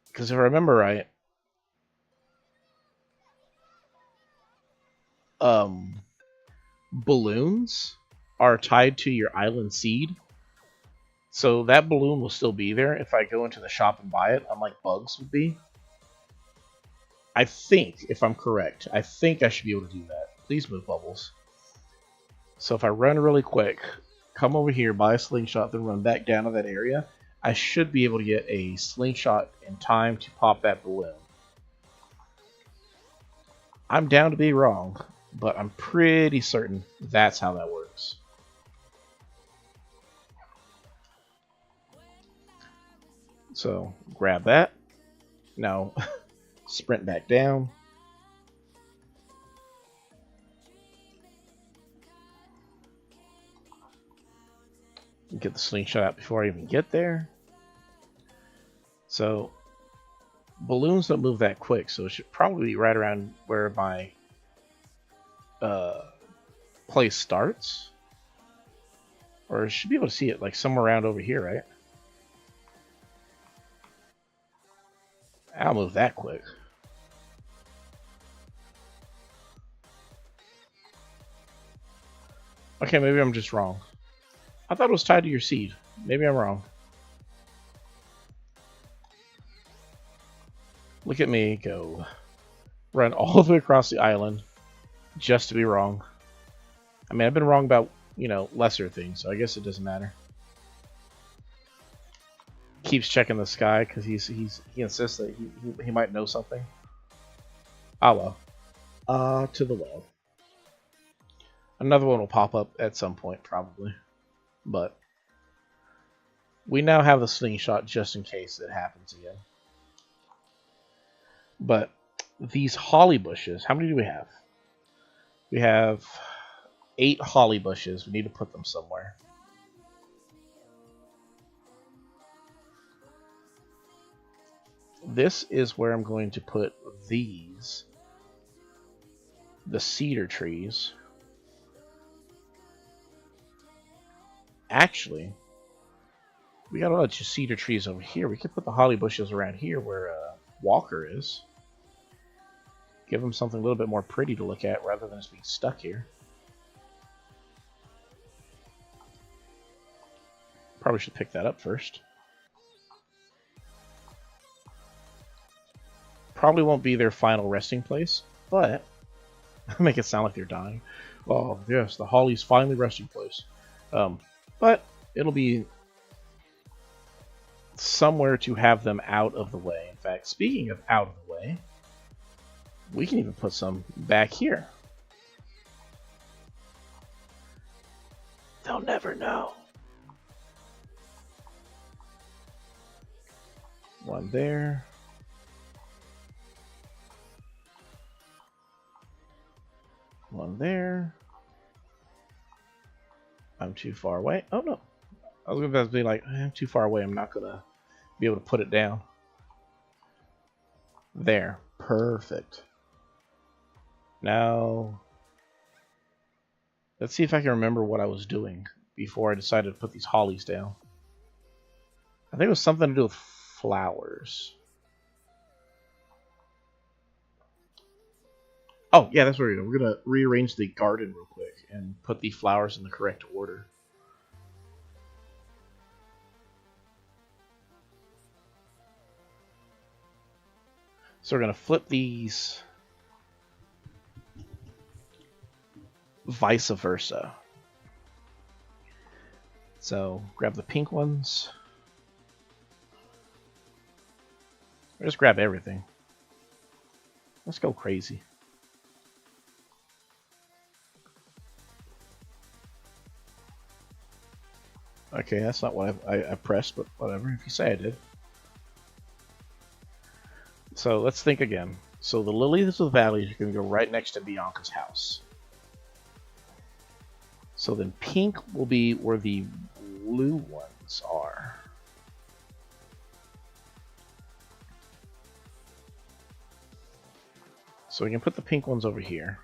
Because if I remember right, balloons are tied to your island seed. So that balloon will still be there if I go into the shop and buy it, unlike bugs would be. I think, if I'm correct, I think I should be able to do that. Please move, Bubbles. So if I run really quick, come over here, buy a slingshot, then run back down to that area, I should be able to get a slingshot in time to pop that balloon. I'm down to be wrong, but I'm pretty certain that's how that works. So grab that. Now sprint back down. Get the slingshot out before I even get there. So balloons don't move that quick, so it should probably be right around where my place starts. Or I should be able to see it like somewhere around over here, right? I'll move that quick. Okay, maybe I'm just wrong. I thought it was tied to your seed. Maybe I'm wrong. Look at me go. Run all the way across the island just to be wrong. I mean, I've been wrong about, you know, lesser things, so I guess it doesn't matter. Keeps checking the sky because he insists that he might know something. Ah well. To the well. Another one will pop up at some point, probably. But we now have the slingshot just in case it happens again. But these holly bushes, how many do we have? We have 8 holly bushes. We need to put them somewhere. This is where I'm going to put these. The cedar trees. Actually, we got a lot of cedar trees over here. We could put the holly bushes around here where Walker is. Give him something a little bit more pretty to look at rather than just being stuck here. Probably should pick that up first. Probably won't be their final resting place, but make it sound like they're dying. Oh, yes, the holly's finally resting place. But it'll be somewhere to have them out of the way. In fact, speaking of out of the way, we can even put some back here. They'll never know. One there. One there. I'm too far away. Oh no. I was going to be like, I'm too far away. I'm not going to be able to put it down. There. Perfect. Now, let's see if I can remember what I was doing before I decided to put these hollies down. I think it was something to do with flowers. Oh, yeah, that's what we're doing. We're going to rearrange the garden real quick and put the flowers in the correct order. So we're going to flip these vice versa. So grab the pink ones. Or just grab everything. Let's go crazy. Okay, that's not what I pressed, but whatever, if you say I did. So let's think again. So the lilies of the valleys are going to go right next to Bianca's house. So then pink will be where the blue ones are. So we can put the pink ones over here.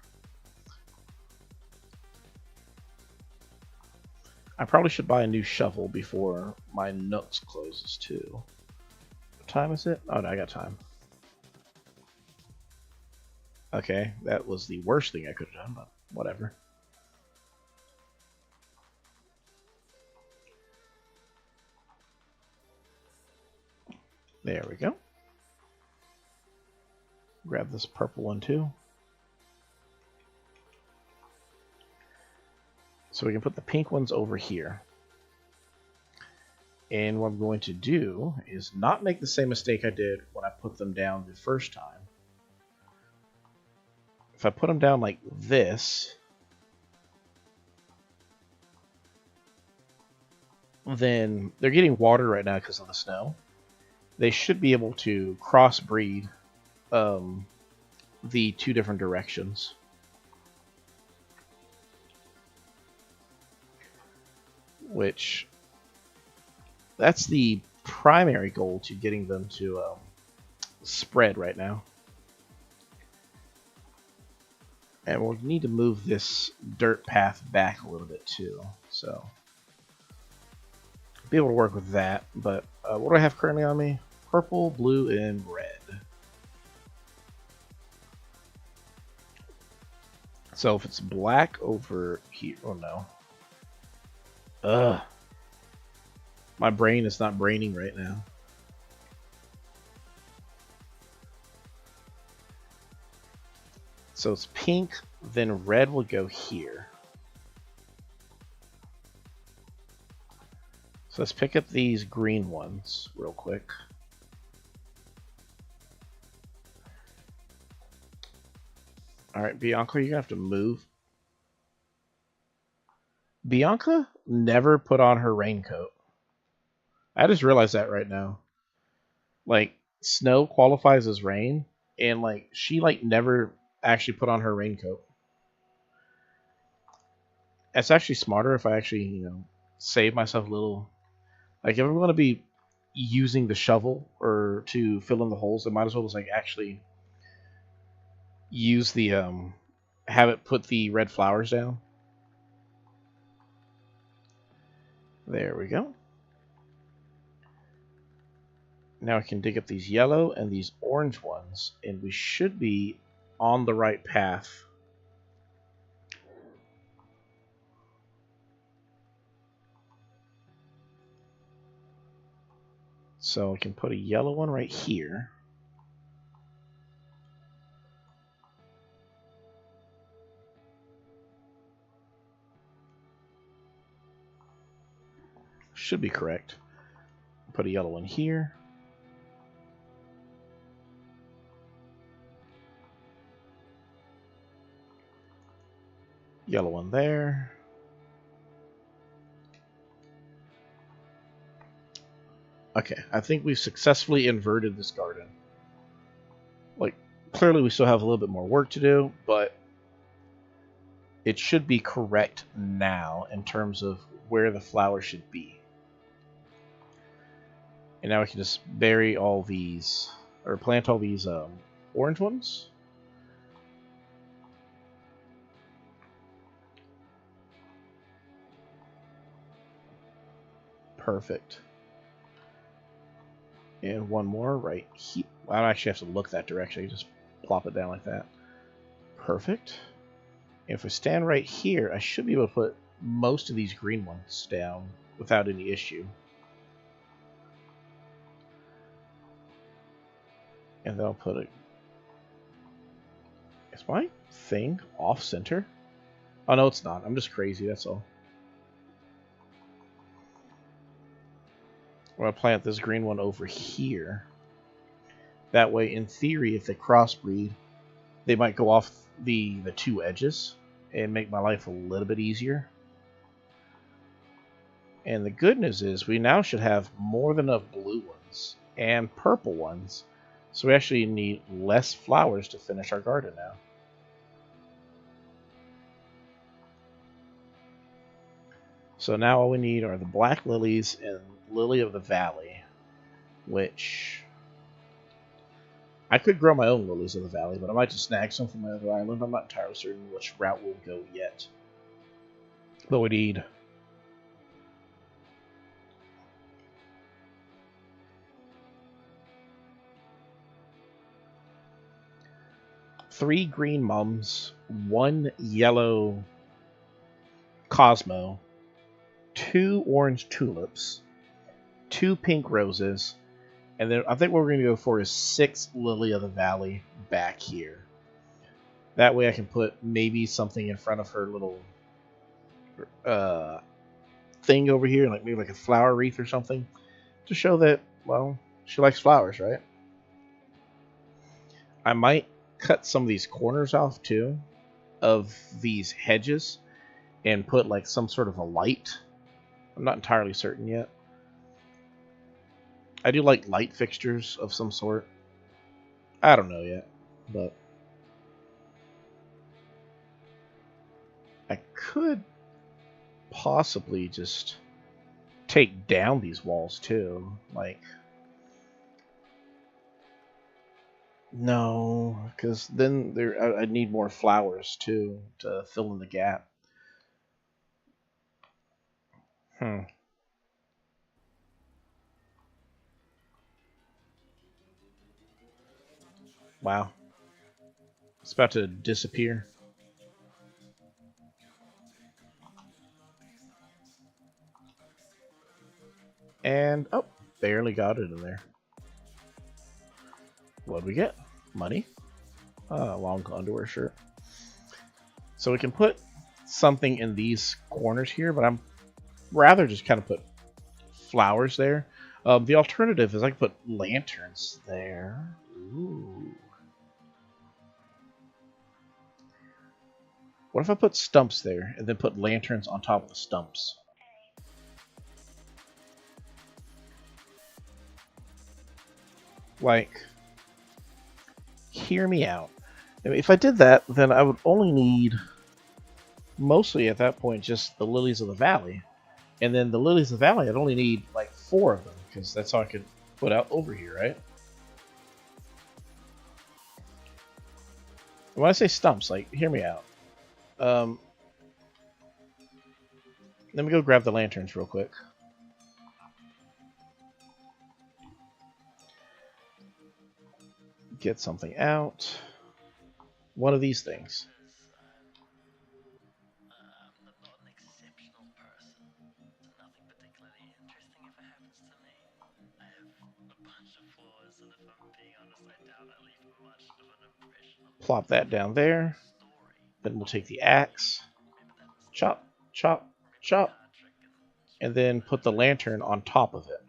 I probably should buy a new shovel before my Nooks closes too. What time is it? Oh no, I got time. Okay, that was the worst thing I could have done, but whatever. There we go. Grab this purple one too. So we can put the pink ones over here. And what I'm going to do is not make the same mistake I did when I put them down the first time. If I put them down like this, then they're getting water right now because of the snow. They should be able to crossbreed the two different directions. Which that's the primary goal to getting them to spread right now. And we'll need to move this dirt path back a little bit too, so be able to work with that. But what do I have currently on me? Purple, blue, and red. So if it's black over here, oh no. Ugh. My brain is not braining right now. So it's pink, then red will go here. So let's pick up these green ones real quick. Alright, Bianca, you're gonna have to move. Bianca never put on her raincoat. I just realized that right now. Like, snow qualifies as rain, and like she like never actually put on her raincoat. It's actually smarter if I actually, you know, save myself a little. Like, if I'm going to be using the shovel or to fill in the holes, I might as well just like actually use the have it put the red flowers down. There we go. Now I can dig up these yellow and these orange ones, and we should be on the right path. So I can put a yellow one right here. Should be correct. Put a yellow one here. Yellow one there. Okay, I think we've successfully inverted this garden. Like, clearly we still have a little bit more work to do, but it should be correct now in terms of where the flower should be. And now we can just bury all these, or plant all these orange ones. Perfect. And one more right here. I don't actually have to look that direction. I can just plop it down like that. Perfect. And if we stand right here, I should be able to put most of these green ones down without any issue. And then I'll put it... Is my thing off center? Oh no, it's not. I'm just crazy, that's all. I'm going to plant this green one over here. That way, in theory, if they crossbreed, they might go off the two edges and make my life a little bit easier. And the good news is we now should have more than enough blue ones and purple ones. So we actually need less flowers to finish our garden now. So now all we need are the black lilies and lily of the valley, which I could grow my own lilies of the valley, but I might just snag some from my other island. I'm not entirely certain which route we'll go yet. But we need 3 green mums, 1 yellow Cosmo, 2 orange tulips, 2 pink roses, and then I think what we're going to go for is 6 lily of the valley back here. That way I can put maybe something in front of her little thing over here, like maybe like a flower wreath or something, to show that, well, she likes flowers, right? I might cut some of these corners off too of these hedges and put like some sort of a light. I'm not entirely certain yet. I do like light fixtures of some sort. I don't know yet, but I could possibly just take down these walls too. Like, no, because then I need more flowers too to fill in the gap. Wow. It's about to disappear. And, oh, barely got it in there. What'd we get? Money? Long underwear shirt. So we can put something in these corners here, but I'm rather just kind of put flowers there. The alternative is I can put lanterns there. Ooh. What if I put stumps there and then put lanterns on top of the stumps? Like, hear me out. If I did that, then I would only need, mostly at that point, just the lilies of the valley. And then the lilies of the valley, I'd only need like 4 of them, because that's all I could put out over here, right? When I say stumps, like, hear me out. Let me go grab the lanterns real quick. Get something out. One of these things. Plop that down there. Then we'll take the axe. Chop, chop, chop. And then put the lantern on top of it.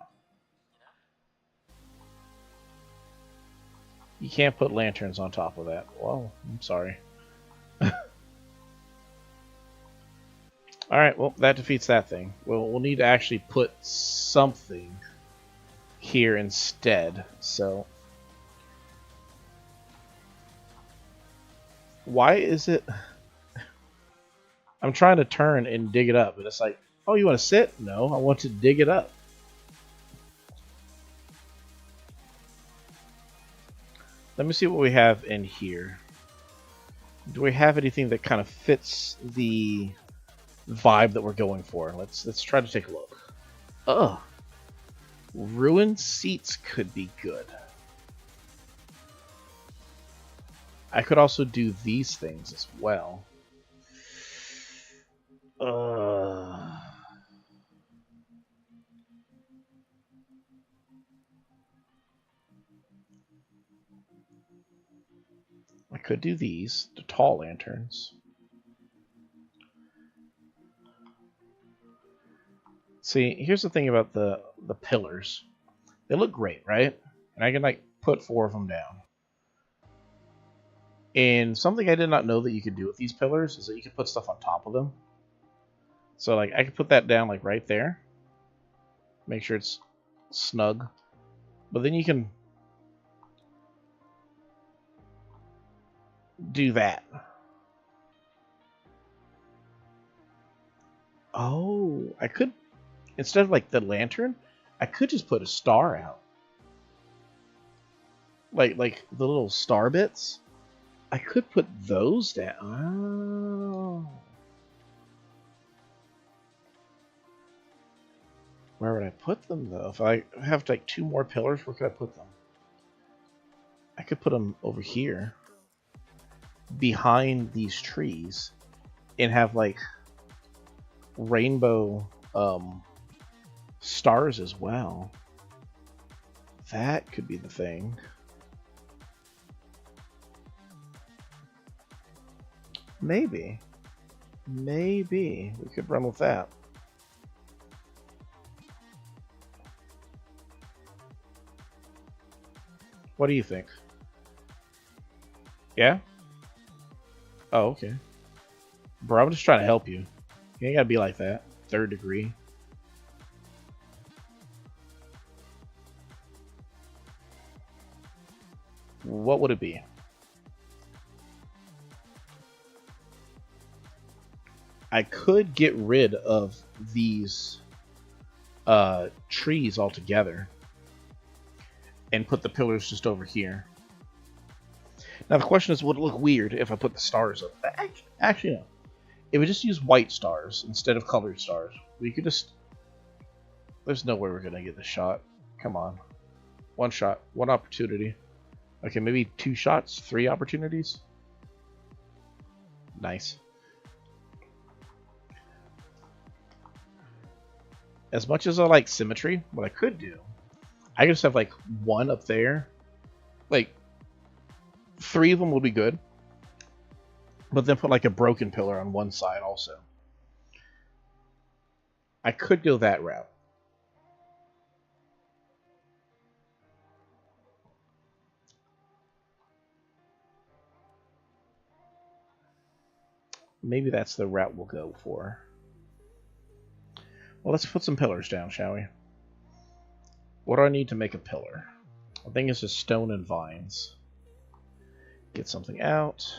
You can't put lanterns on top of that. Well, I'm sorry. Alright, well, that defeats that thing. Well, we'll need to actually put something here instead. So, why is it... I'm trying to turn and dig it up, and it's like, oh, you want to sit? No, I want to dig it up. Let me see what we have in here. Do we have anything that kind of fits the vibe that we're going for? Let's try to take a look. Ugh. Ruined seats could be good. I could also do these things as well. I could do these, the tall lanterns. See, here's the thing about the pillars. They look great, right? And I can like put 4 of them down. And something I did not know that you could do with these pillars is that you could put stuff on top of them. So like I could put that down like right there. Make sure it's snug. But then you can do that. Oh, I could, instead of like the lantern, I could just put a star out. Like the little star bits. I could put those down. Oh. Where would I put them though? If I have like 2 more pillars, where could I put them? I could put them over here. Behind these trees. And have like rainbow stars as well. That could be the thing. Maybe we could run with that. What do you think? Yeah? Oh, okay. Bro, I'm just trying to help you. You ain't gotta be like that. 3rd degree. What would it be? I could get rid of these trees all together and put the pillars just over here. Now the question is, would it look weird if I put the stars up? Actually, no. If we just use white stars instead of colored stars, we could just... There's no way we're going to get the shot. Come on. One shot. One opportunity. Okay, maybe 2 shots? 3 opportunities? Nice. As much as I like symmetry, what I could do, I could just have like 1 up there. Like, 3 of them would be good. But then put like a broken pillar on one side also. I could go that route. Maybe that's the route we'll go for. Well, let's put some pillars down, shall we? What do I need to make a pillar? I think it's just stone and vines. Get something out.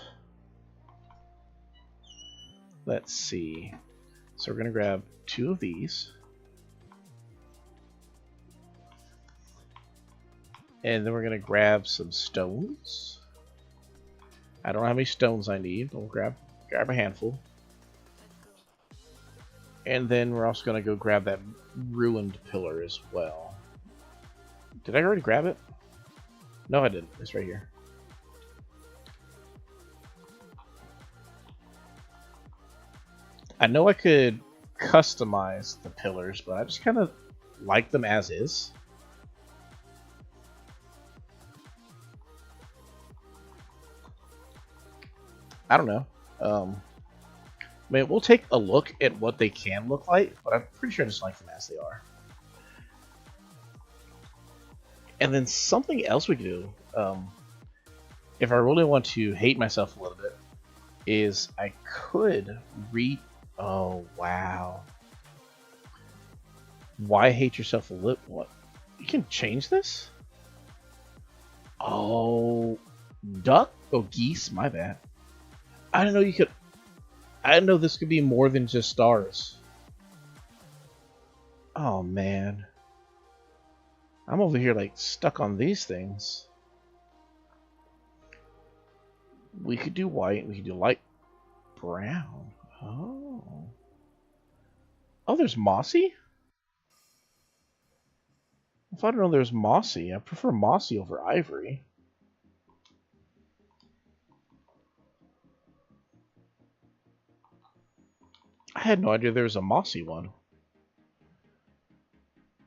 Let's see. So we're going to grab 2 of these. And then we're going to grab some stones. I don't know how many stones I need. We'll grab a handful. And then we're also going to go grab that ruined pillar as well. Did I already grab it? No, I didn't. It's right here. I know I could customize the pillars, but I just kind of like them as is. I don't know. I mean, we'll take a look at what they can look like, but I'm pretty sure I just like them as they are. And then something else we could do, if I really want to hate myself a little bit, is I could Oh, wow. Why hate yourself a little? What? You can change this? Oh, duck? Oh, geese. My bad. I didn't know you could... I didn't know this could be more than just stars. Oh, man. I'm over here, like, stuck on these things. We could do white. We could do light brown. Oh. Oh, there's mossy? If I don't know there's mossy, I prefer mossy over ivory. I had no idea there was a mossy one.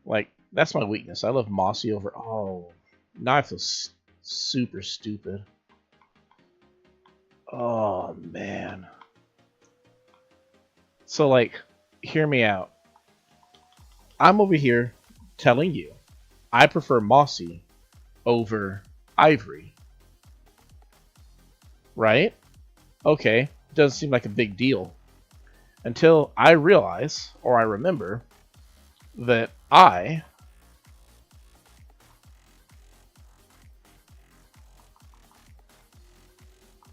Like, that's my weakness. I love mossy over... Oh, now I feel super stupid. Oh, man. So, like, hear me out. I'm over here telling you I prefer mossy over ivory. Right? Okay, doesn't seem like a big deal. Until I realize, or I remember, that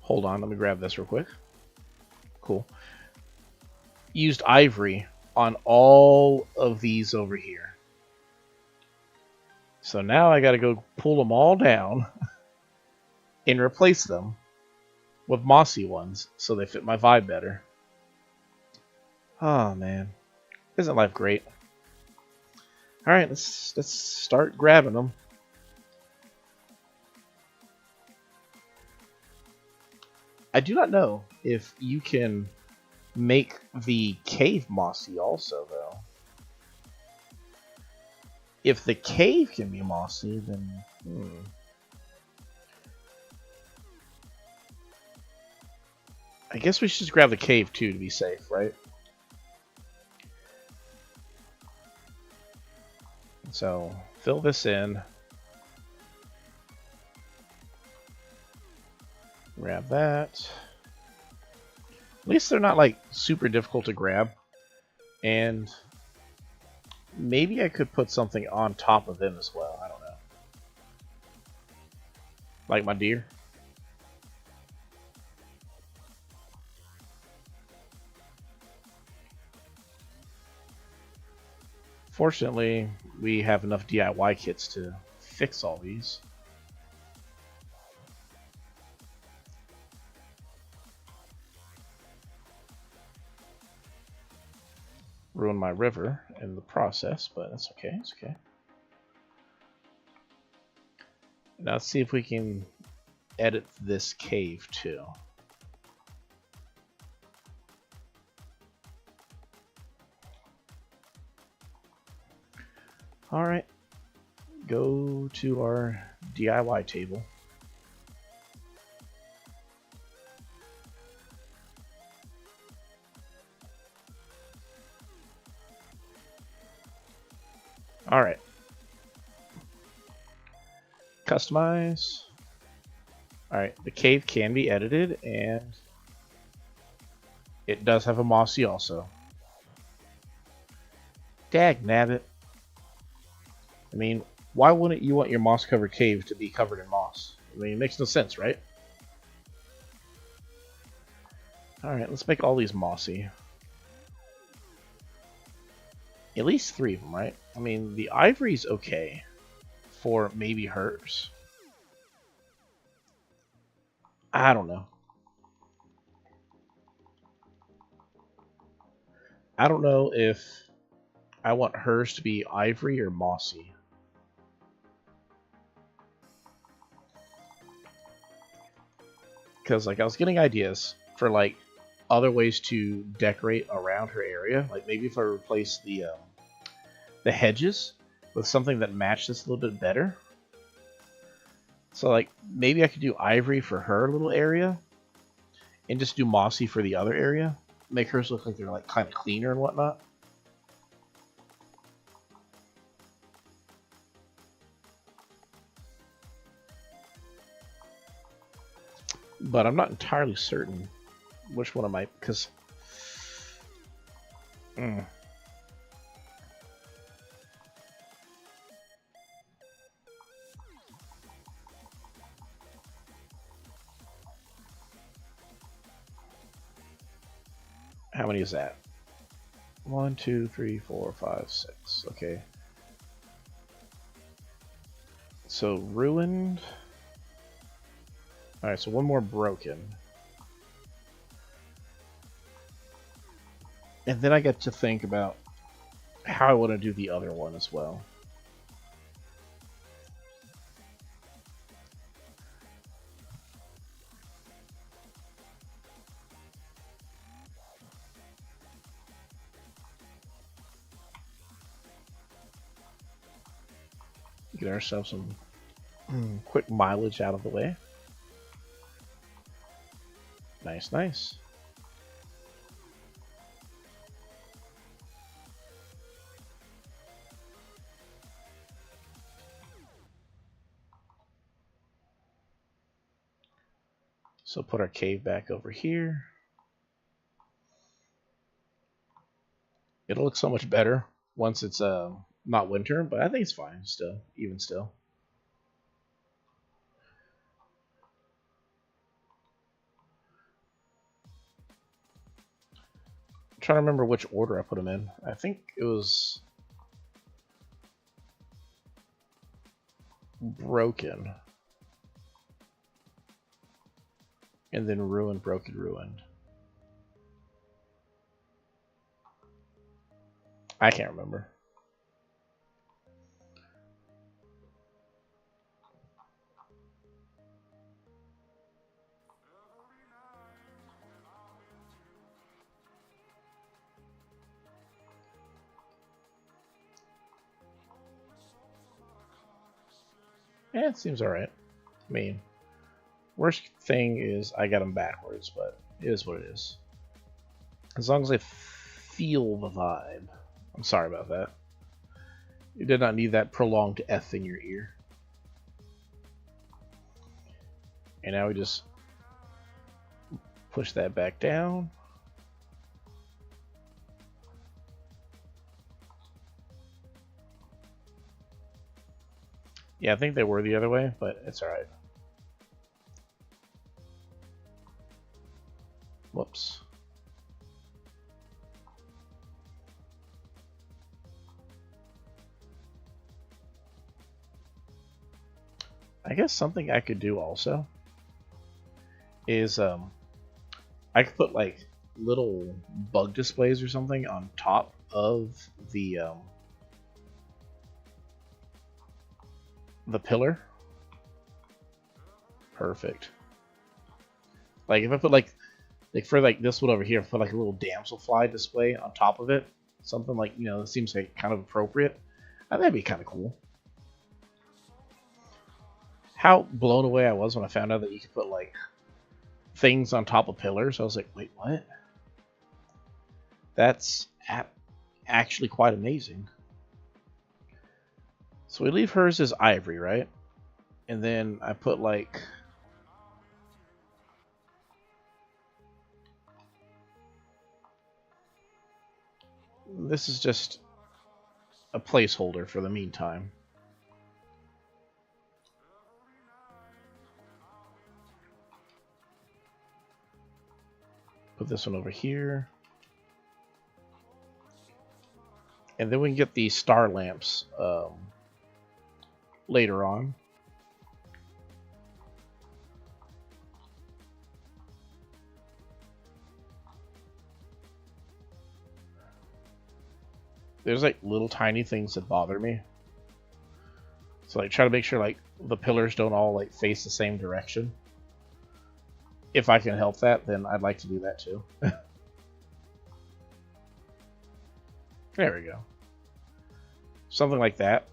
Hold on, let me grab this real quick. Cool. Used ivory on all of these over here. So now I gotta go pull them all down and replace them with mossy ones so they fit my vibe better. Oh man, isn't life great? All right, let's start grabbing them. I do not know if you can make the cave mossy also, though. If the cave can be mossy, then... I guess we should just grab the cave, too, to be safe, right? So, fill this in. Grab that. At least they're not, like, super difficult to grab. And maybe I could put something on top of them as well. I don't know. Like my deer. Fortunately, we have enough DIY kits to fix all these. Ruin my river in the process, but that's okay. It's okay. Now let's see if we can edit this cave too. All right, go to our DIY table. All right. Customize. Alright, the cave can be edited, and it does have a mossy also. Dag nabbit. I mean, why wouldn't you want your moss-covered cave to be covered in moss? I mean, it makes no sense, right? Alright, let's make all these mossy. At least 3 of them, right? I mean, the ivory's okay for maybe hers. I don't know. I don't know if I want hers to be ivory or mossy. Because, like, I was getting ideas for, like, other ways to decorate around her area. Like, maybe if I replace the hedges with something that matched this a little bit better. So, like, maybe I could do ivory for her little area and just do mossy for the other area. Make hers look like they're, like, kind of cleaner and whatnot. But I'm not entirely certain which one I might, because... How many is that? 1, 2, 3, 4, 5, 6. Okay. So, ruined. Alright, so one more broken. And then I get to think about how I want to do the other one as well. Get ourselves some quick mileage out of the way. Nice, nice. So put our cave back over here. It'll look so much better once it's not winter, but I think it's fine still, even still. I'm trying to remember which order I put them in. I think it was broken. And then ruined, broken, ruined. I can't remember. Yeah, it seems alright. I mean, worst thing is I got them backwards, but it is what it is. As long as I feel the vibe. I'm sorry about that. You did not need that prolonged F in your ear. And now we just push that back down. Yeah, I think they were the other way, but it's alright. Whoops. I guess something I could do also is I could put like little bug displays or something on top of the pillar. Perfect. Like if I put like for like this one over here, put like a little damselfly display on top of it, something like, you know, that seems like kind of appropriate. That'd be kind of cool. How blown away I was when I found out that you could put like things on top of pillars. I was like, wait, what? That's actually quite amazing. So we leave hers as ivory, right? And then I put like this is just a placeholder for the meantime. Put this one over here. And then we can get these star lamps later on. There's like little tiny things that bother me. So like try to make sure like the pillars don't all like face the same direction. If I can help that, then I'd like to do that too. There we go. Something like that.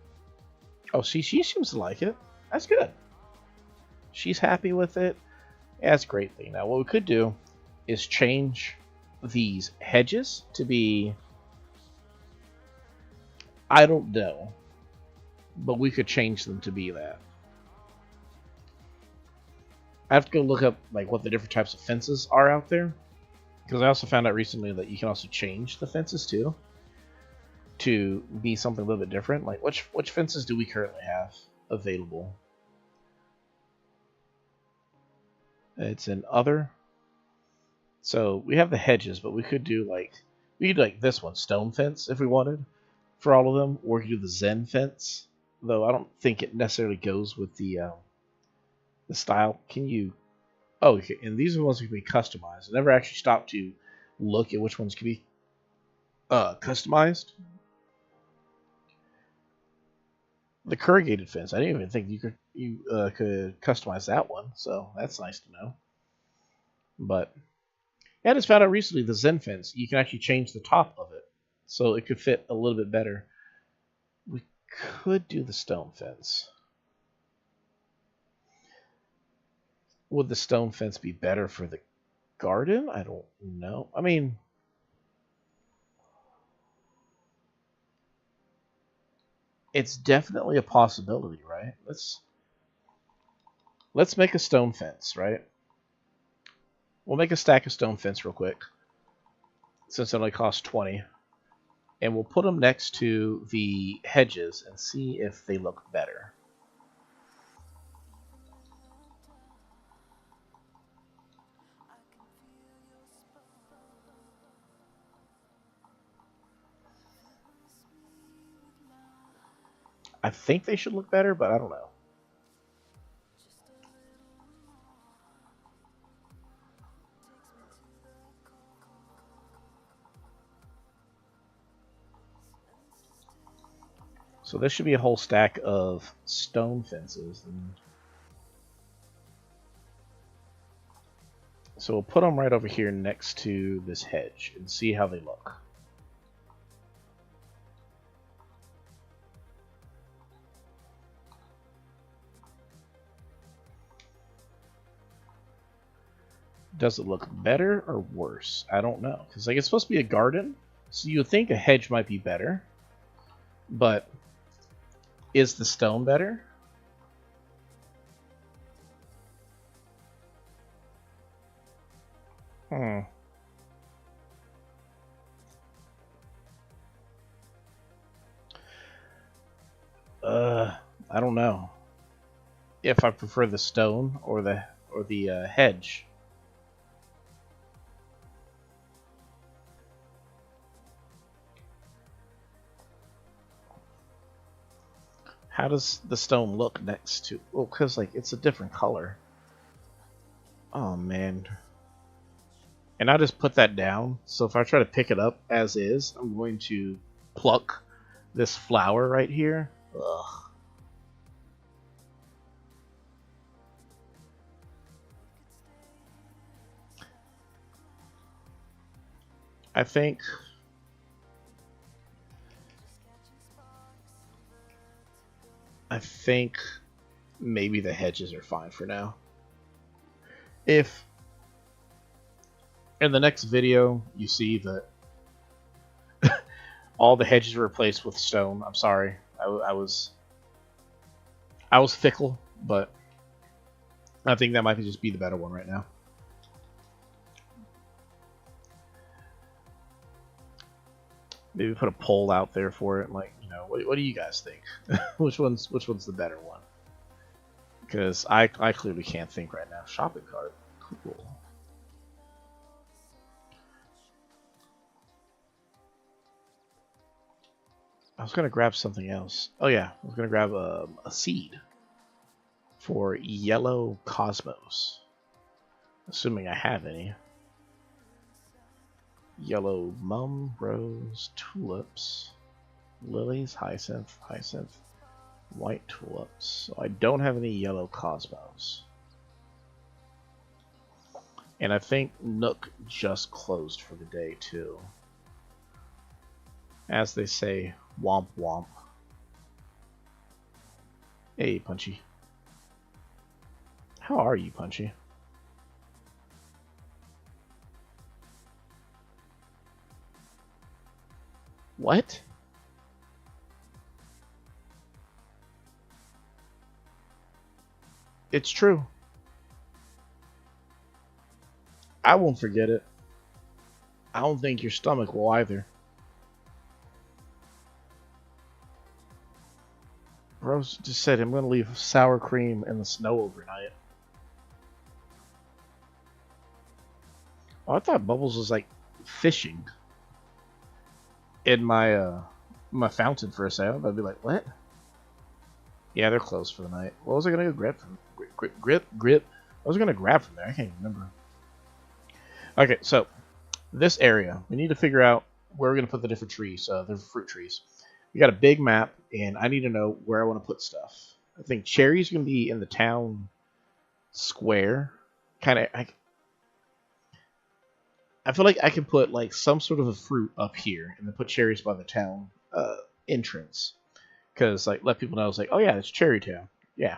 Oh, see, she seems to like it. That's good. She's happy with it. Yeah, that's a great thing. Now, what we could do is change these hedges to be... I don't know. But we could change them to be that. I have to go look up like what the different types of fences are out there. Because I also found out recently that you can also change the fences too. To be something a little bit different. Like, which fences do we currently have available? It's an other. So we have the hedges, but we could do like this one, stone fence, if we wanted, for all of them, or we could do the Zen fence. Though I don't think it necessarily goes with the style. Can you? Oh, okay. And these are the ones that can be customized. I never actually stopped to look at which ones can be customized. The corrugated fence. I didn't even think you could customize that one. So that's nice to know. But yeah, I just found out recently the Zen fence. You can actually change the top of it, so it could fit a little bit better. We could do the stone fence. Would the stone fence be better for the garden? I don't know. I mean, it's definitely a possibility, right? Let's make a stone fence, right? We'll make a stack of stone fence real quick, since it only costs 20. And we'll put them next to the hedges and see if they look better. I think they should look better, but I don't know. So this should be a whole stack of stone fences. So we'll put them right over here next to this hedge and see how they look. Does it look better or worse? I don't know. Because like, it's supposed to be a garden, so you would think a hedge might be better. But is the stone better? I don't know if I prefer the stone or the hedge. How does the stone look next to... Well, because, like, it's a different color. Oh, man. And I just put that down. So if I try to pick it up as is, I'm going to pluck this flower right here. Ugh. I think maybe the hedges are fine for now. If in the next video you see that all the hedges were replaced with stone, I'm sorry. I was fickle, but I think that might just be the better one right now. Maybe put a poll out there for it, like, you know, what do you guys think? which one's the better one? Because I clearly can't think right now. Shopping cart, cool. I was gonna grab something else. Oh yeah, I was gonna grab a seed for yellow cosmos, assuming I have any. Yellow mum, rose, tulips, lilies, hyacinth, white tulips. So I don't have any yellow cosmos. And I think Nook just closed for the day too. As they say, womp womp. Hey, Punchy. How are you, Punchy? What? It's true. I won't forget it. I don't think your stomach will either. Rose just said I'm going to leave sour cream in the snow overnight. Oh, I thought Bubbles was like fishing in my my fountain for a second. I'd be like, what? Yeah, they're closed for the night. What was I gonna go grab from? Grip. What was I gonna grab from there? I can't even remember. Okay, so this area, we need to figure out where we're gonna put the different trees, the fruit trees. We got a big map, and I need to know where I want to put stuff. I think cherries gonna be in the town square. Kind of, I feel like I can put like some sort of a fruit up here, and then put cherries by the town entrance. Because like let people know it's like, oh yeah, it's Cherry Town. Yeah,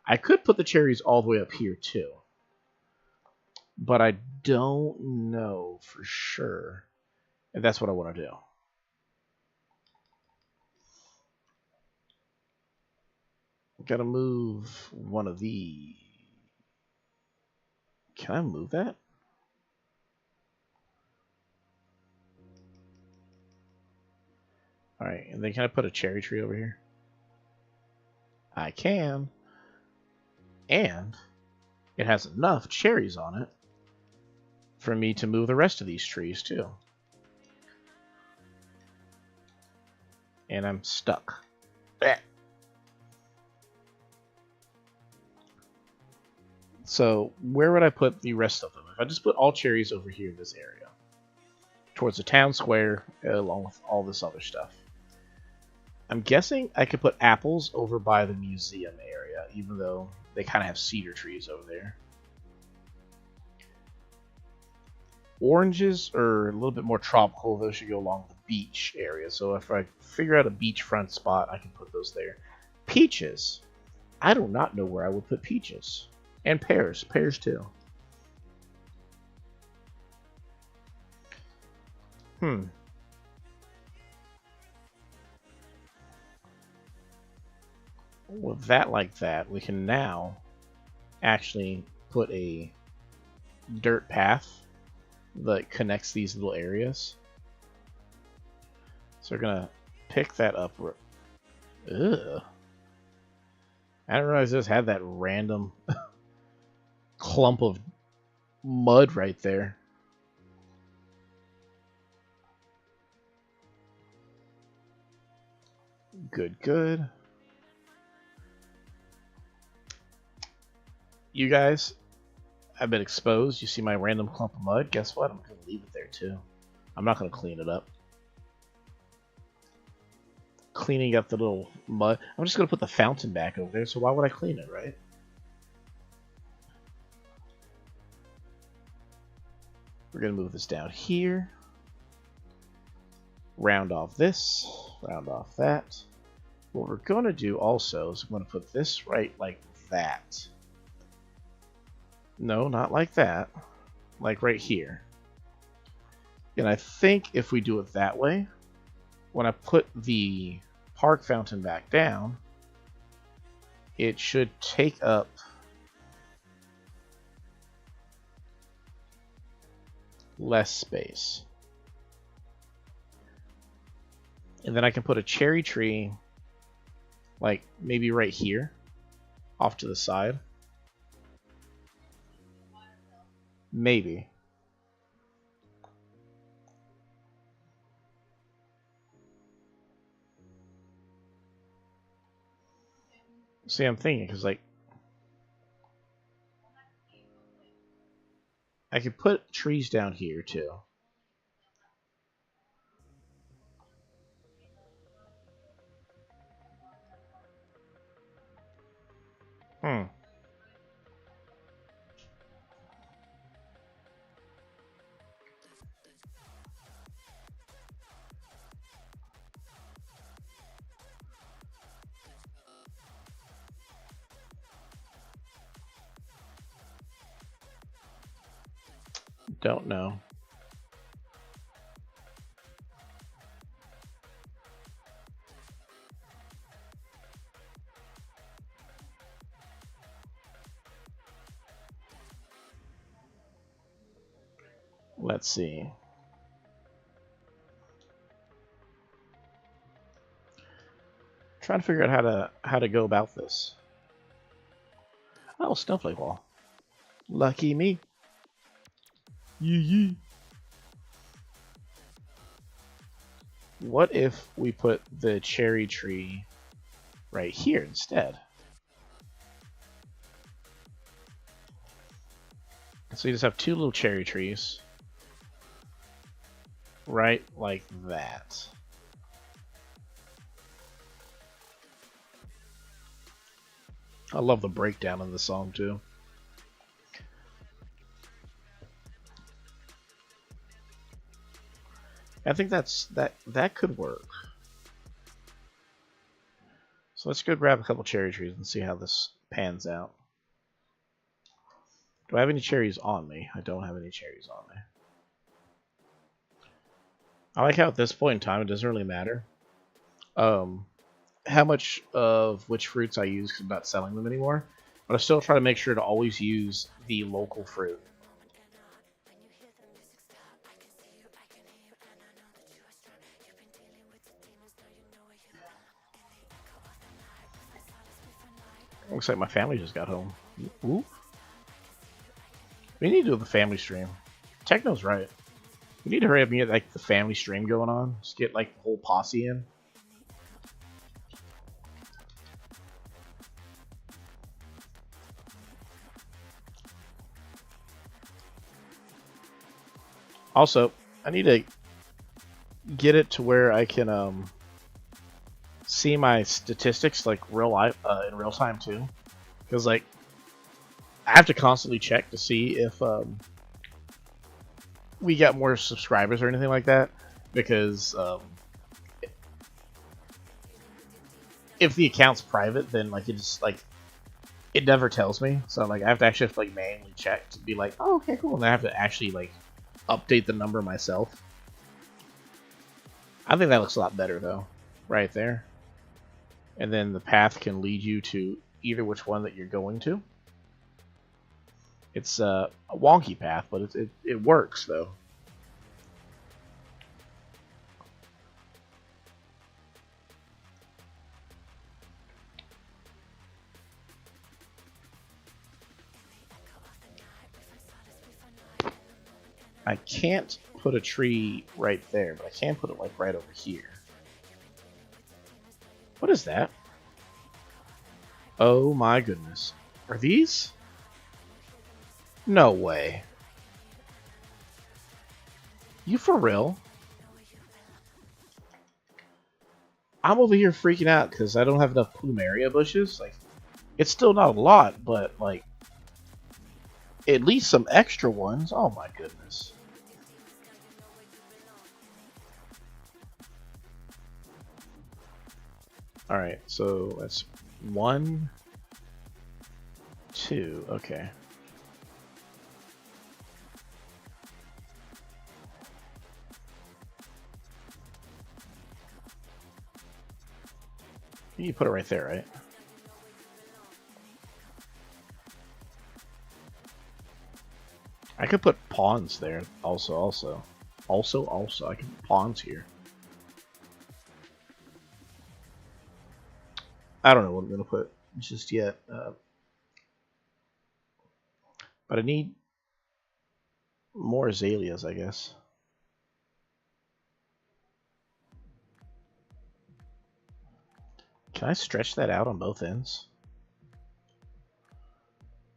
I could put the cherries all the way up here too, but I don't know for sure, and that's what I want to do. Gotta move one of these. Can I move that? All right, and then can I put a cherry tree over here? I can. And it has enough cherries on it for me to move the rest of these trees too. And I'm stuck. Blech. So where would I put the rest of them? If I just put all cherries over here in this area, towards the town square, along with all this other stuff. I'm guessing I could put apples over by the museum area, even though they kind of have cedar trees over there. Oranges are a little bit more tropical. Those should go along the beach area. So if I figure out a beachfront spot, I can put those there. Peaches. I do not know where I would put peaches. And pears. Pears too. With that like that, we can now actually put a dirt path that connects these little areas. So we're gonna pick that up. Ugh. I didn't realize this had that random clump of mud right there. Good. You guys have been exposed. You see my random clump of mud. Guess what? I'm going to leave it there too. I'm not going to clean it up. Cleaning up the little mud. I'm just going to put the fountain back over there, so why would I clean it, right? We're going to move this down here. Round off this. Round off that. What we're going to do also is I'm going to put this right like that. No, not like that. Like right here. And I think if we do it that way, when I put the park fountain back down, it should take up less space. And then I can put a cherry tree like maybe right here off to the side. Maybe. See, I'm thinking, because, like, I could put trees down here, too. Don't know. Let's see. Trying to figure out how to go about this. Oh, snowflake wall. Lucky me. Yee. What if we put the cherry tree right here instead? So you just have two little cherry trees. Right like that. I love the breakdown in the song too. I think that could work. So let's go grab a couple cherry trees and see how this pans out. Do I have any cherries on me? I don't have any cherries on me. I like how at this point in time it doesn't really matter how much of which fruits I use because I'm not selling them anymore. But I still try to make sure to always use the local fruit. Looks like my family just got home. Ooh. We need to do the family stream. Techno's right. We need to hurry up and get like the family stream going on. Just get like the whole posse in. Also, I need to get it to where I can see my statistics like real life in real time too, because like I have to constantly check to see if we get more subscribers or anything like that, because if the account's private, then like it never tells me. So like I have to like manually check to be like, oh, okay, cool, and I have to actually like update the number myself. I think that looks a lot better though, right there. And then the path can lead you to either which one that you're going to. It's a wonky path, but it works though. I can't put a tree right there, but I can put it like right over here. What is that? Oh my goodness. Are these? No way. You for real? I'm over here freaking out because I don't have enough plumeria bushes. Like, it's still not a lot, but like, at least some extra ones. Oh my goodness. Alright, so that's 1, 2, okay. You put it right there, right? I could put pawns there, also. I can put pawns here. I don't know what I'm going to put just yet. But I need more azaleas, I guess. Can I stretch that out on both ends?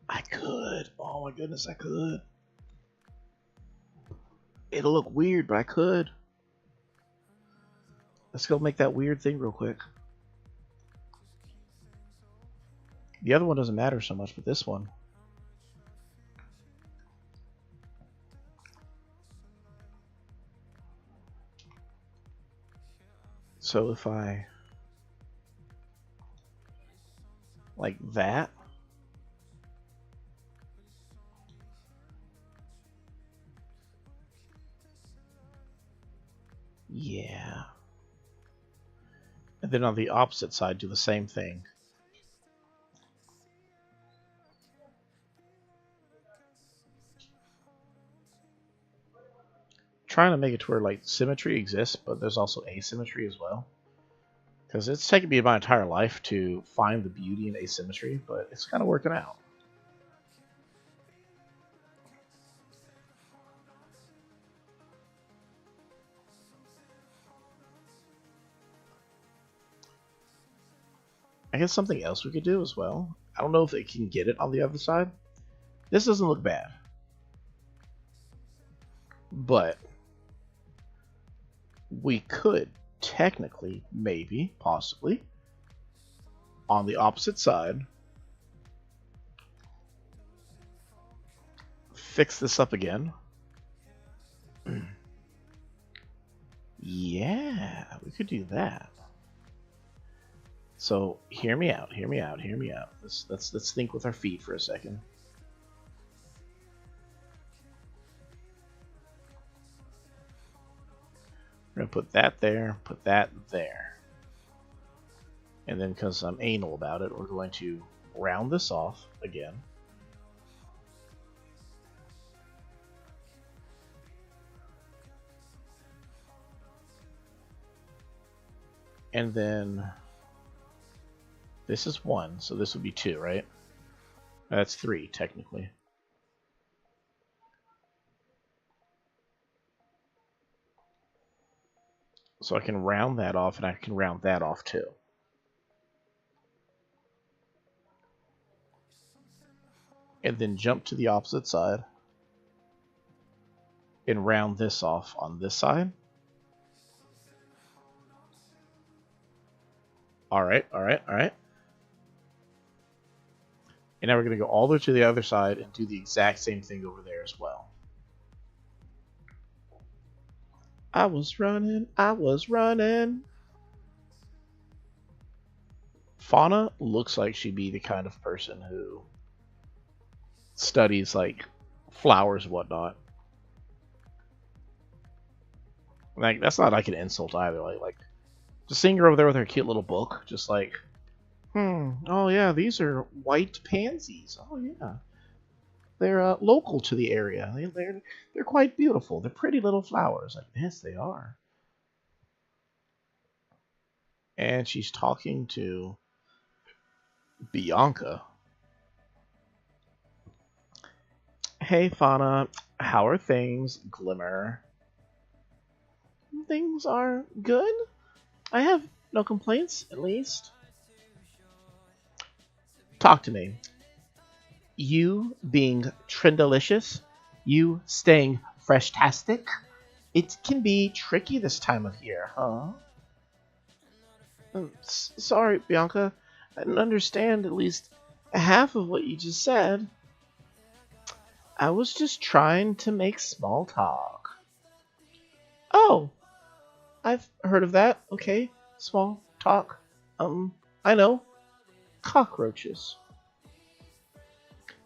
I could. Oh my goodness, I could. It'll look weird, but I could. Let's go make that weird thing real quick. The other one doesn't matter so much, but this one. So if I... like that. Yeah. And then on the opposite side, do the same thing. Trying to make it to where like symmetry exists, but there's also asymmetry as well. Because it's taken me my entire life to find the beauty in asymmetry, but it's kind of working out. I guess something else we could do as well. I don't know if it can get it on the other side. This doesn't look bad. But we could technically, maybe, possibly, on the opposite side, fix this up again. Yeah, we could do that. So hear me out. Let's think with our feet for a second. We're gonna put that there, put that there. And then because I'm anal about it, we're going to round this off again. And then this is 1, so this would be 2, right? That's 3, technically. So I can round that off, and I can round that off too. And then jump to the opposite side and round this off on this side. Alright. And now we're going to go all the way to the other side and do the exact same thing over there as well. I was running. Fauna looks like she'd be the kind of person who studies like flowers and whatnot. Like, that's not like an insult either. Like just seeing her over there with her cute little book, just like, oh yeah, these are white pansies. Oh yeah, they're local to the area. They're quite beautiful. They're pretty little flowers. Like, yes, they are. And she's talking to Bianca. Hey Fauna, how are things? Glimmer. Things are good. I have no complaints, at least. Talk to me. You being trendalicious, you staying fresh-tastic. It can be tricky this time of year, huh? Sorry, Bianca. I didn't understand at least half of what you just said. I was just trying to make small talk. Oh, I've heard of that. Okay, small talk. I know. Cockroaches.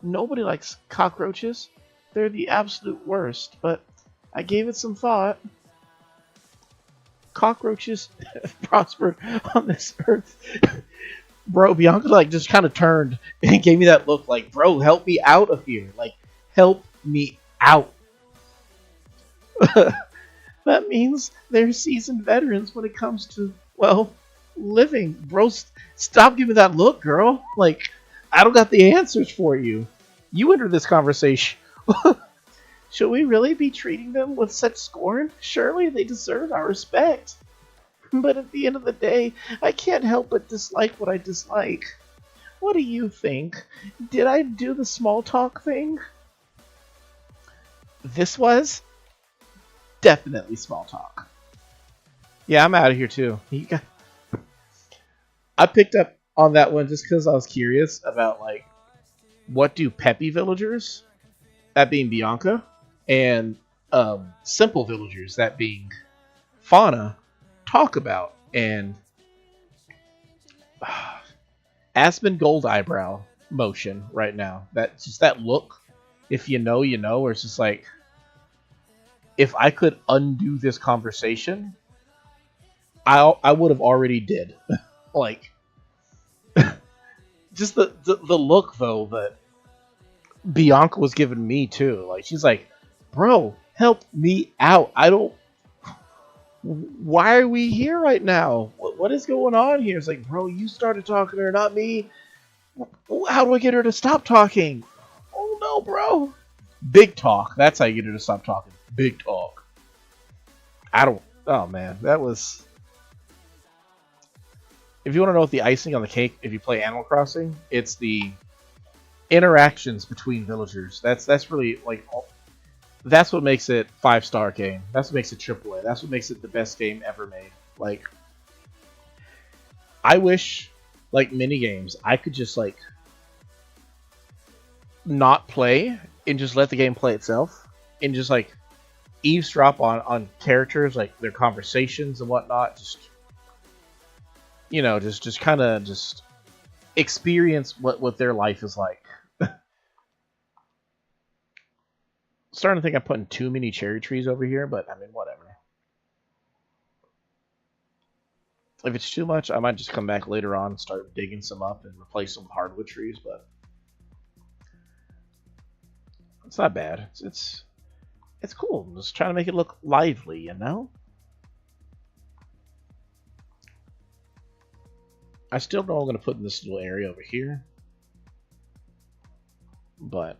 Nobody likes cockroaches. They're the absolute worst, but I gave it some thought. Cockroaches prosper on this earth. Bro, Bianca like just kind of turned and gave me that look like, bro, help me out of here. Like, help me out. That means they're seasoned veterans when it comes to, well, living. Bro, stop giving that look, girl. Like, I don't got the answers for you. You enter this conversation. Should we really be treating them with such scorn? Surely they deserve our respect. But at the end of the day, I can't help but dislike what I dislike. What do you think? Did I do the small talk thing? This was definitely small talk. Yeah, I'm out of here too. I picked up on that one just because I was curious about, like, what do peppy villagers, that being Bianca, and simple villagers, that being Fauna, talk about. And Aspen Gold eyebrow motion right now. That just that look. If you know, you know. Or it's just like, if I could undo this conversation, I would have already did. Like, just the look though that Bianca was giving me too. Like, she's like, bro, help me out. I don't. Why are we here right now? What is going on here? It's like, bro, you started talking to her, not me. How do I get her to stop talking? Oh no, bro. Big talk. That's how you get her to stop talking. Big talk. I don't. Oh man, that was. If you want to know what the icing on the cake, if you play Animal Crossing, it's the interactions between villagers. That's really like. That's what makes it 5-star game. That's what makes it AAA. That's what makes it the best game ever made. Like, I wish, like, mini games, I could just, like, not play and just let the game play itself and just, like, eavesdrop on characters, like their conversations and whatnot. Just, you know, just kind of just experience what their life is like. Starting to think I'm putting too many cherry trees over here, but I mean, whatever. If it's too much, I might just come back later on and start digging some up and replace them with hardwood trees, but it's not bad. It's cool. I'm just trying to make it look lively, you know? I still know I'm going to put in this little area over here, but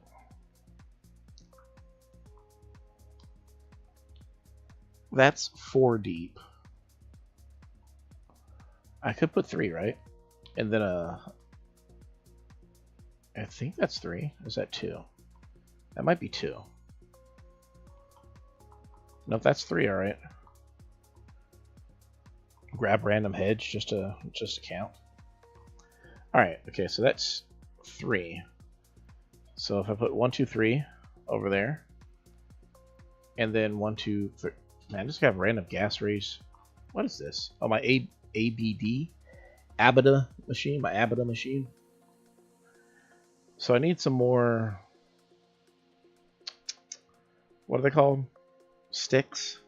that's 4 deep. I could put 3, right? And then I think that's 3. Is that 2? That might be 2. Nope, that's 3. All right. Grab random hedge just to count. All right. Okay, so that's 3. So if I put 1, 2, 3 over there, and then 1, 2, 3. Man, I just got random gas rays. What is this? Oh, my ABD Abida machine. My Abida machine. So I need some more. What are they called? Sticks,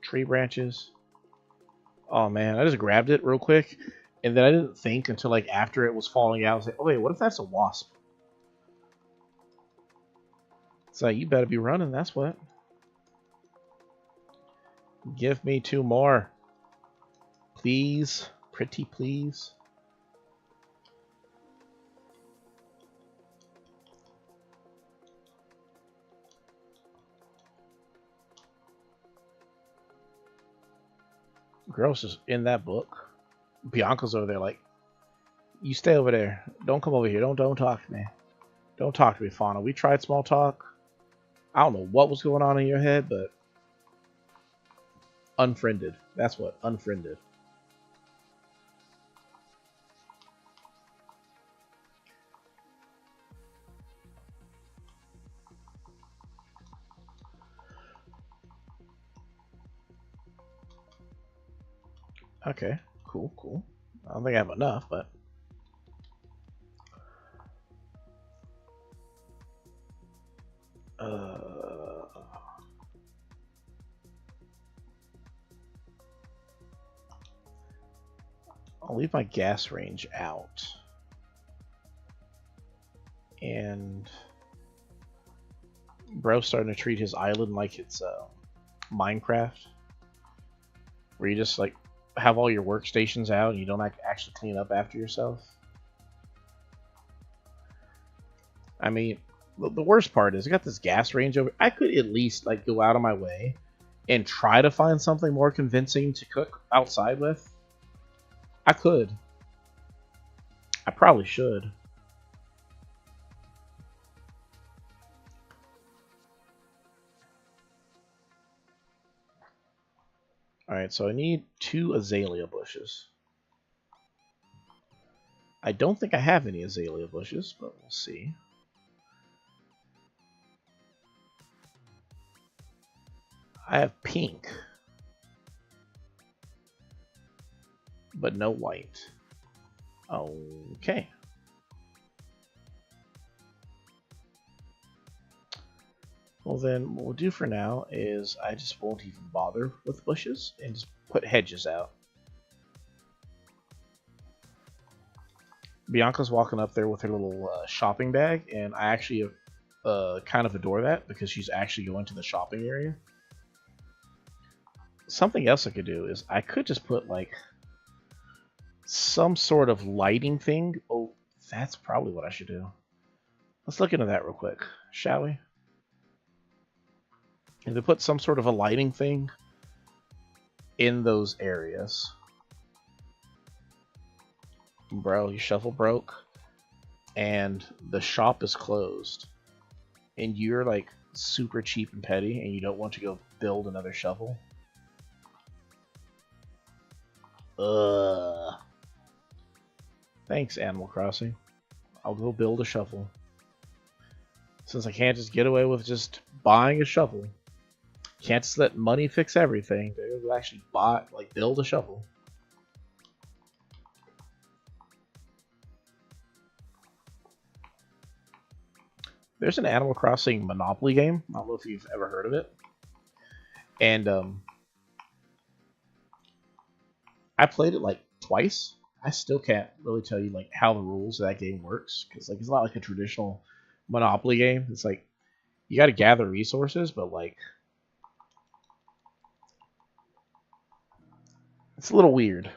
tree branches. Oh man, I just grabbed it real quick, and then I didn't think until like after it was falling out. I was like, oh wait, what if that's a wasp? So you better be running. That's what. Give me 2 more, please, pretty please. Gross is in that book. Bianca's over there like, you stay over there. Don't come over here. Don't talk to me. Don't talk to me, Fauna. We tried small talk. I don't know what was going on in your head, but unfriended. That's what, unfriended. Okay, cool, cool. I don't think I have enough, but I'll leave my gas range out. And bro's starting to treat his island like it's Minecraft, where you just like have all your workstations out and you don't actually clean up after yourself. I mean, the worst part is I got this gas range over. I could at least like go out of my way and try to find something more convincing to cook outside with. I could. I probably should. Alright, so I need 2 azalea bushes. I don't think I have any azalea bushes, but we'll see. I have pink, but no white. Okay. Well then, what we'll do for now is I just won't even bother with bushes and just put hedges out. Bianca's walking up there with her little shopping bag, and I actually kind of adore that because she's actually going to the shopping area. Something else I could do is I could just put like some sort of lighting thing. Oh, that's probably what I should do. Let's look into that real quick, shall we? And to put some sort of a lighting thing in those areas. Bro, your shovel broke and the shop is closed and you're like super cheap and petty and you don't want to go build another shovel. Thanks, Animal Crossing. I'll go build a shovel. Since I can't just get away with just buying a shovel. Can't just let money fix everything. They actually build a shovel. There's an Animal Crossing Monopoly game. I don't know if you've ever heard of it. And I played it like twice. I still can't really tell you like how the rules of that game works because like it's not like a traditional Monopoly game. It's like you got to gather resources, but like it's a little weird.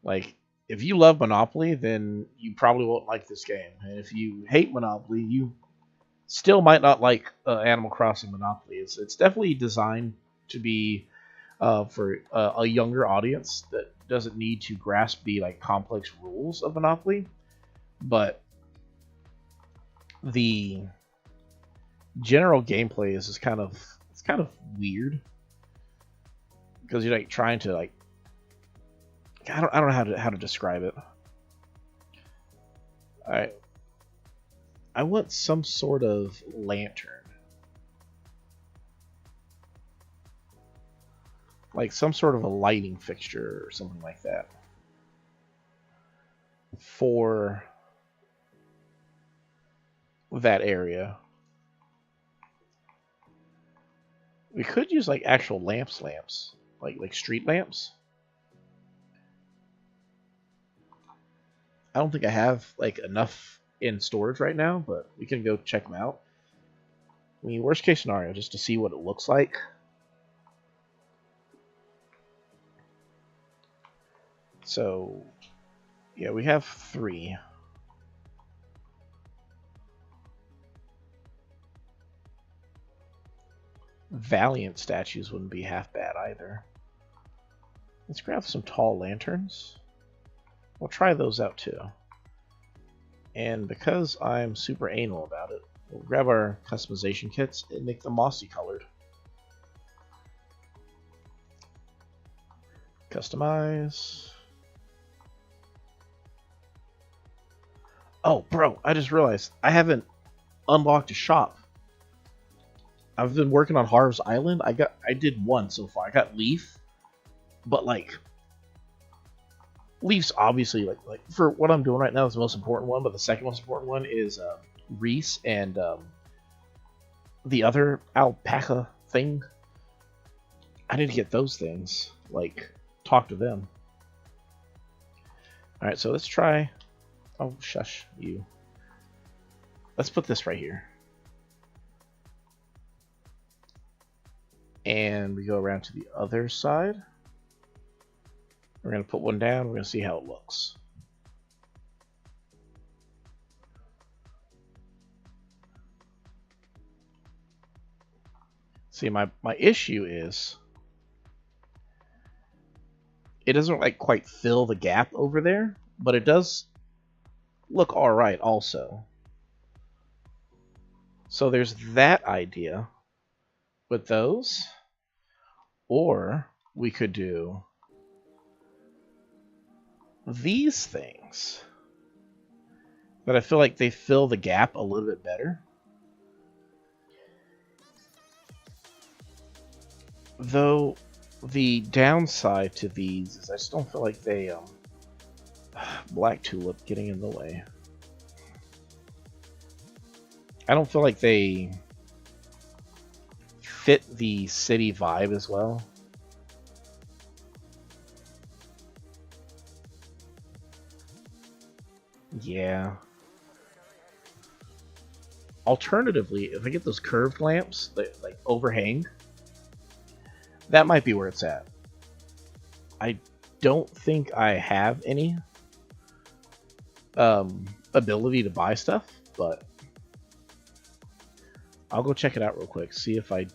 Like if you love Monopoly, then you probably won't like this game, and if you hate Monopoly, you still might not like Animal Crossing Monopoly. It's definitely designed to be for a younger audience that doesn't need to grasp the like complex rules of Monopoly, but the general gameplay is just kind of weird because you're like trying to like I don't know how to describe it. I want some sort of lantern. Like some sort of a lighting fixture or something like that. For that area. We could use like actual lamps. Like street lamps. I don't think I have like enough in storage right now, but we can go check them out. I mean, worst case scenario, just to see what it looks like. So, yeah, we have 3. Valiant statues wouldn't be half bad either. Let's grab some tall lanterns. We'll try those out too. And because I'm super anal about it, we'll grab our customization kits and make them mossy colored. Customize. Oh, bro, I just realized I haven't unlocked a shop. I've been working on Harv's Island. I did one so far. I got Leaf, but like Leaf's obviously like for what I'm doing right now is the most important one, but the second most important one is Reese and the other alpaca thing. I need to get those things. Like talk to them. All right, so let's try. Oh, shush you. Let's put this right here. And we go around to the other side. We're going to put one down. We're going to see how it looks. See, my issue is it doesn't like quite fill the gap over there, but it does look all right also. So there's that idea with those. Or we could do these things that I feel like they fill the gap a little bit better. Though the downside to these is I just don't feel like they Black Tulip getting in the way. I don't feel like they fit the city vibe as well. Yeah. Alternatively, if I get those curved lamps that like overhang, that might be where it's at. I don't think I have any ability to buy stuff, but I'll go check it out real quick, see if I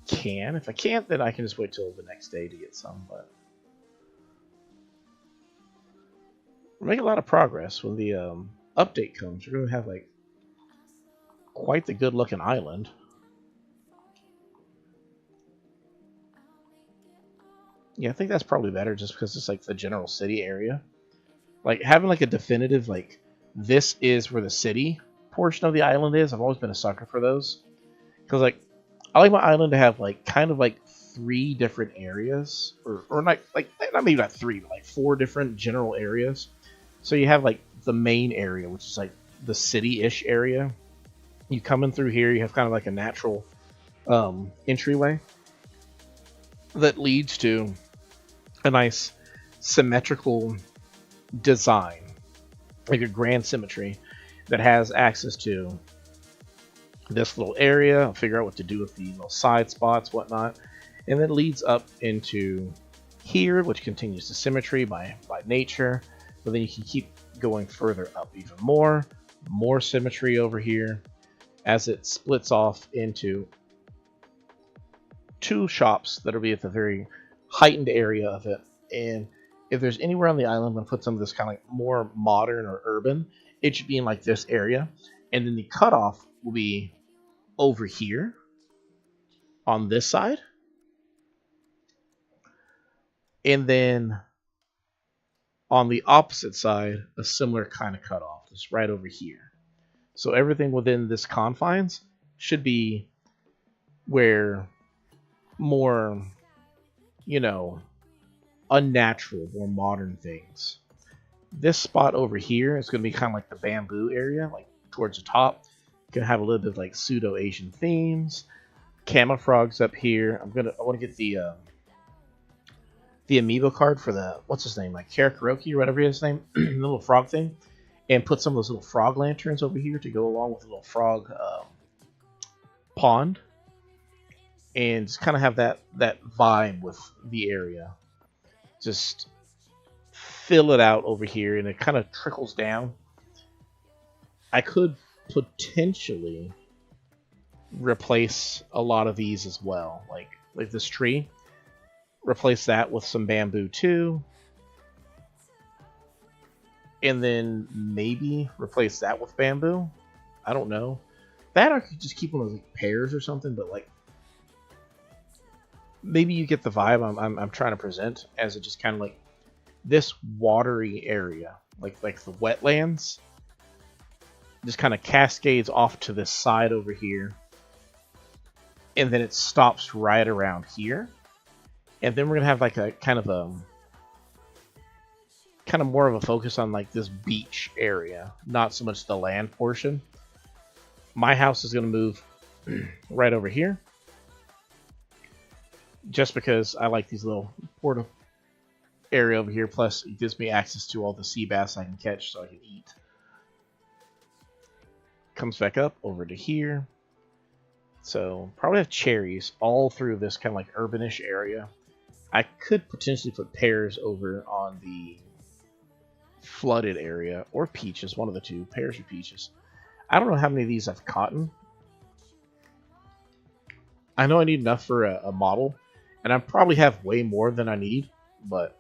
can. If I can't, then I can just wait till the next day to get some, but we're making a lot of progress. When the update comes, we're going to have like quite the good looking island. Yeah, I think that's probably better just because it's like the general city area. Like having like a definitive like this is where the city portion of the island is. I've always been a sucker for those. Because like I like my island to have like kind of like 3 different areas, or not like not maybe not 3, but like 4 different general areas. So you have like the main area, which is like the city-ish area. You come in through here, you have kind of like a natural entryway that leads to a nice symmetrical design, like a grand symmetry that has access to this little area. I'll figure out what to do with the little side spots, whatnot, and then leads up into here, which continues the symmetry by nature. But then you can keep going further up even more symmetry over here as it splits off into 2 shops that'll be at the very heightened area of it. And if there's anywhere on the island I'm going to put some of this kind of like more modern or urban, it should be in like this area. And then the cutoff will be over here on this side. And then on the opposite side, a similar kind of cutoff, just right over here. So everything within this confines should be where more, you know, unnatural, more modern things. This spot over here is going to be kind of like the bamboo area, like towards the top. Going to have a little bit of like pseudo Asian themes. Camofrogs up here. I want to get the amiibo card for the, what's his name, like Karakuroki or whatever his name, the little frog thing, and put some of those little frog lanterns over here to go along with the little frog pond, and just kind of have that vibe with the area. Just fill it out over here, and it kind of trickles down. I could potentially replace a lot of these as well, like this tree. Replace that with some bamboo too, and then maybe replace that with bamboo. I don't know. That I could just keep one of those like pears or something, but like maybe you get the vibe I'm trying to present as it just kind of like this watery area, like the wetlands, just kind of cascades off to this side over here, and then it stops right around here, and then we're gonna have like a kind of more of a focus on like this beach area, not so much the land portion. My house is gonna move right over here, just because I like these little portal area over here. Plus, it gives me access to all the sea bass I can catch, so I can eat. Comes back up over to here. So probably have cherries all through this kind of like urbanish area. I could potentially put pears over on the flooded area, or peaches, one of the two, pears or peaches. I don't know how many of these I've cotton. I know I need enough for a model, and I probably have way more than I need, but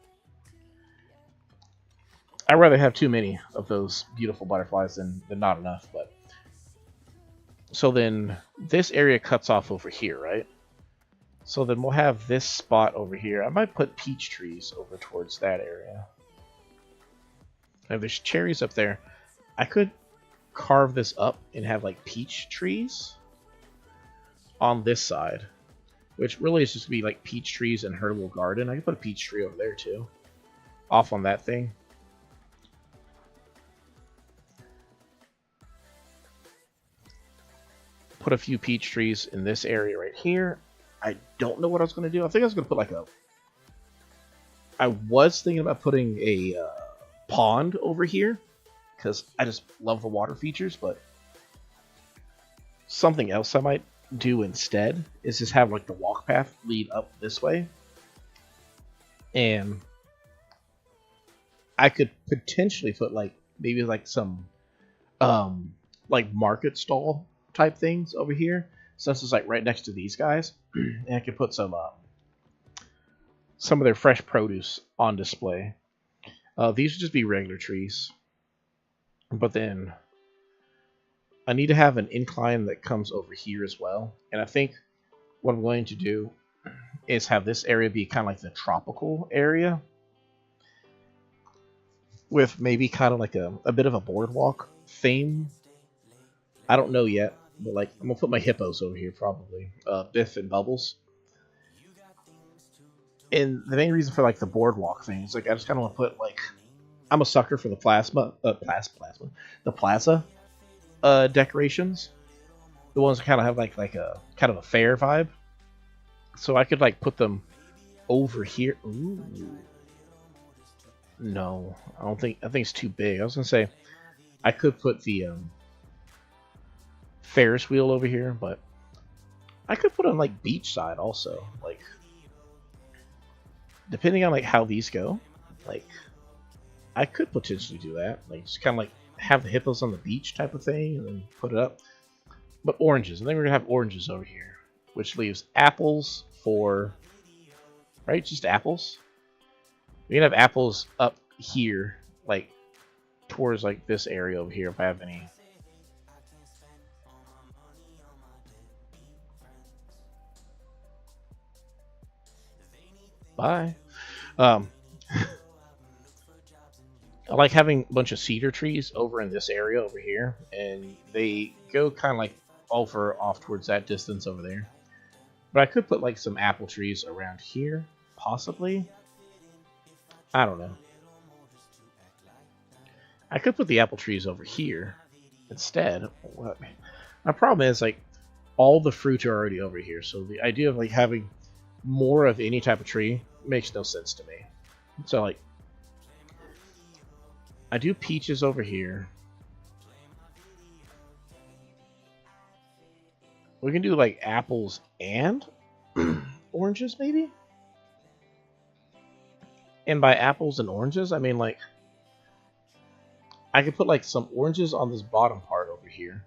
I'd rather have too many of those beautiful butterflies than not enough. But so then this area cuts off over here, right? So then we'll have this spot over here. I might put peach trees over towards that area. Now there's cherries up there. I could carve this up and have like peach trees on this side, which really is just gonna be like peach trees and her little garden. I can put a peach tree over there too, off on that thing. Put a few peach trees in this area right here. I don't know what I was going to do. I think I was going to put like a... I was thinking about putting a pond over here, because I just love the water features, but something else I might do instead is just have like the walk path lead up this way. And I could potentially put like maybe like some like market stall type things over here, since it's like right next to these guys. And I could put some of their fresh produce on display. These would just be regular trees, but then I need to have an incline that comes over here as well. And I think what I'm going to do is have this area be kind of like the tropical area, with maybe kind of like a bit of a boardwalk theme. I don't know yet, but like I'm gonna put my hippos over here probably, Biff and Bubbles. And the main reason for like the boardwalk thing is like I just kind of want to put like, I'm a sucker for the the plaza decorations, the ones that kind of have like a kind of a fair vibe. So I could like put them over here. Ooh. No, I think it's too big. I was gonna say I could put the Ferris wheel over here, but I could put on like beachside also. Like, depending on like how these go, like I could potentially do that. Like just kind of like have the hippos on the beach type of thing, and then put it up. But oranges, I think we're gonna have oranges over here, which leaves apples for, right? Just apples. We can have apples up here, like towards like this area over here, if I have any. Bye. I like having a bunch of cedar trees over in this area over here, and they go kind of like over off towards that distance over there. But I could put like some apple trees around here, possibly. I don't know. I could put the apple trees over here instead. What? My problem is like all the fruit are already over here, so the idea of like having more of any type of tree makes no sense to me. So like I do peaches over here. We can do like apples and oranges maybe? And by apples and oranges, I mean like I could put like some oranges on this bottom part over here.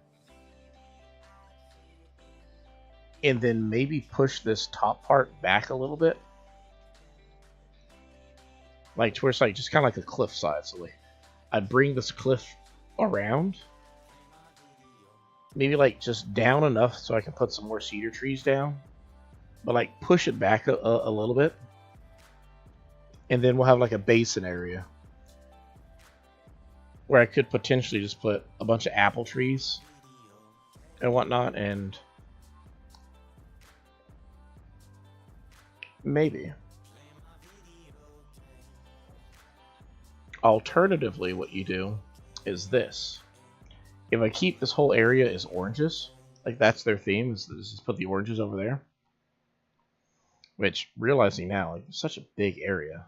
And then maybe push this top part back a little bit. Like to where it's like just kind of like a cliff side. So like I'd bring this cliff around. Maybe like just down enough so I can put some more cedar trees down. But like push it back a little bit. And then we'll have like a basin area. Where I could potentially just put a bunch of apple trees and whatnot, and maybe. Alternatively, what you do is this. If I keep this whole area as oranges, like that's their theme, is just put the oranges over there. Which, realizing now, like, it's such a big area.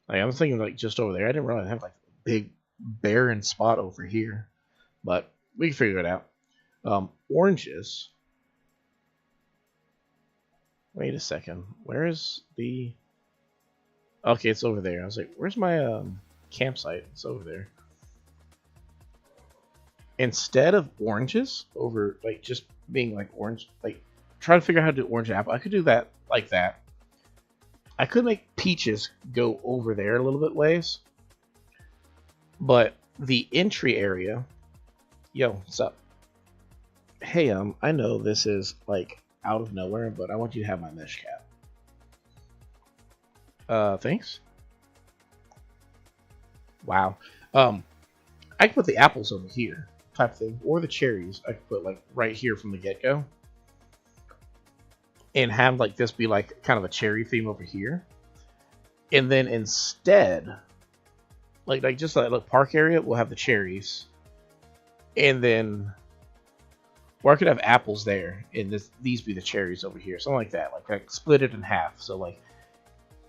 Like, I'm thinking like just over there. I didn't realize I have like a big barren spot over here, but we can figure it out. Oranges. Wait a second. Where is the? Okay, it's over there. I was like, where's my campsite? It's over there. Instead of oranges, over like just being like orange, like try to figure out how to do orange apple. I could do that like that. I could make peaches go over there a little bit ways. But the entry area, yo, what's up? Hey, I know this is like out of nowhere, but I want you to have my mesh cap. Thanks. Wow. I could put the apples over here, type of thing, or the cherries. I could put like right here from the get-go, and have like this be like kind of a cherry theme over here, and then instead, like just that little park area, we'll have the cherries, and then, or I could have apples there, and these be the cherries over here, something like that. Like split it in half, so like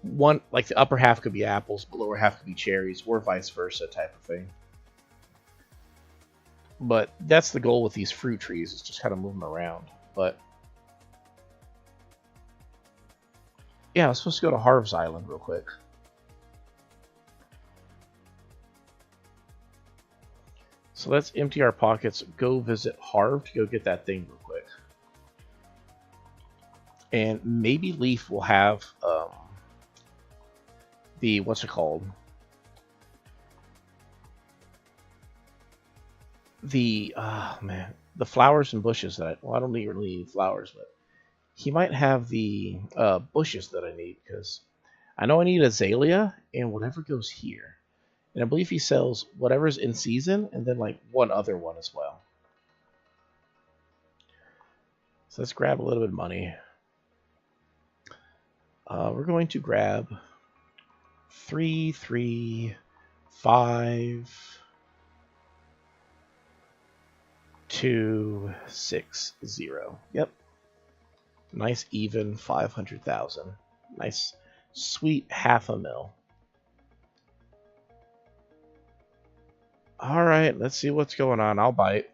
one, like the upper half could be apples, the lower half could be cherries, or vice versa type of thing. But that's the goal with these fruit trees, is just kind of move them around. But yeah, I was supposed to go to Harv's Island real quick. So let's empty our pockets, go visit Harv to go get that thing real quick. And maybe Leaf will have the, what's it called? The, man, the flowers and bushes that, well, I don't really need flowers, but he might have the bushes that I need, because I know I need azalea and whatever goes here. And I believe he sells whatever's in season and then like one other one as well. So let's grab a little bit of money. We're going to grab 3, 3, 5, 2, 6, 0. Yep. Nice even 500,000. Nice sweet $500,000. Alright, let's see what's going on. I'll bite.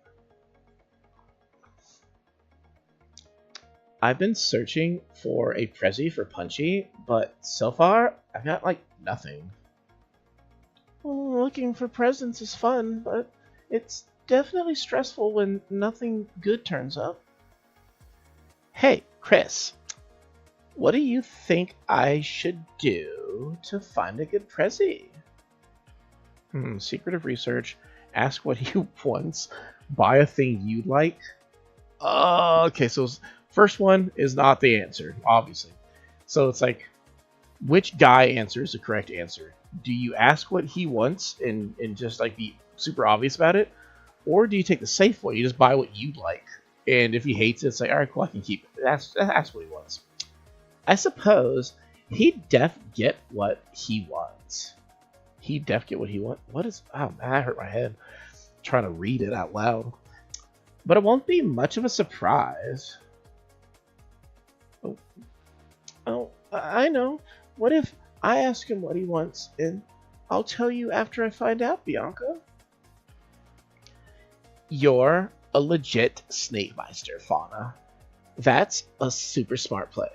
I've been searching for a Prezi for Punchy, but so far, I've got like nothing. Well, looking for presents is fun, but it's definitely stressful when nothing good turns up. Hey, Chris, what do you think I should do to find a good Prezi? Secretive research. Ask what he wants. Buy a thing you like. Okay, so first one is not the answer, obviously. So it's like, which guy answers the correct answer? Do you ask what he wants and just like be super obvious about it? Or do you take the safe way? You just buy what you like. And if he hates it, it's like, alright, cool, I can keep it. That's what he wants. I suppose he'd def get what he wants. He'd def get what he wants. What is... Oh, man, that hurt my head. I'm trying to read it out loud. But it won't be much of a surprise. Oh, I know. What if I ask him what he wants, and I'll tell you after I find out, Bianca? You're a legit Snakemeister, Fauna. That's a super smart play.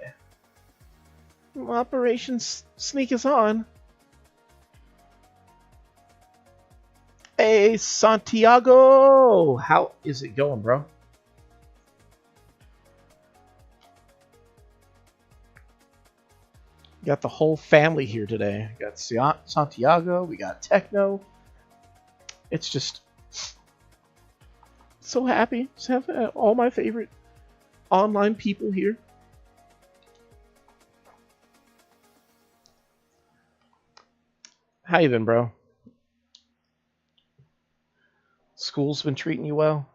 Operation Sneak is on. Hey, Santiago! How is it going, bro? Got the whole family here today. We got Santiago, we got Techno, It's just so happy to have all my favorite online people here. How you been, bro? School's been treating you well?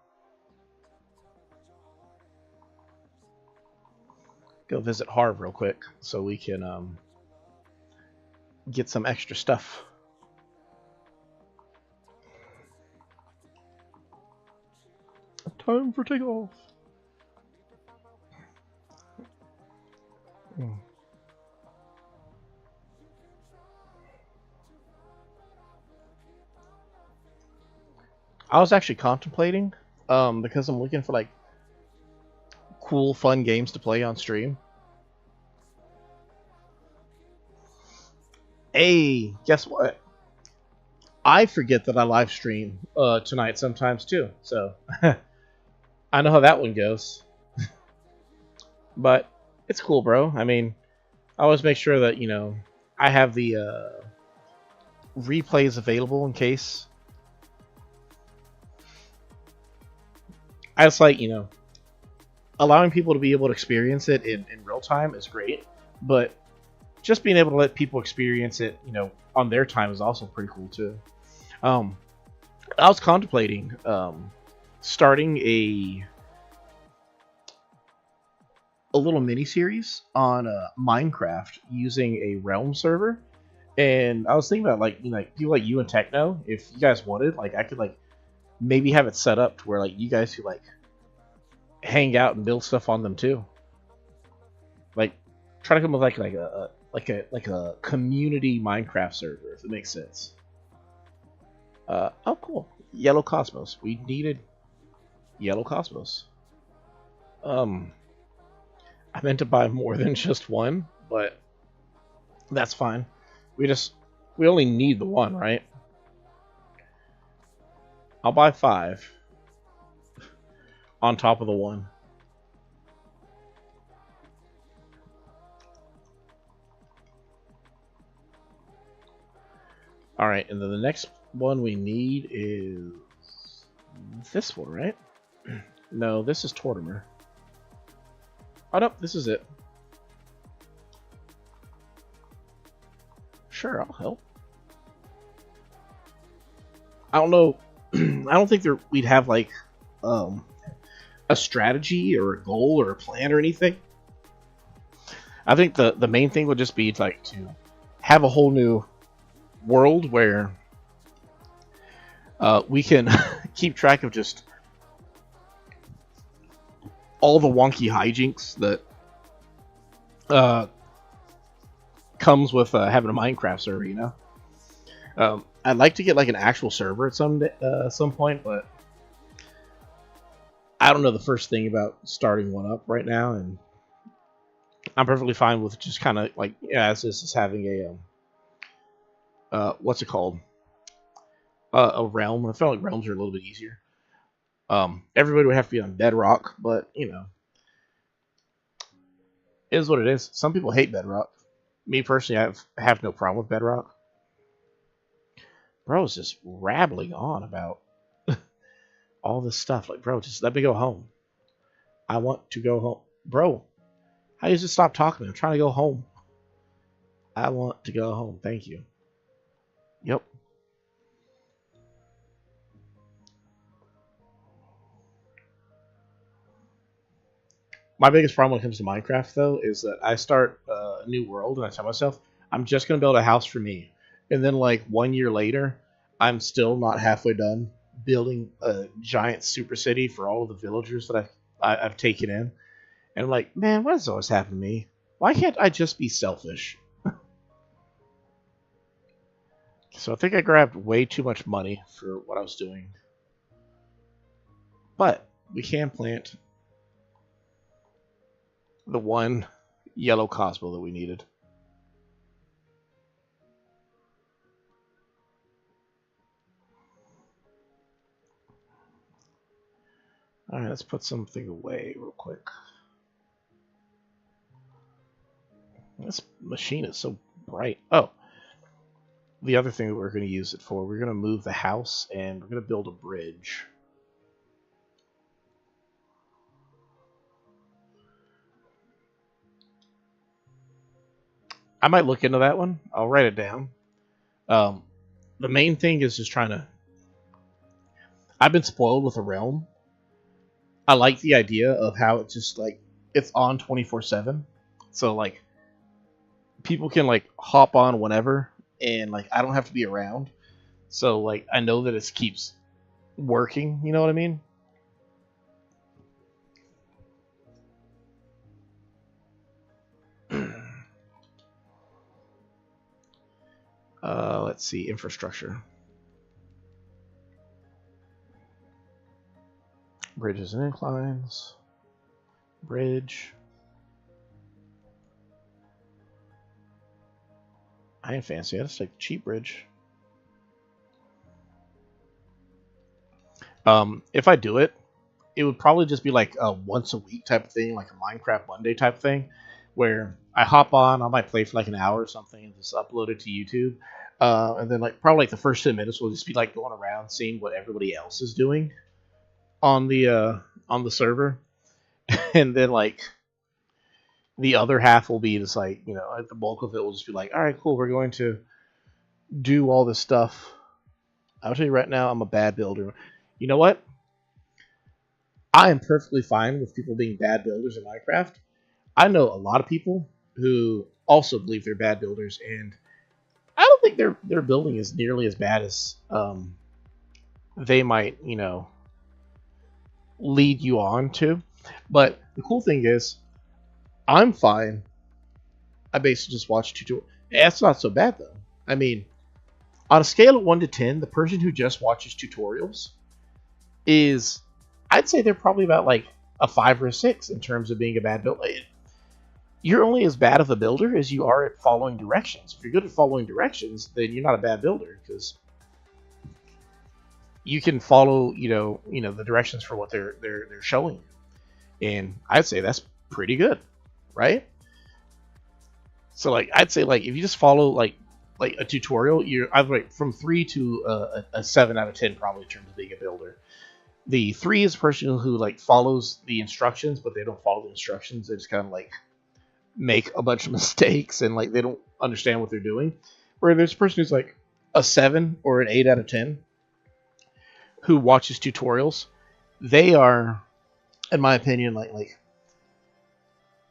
Go visit Harv real quick so we can get some extra stuff. Time for takeoff. I was actually contemplating, because I'm looking for like cool, fun games to play on stream. Hey, guess what? I forget that I live stream tonight sometimes too, so I know how that one goes. But it's cool, bro. I mean, I always make sure that, you know, I have the replays available in case. I just like, you know, allowing people to be able to experience it in real time is great, but just being able to let people experience it, you know, on their time is also pretty cool too. I was contemplating starting a little mini series on Minecraft using a Realm server, and I was thinking about like, you know, like people like you and Techno, if you guys wanted, like I could like maybe have it set up to where like you guys could like hang out and build stuff on them too. Like try to come up with like a community Minecraft server, if it makes sense. Oh cool, Yellow Cosmos. We needed Yellow Cosmos. I meant to buy more than just one, but that's fine. We only need the one, right? I'll buy 5 on top of the one. Alright, and then the next one we need is this one, right? No, this is Tortimer. Oh, no, this is it. Sure, I'll help. I don't know. I don't think we'd have like a strategy or a goal or a plan or anything. I think the main thing would just be like to have a whole new world where we can keep track of just all the wonky hijinks that comes with having a Minecraft server, you know. I'd like to get like an actual server at some point, but I don't know the first thing about starting one up right now, and I'm perfectly fine with just kind of like, yeah, as this is having a what's it called, a realm. I feel like realms are a little bit easier. Everybody would have to be on Bedrock, but you know, it is what it is. Some people hate Bedrock. Me personally, I have no problem with Bedrock. Bro is just rambling on about all this stuff. Like, bro, just let me go home. I want to go home. Bro, how do you just stop talking? I'm trying to go home. I want to go home. Thank you. Yep. My biggest problem when it comes to Minecraft, though, is that I start a new world and I tell myself, I'm just going to build a house for me. And then, like, 1 year later, I'm still not halfway done building a giant super city for all of the villagers that I've taken in. And I'm like, man, why does this always happen to me? Why can't I just be selfish? So I think I grabbed way too much money for what I was doing. But we can plant the one yellow Cosmo that we needed. Alright, let's put something away real quick. This machine is so bright. Oh. the other thing that we're going to use it for, we're going to move the house and we're going to build a bridge. I might look into that one. I'll write it down. The main thing is just trying to. I've been spoiled with a realm. I like the idea of how it's just like it's on 24/7. So like people can like hop on whenever, and like I don't have to be around. So like I know that it keeps working. You know what I mean? Let's see, infrastructure, bridges and inclines, bridge. I ain't fancy. I just like cheap bridge. If I do it, it would probably just be like a once a week type of thing, like a Minecraft Monday type thing, where I hop on, I might play for like an hour or something, and just upload it to YouTube. And then like probably like the first 10 minutes will just be like going around seeing what everybody else is doing on the server, and then like the other half will be just like like the bulk of it will just be like, all right, cool, we're going to do all this stuff. I'll tell you right now, I'm a bad builder. You know what? I am perfectly fine with people being bad builders in Minecraft. I know a lot of people who also believe they're bad builders, and I don't think their building is nearly as bad as they might, lead you on to. But the cool thing is, I'm fine. I basically just watch tutorials. That's not so bad though. I mean, on a scale of 1 to 10, the person who just watches tutorials is, I'd say they're probably about like a 5 or a 6 in terms of being a bad builder. You're only as bad of a builder as you are at following directions. If you're good at following directions, then you're not a bad builder, because you can follow, the directions for what they're showing you. And I'd say that's pretty good, right? So like I'd say like if you just follow like a tutorial, you're either like from 3 to a 7 out of 10 probably in terms of being a builder. The 3 is a person who like follows the instructions, but they don't follow the instructions. They just kind of like make a bunch of mistakes and like they don't understand what they're doing. Where there's a person who's like a 7 or an 8 out of 10 who watches tutorials. They are, in my opinion, like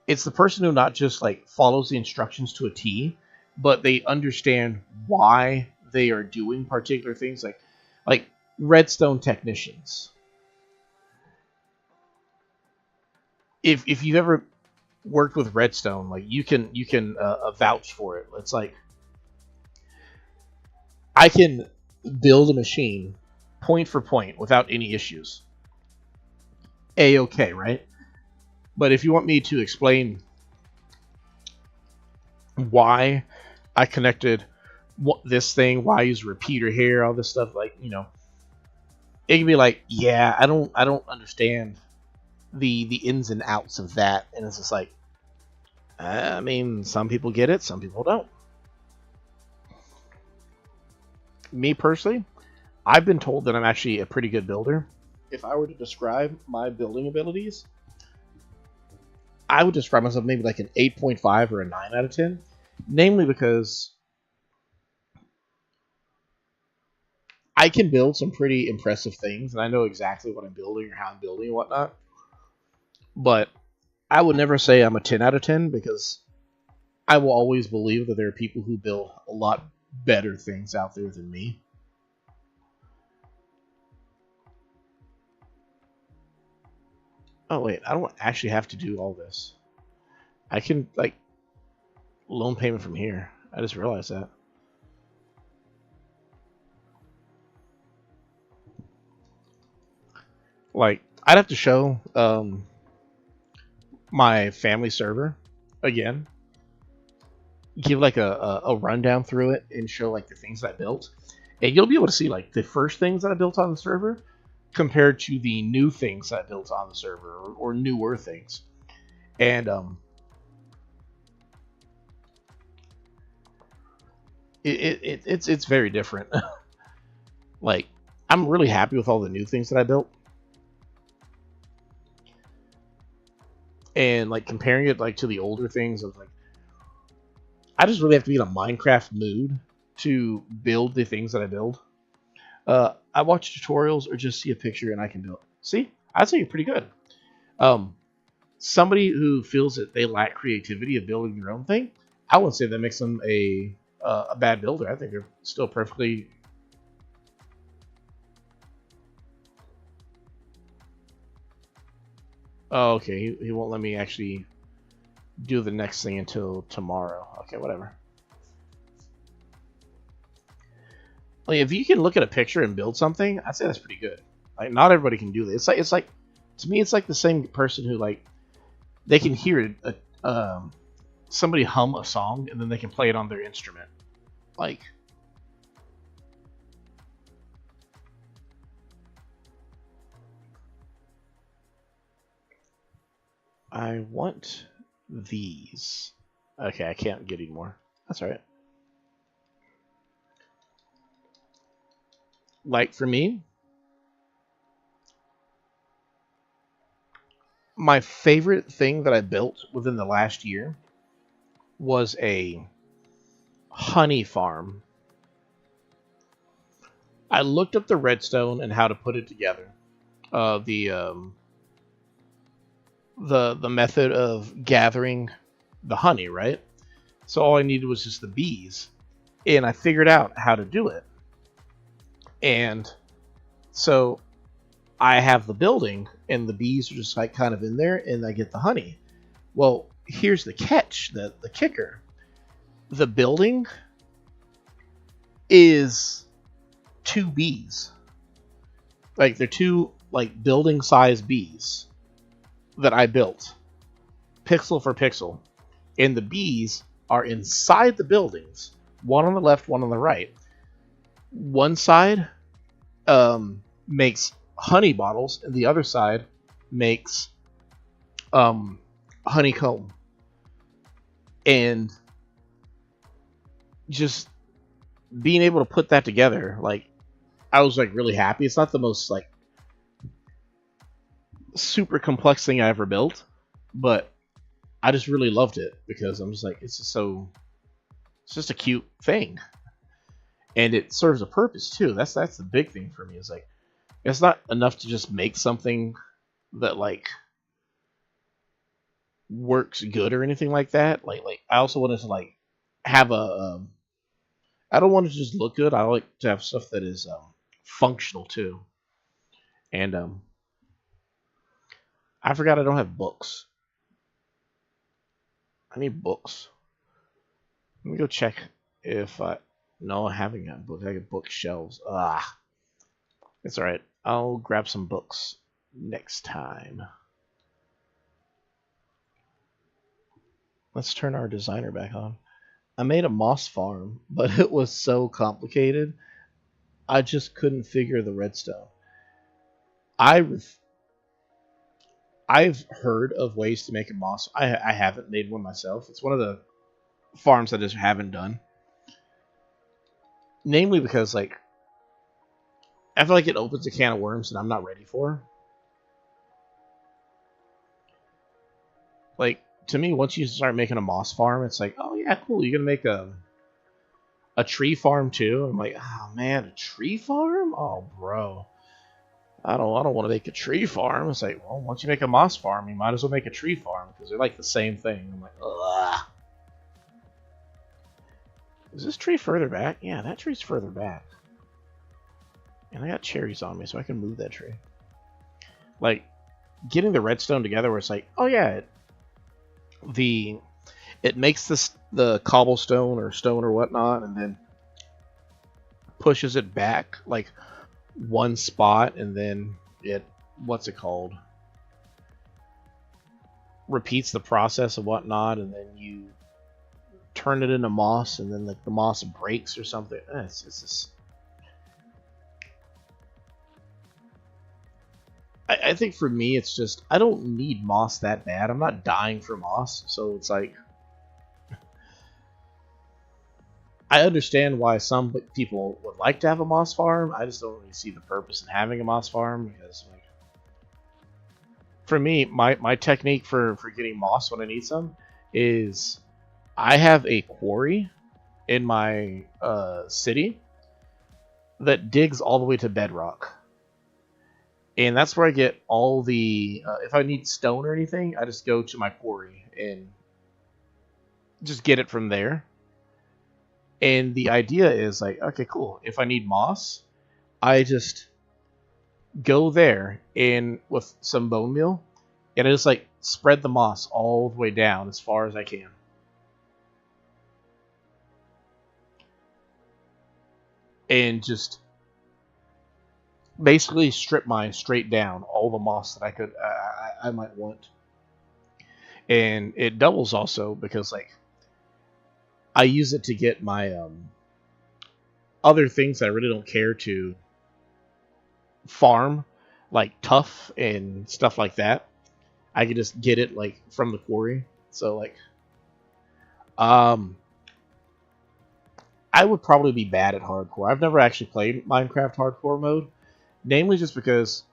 it's the person who not just like follows the instructions to a T, but they understand why they are doing particular things, like redstone technicians. If you've ever worked with redstone, like you can vouch for it. It's like I can build a machine point for point without any issues. A-okay, right? But if you want me to explain why I connected this thing, why I use a repeater here, all this stuff, like it can be like, yeah, I don't understand the ins and outs of that, and it's just like, I mean, some people get it, some people don't. Me personally, I've been told that I'm actually a pretty good builder. If I were to describe my building abilities, I would describe myself maybe like an 8.5 or a 9 out of 10. Namely because I can build some pretty impressive things, and I know exactly what I'm building or how I'm building and whatnot. But I would never say I'm a 10 out of 10, because I will always believe that there are people who build a lot better things out there than me. Oh wait, I don't actually have to do all this. I can like loan payment from here. I just realized that. Like I'd have to show my family server again, give like a rundown through it, and show like the things that I built, and you'll be able to see like the first things that I built on the server compared to the new things that I built on the server, or newer things. And It's very different. Like, I'm really happy with all the new things that I built, and like comparing it like to the older things of like, I just really have to be in a Minecraft mood to build the things that I build. I watch tutorials or just see a picture and I can build. See, I'd say you're pretty good. Um, Somebody who feels that they lack creativity of building their own thing, I wouldn't say that makes them a bad builder. I think they're still perfectly. Oh, okay. He won't let me actually do the next thing until tomorrow. Okay, whatever. Like, if you can look at a picture and build something, I'd say that's pretty good. Like, not everybody can do that. It's like to me, it's like the same person who like they can hear somebody hum a song and then they can play it on their instrument. Like, I want these. Okay, I can't get any more. That's all right. Like for me, my favorite thing that I built within the last year was a honey farm. I looked up the redstone and how to put it together. Uh, the um, the method of gathering the honey, right? So all I needed was just the bees, and I figured out how to do it. And so I have the building, and the bees are just like kind of in there, and I get the honey. Well, here's the catch, the kicker. The building is two bees. Like they're two like building size bees that I built, pixel for pixel. And the bees are inside the buildings, one on the left, one on the right. One side makes honey bottles, and the other side makes honeycomb. And just being able to put that together, like I was like really happy. It's not the most like super complex thing I ever built, but I just really loved it because I'm just like it's just a cute thing, and it serves a purpose too. That's the big thing for me. Is like it's not enough to just make something that like works good or anything like that. Like I also wanted to like have I don't want it to just look good. I like to have stuff that is functional too. And I forgot I don't have books. I need books. Let me go check if I. No, I haven't got books. I got bookshelves. Ah, it's all right. I'll grab some books next time. Let's turn our designer back on. I made a moss farm, but it was so complicated. I just couldn't figure the redstone. I've I've heard of ways to make a moss. I haven't made one myself. It's one of the farms I just haven't done. Namely because like I feel like it opens a can of worms that I'm not ready for. Like to me, once you start making a moss farm, it's like, oh yeah, cool. You're gonna make a tree farm too. I'm like, oh man, a tree farm? Oh bro, I don't want to make a tree farm. It's like, well, once you make a moss farm, you might as well make a tree farm because they're like the same thing. I'm like, ugh. Is this tree further back? Yeah, that tree's further back. And I got cherries on me, so I can move that tree. Like, getting the redstone together where it's like, oh yeah, it makes the cobblestone or stone or whatnot, and then pushes it back like one spot, and then it what's it called? Repeats the process and whatnot, and then you turn it into moss, and then like the moss breaks or something. It's just I think for me, it's just I don't need moss that bad. I'm not dying for moss, so it's like I understand why some people would like to have a moss farm. I just don't really see the purpose in having a moss farm because, like, for me, my technique for getting moss when I need some is I have a quarry in my city that digs all the way to bedrock, and that's where I get all the. If I need stone or anything, I just go to my quarry and just get it from there. And the idea is like, okay, cool. If I need moss, I just go there and with some bone meal, and I just like spread the moss all the way down as far as I can. And just basically strip mine straight down all the moss that I might want. And it doubles also because like I use it to get my other things that I really don't care to farm, like tough and stuff like that. I can just get it like from the quarry. So like I would probably be bad at hardcore. I've never actually played Minecraft hardcore mode, namely just because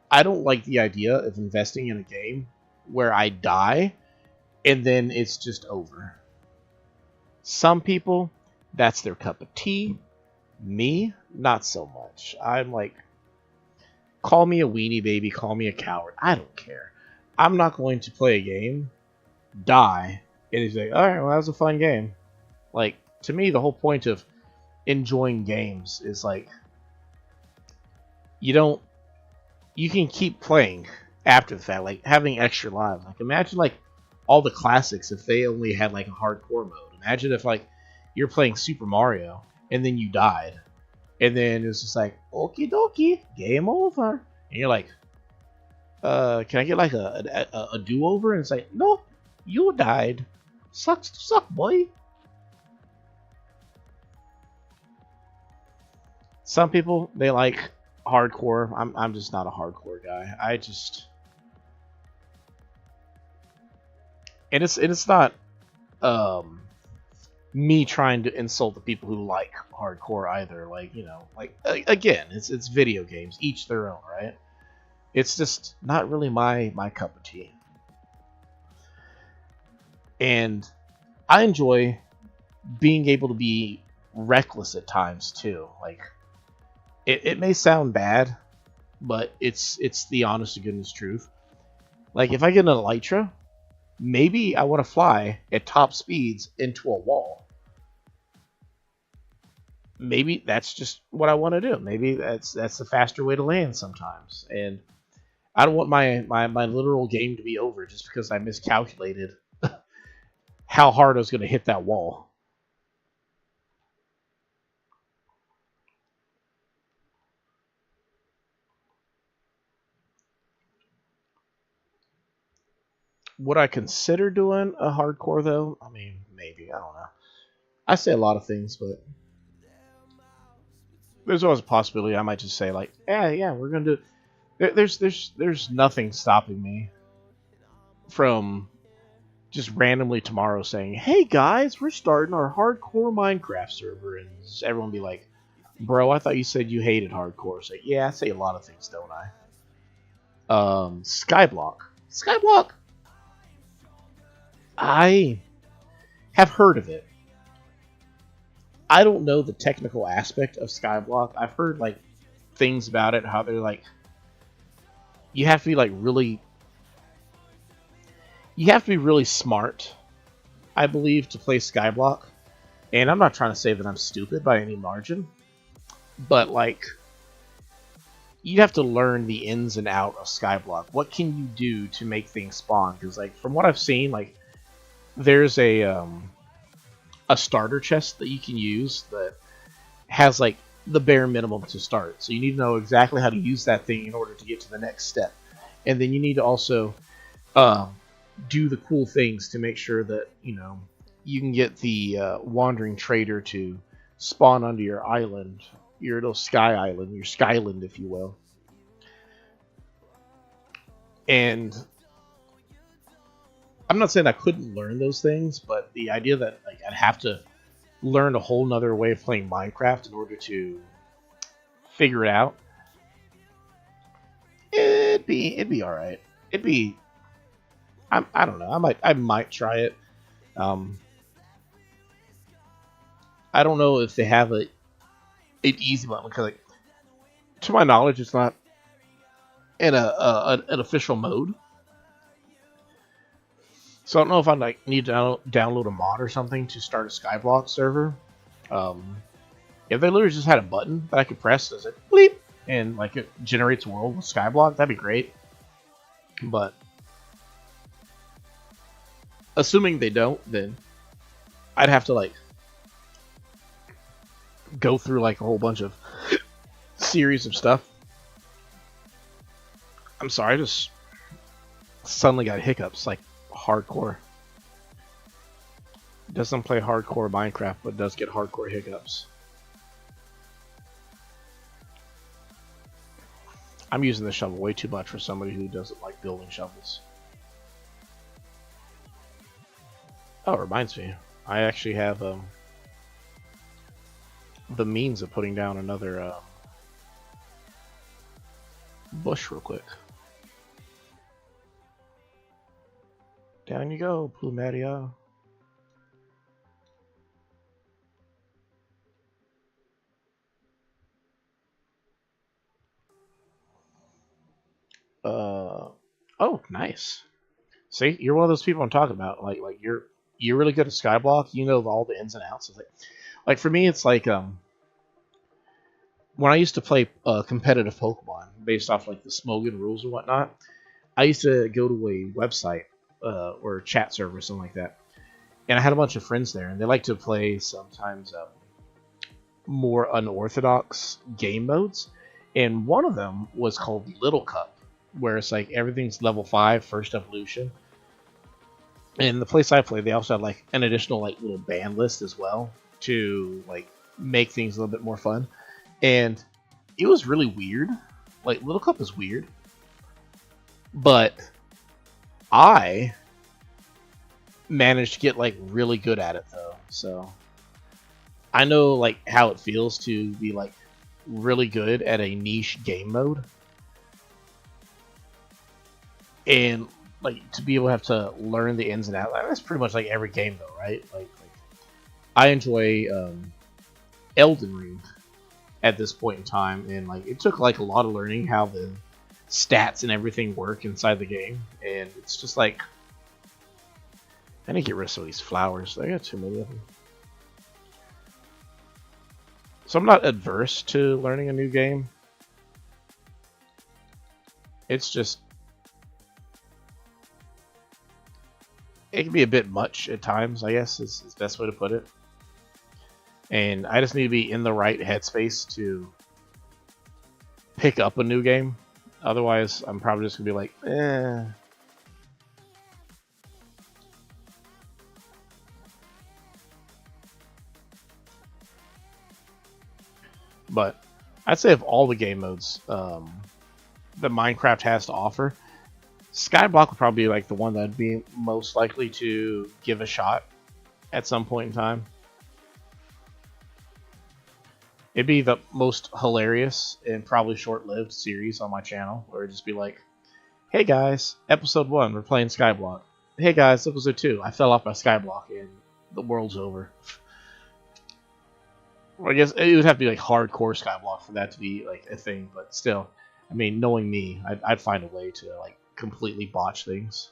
I don't like the idea of investing in a game where I die and then it's just over. Some people, that's their cup of tea. Me, not so much. I'm like, call me a weenie baby, call me a coward. I don't care. I'm not going to play a game, die, and it's like, alright, well, that was a fun game. Like, to me, the whole point of enjoying games is like, you can keep playing after the fact, like having extra lives. Like, imagine like all the classics if they only had like a hardcore mode. Imagine if like you're playing Super Mario and then you died, and then it's just like okie dokie, game over, and you're like, can I get like a do over? And it's like, no, you died. Sucks to suck, boy. Some people they like hardcore. I'm just not a hardcore guy. It's not me trying to insult the people who like hardcore either. Like, you know, like again, it's video games, each their own, right? It's just not really my cup of tea. And I enjoy being able to be reckless at times too. Like it may sound bad, but it's the honest to goodness truth. Like if I get an elytra, maybe I want to fly at top speeds into a wall. Maybe that's just what I want to do. Maybe that's the faster way to land sometimes. And I don't want my literal game to be over just because I miscalculated how hard I was going to hit that wall. Would I consider doing a hardcore though? I mean, maybe. I don't know. I say a lot of things, but there's always a possibility I might just say like, yeah, we're gonna do. There's nothing stopping me from just randomly tomorrow saying, hey guys, we're starting our hardcore Minecraft server, and everyone be like, bro, I thought you said you hated hardcore. So yeah, I say a lot of things, don't I? Skyblock. I have heard of it. I don't know the technical aspect of Skyblock. I've heard like things about it, how they're like, you have to be like really, you have to be really smart, I believe, to play Skyblock. And I'm not trying to say that I'm stupid by any margin, but like, you have to learn the ins and out of Skyblock. What can you do to make things spawn? Because like from what I've seen, like there's a starter chest that you can use that has like the bare minimum to start. So you need to know exactly how to use that thing in order to get to the next step. And then you need to also do the cool things to make sure that, you know, you can get the wandering trader to spawn onto your island, your little sky island, your skyland, if you will. And I'm not saying I couldn't learn those things, but the idea that like I'd have to learned a whole nother way of playing Minecraft in order to figure it out, it'd be all right. It'd be I don't know. I might try it. Um, I don't know if they have an easy button because, like, to my knowledge, it's not in an official mode. So I don't know if I like need to download a mod or something to start a Skyblock server. Um, if they literally just had a button that I could press that's like bleep and like it generates a world with Skyblock, that'd be great. But assuming they don't, then I'd have to like go through like a whole bunch of series of stuff. I'm sorry, I just suddenly got hiccups like hardcore. Doesn't play hardcore Minecraft, but does get hardcore hiccups. I'm using the shovel way too much for somebody who doesn't like building shovels. Oh, it reminds me. I actually have the means of putting down another bush real quick. Down you go, Plumeria. Oh, nice. See, you're one of those people I'm talking about. Like you're really good at Skyblock. You know all the ins and outs. It's like for me, it's like when I used to play competitive Pokemon based off like the Smogon rules and whatnot. I used to go to a website or a chat server or something like that, and I had a bunch of friends there, and they like to play sometimes more unorthodox game modes, and one of them was called Little Cup, where it's like everything's level 5, first evolution. And the place I play, they also had like an additional like little band list as well to like make things a little bit more fun. And it was really weird. Like Little Cup is weird, but I managed to get like really good at it though. So I know like how it feels to be like really good at a niche game mode, and like to be able to have to learn the ins and outs. That's pretty much like every game though, right? Like I enjoy Elden Ring at this point in time, and like it took like a lot of learning how the stats and everything work inside the game, and it's just like I need to get rid of some of these flowers. I got too many of them. So I'm not adverse to learning a new game. It's just it can be a bit much at times, I guess is the best way to put it. And I just need to be in the right headspace to pick up a new game. Otherwise, I'm probably just gonna be like, eh. But I'd say of all the game modes that Minecraft has to offer, Skyblock would probably be like the one that'd be most likely to give a shot at some point in time. It'd be the most hilarious and probably short-lived series on my channel, where it'd just be like, hey guys, episode 1, we're playing Skyblock. Hey guys, episode 2, I fell off my Skyblock and the world's over. Well, I guess it would have to be like hardcore Skyblock for that to be like a thing, but still, I mean, knowing me, I'd find a way to like completely botch things.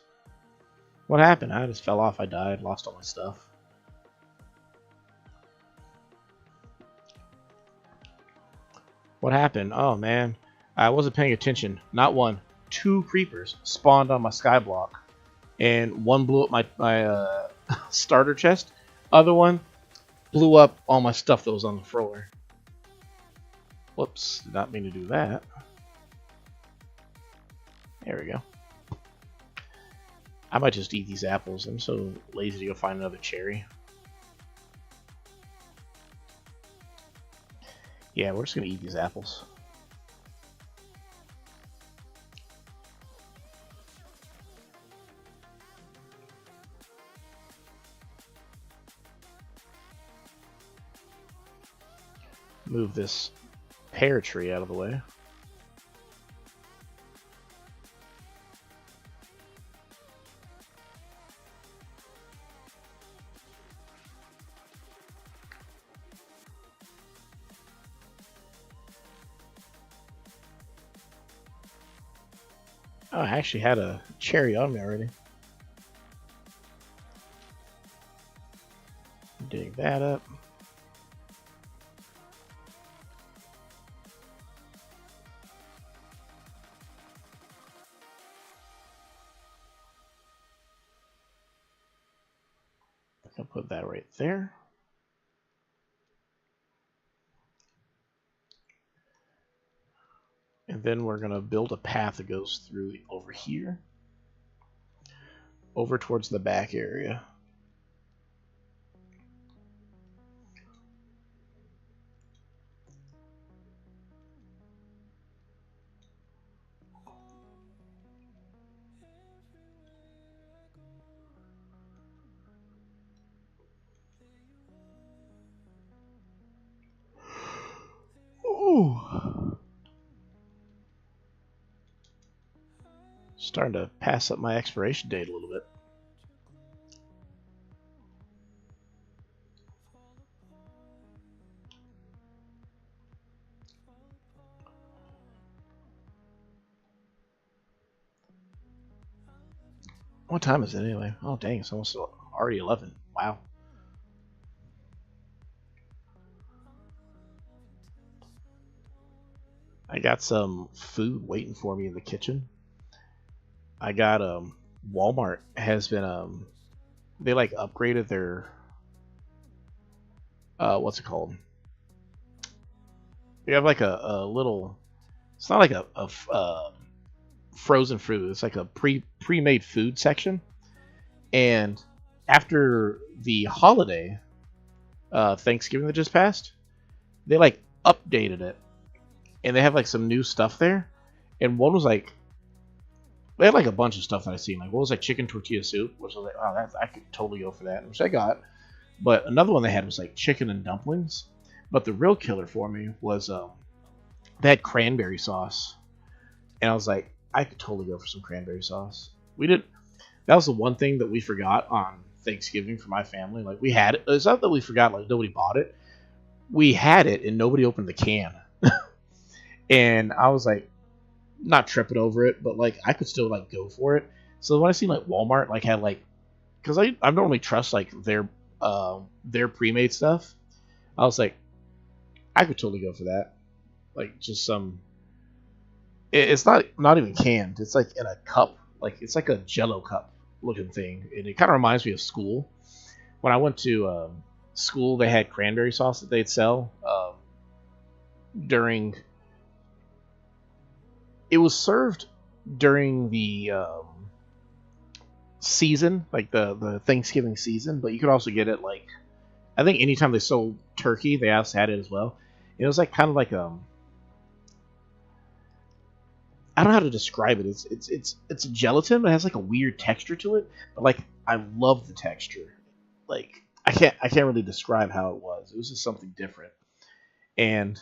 What happened? I just fell off, I died, lost all my stuff. What happened? Oh man, I wasn't paying attention. Not one, 2 creepers spawned on my Skyblock, and one blew up my starter chest. Other one blew up all my stuff that was on the floor. Whoops, did not mean to do that. There we go. I might just eat these apples. I'm so lazy to go find another cherry. Yeah, we're just gonna eat these apples. Move this pear tree out of the way. Oh, I actually had a cherry on me already. Dig that up. I'll put that right there. And then we're going to build a path that goes through over here, over towards the back area. Ooh. Starting to pass up my expiration date a little bit. What time is it anyway? Oh dang, it's almost already 11. Wow. I got some food waiting for me in the kitchen. I got Walmart has been they like upgraded their what's it called? They have like a little. It's not like a frozen food. It's like a pre-made food section. And after the holiday, Thanksgiving that just passed, they like updated it, and they have like some new stuff there. And one was like, they had like a bunch of stuff that I seen. Like one was like chicken tortilla soup, which I was like, oh, that's I could totally go for that, which I got. But another one they had was like chicken and dumplings. But the real killer for me was they had cranberry sauce, and I was like, I could totally go for some cranberry sauce. We didn't. That was the one thing that we forgot on Thanksgiving for my family. Like we had it. It's not that we forgot. Like nobody bought it. We had it, and nobody opened the can. And I was like, not tripping over it, but like I could still like go for it. So when I seen like Walmart like had like, because I normally trust like their pre-made stuff. I was like, I could totally go for that. Like just some. It's not even canned. It's like in a cup. Like it's like a Jello cup looking thing, and it kind of reminds me of school. When I went to school, they had cranberry sauce that they'd sell during. It was served during the season, like the Thanksgiving season, but you could also get it like I think anytime they sold turkey, they also had it as well. It was like kind of like I don't know how to describe it. It's gelatin, but it has like a weird texture to it. But like I love the texture. Like I can't really describe how it was. It was just something different, and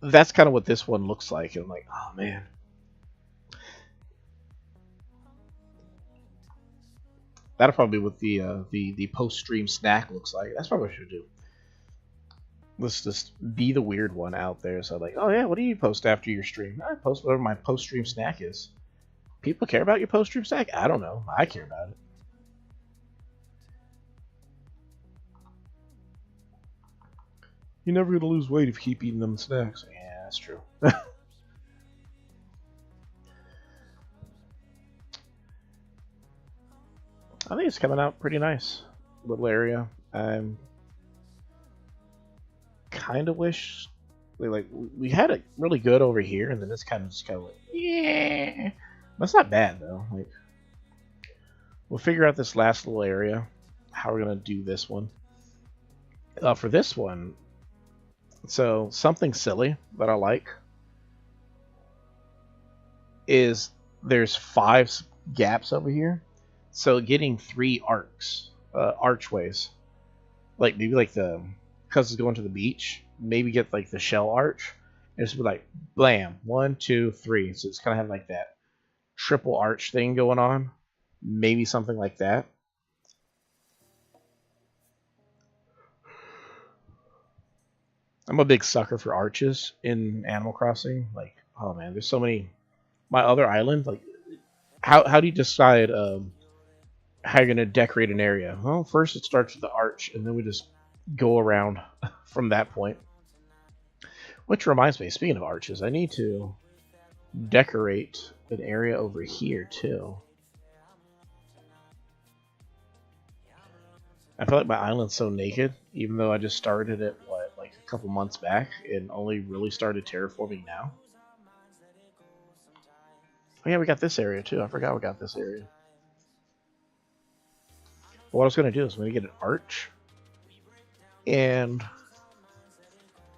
that's kind of what this one looks like. And I'm like, oh man. That'll probably be what the post stream snack looks like. That's probably what I should do. Let's just be the weird one out there. So like, oh yeah, what do you post after your stream? I post whatever my post stream snack is. People care about your post stream snack? I don't know. I care about it. You're never gonna lose weight if you keep eating them snacks. Yeah, that's true. I think it's coming out pretty nice. Little area. I'm kind of wish we had it really good over here, and then it's kind of like yeah. That's not bad though. Like we'll figure out this last little area, how we're gonna do this one. For this one, so something silly that I like is there's 5 gaps over here, so getting 3 archways like maybe like the because it's going to the beach, maybe get like the shell arch and just be like blam 1 2 3. So it's kind of have like that triple arch thing going on, maybe something like that. I'm a big sucker for arches in Animal Crossing. Like, oh man, there's so many. My other island, like, how do you decide how you're gonna decorate an area? Well, first it starts with the arch, and then we just go around from that point. Which reminds me, speaking of arches, I need to decorate an area over here too. I feel like my island's so naked, even though I just started it, what, like a couple months back, and only really started terraforming now. Oh yeah, we got this area too. I forgot we got this area. But what I was going to do is I'm going to get an arch, and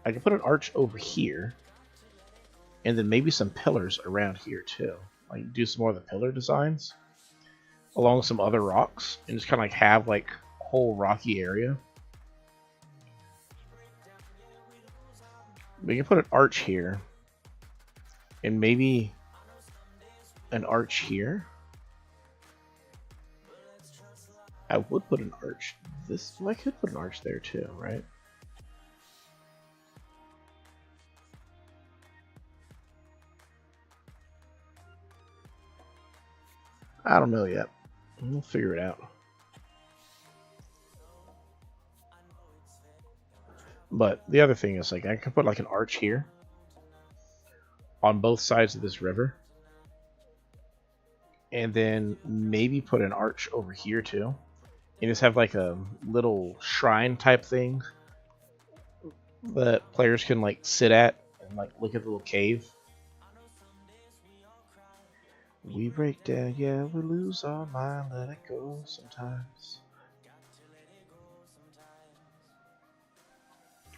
I can put an arch over here, and then maybe some pillars around here too. Like do some more of the pillar designs along with some other rocks, and just kind of like have like a whole rocky area. We can put an arch here, and maybe an arch here. I would put an arch this. Well, I could put an arch there too, right? I don't know yet. We'll figure it out. But the other thing is, like, I can put like an arch here on both sides of this river, and then maybe put an arch over here too, and just have like a little shrine type thing that players can like sit at and like look at the little cave. We break down, yeah, we lose our mind, let it go sometimes.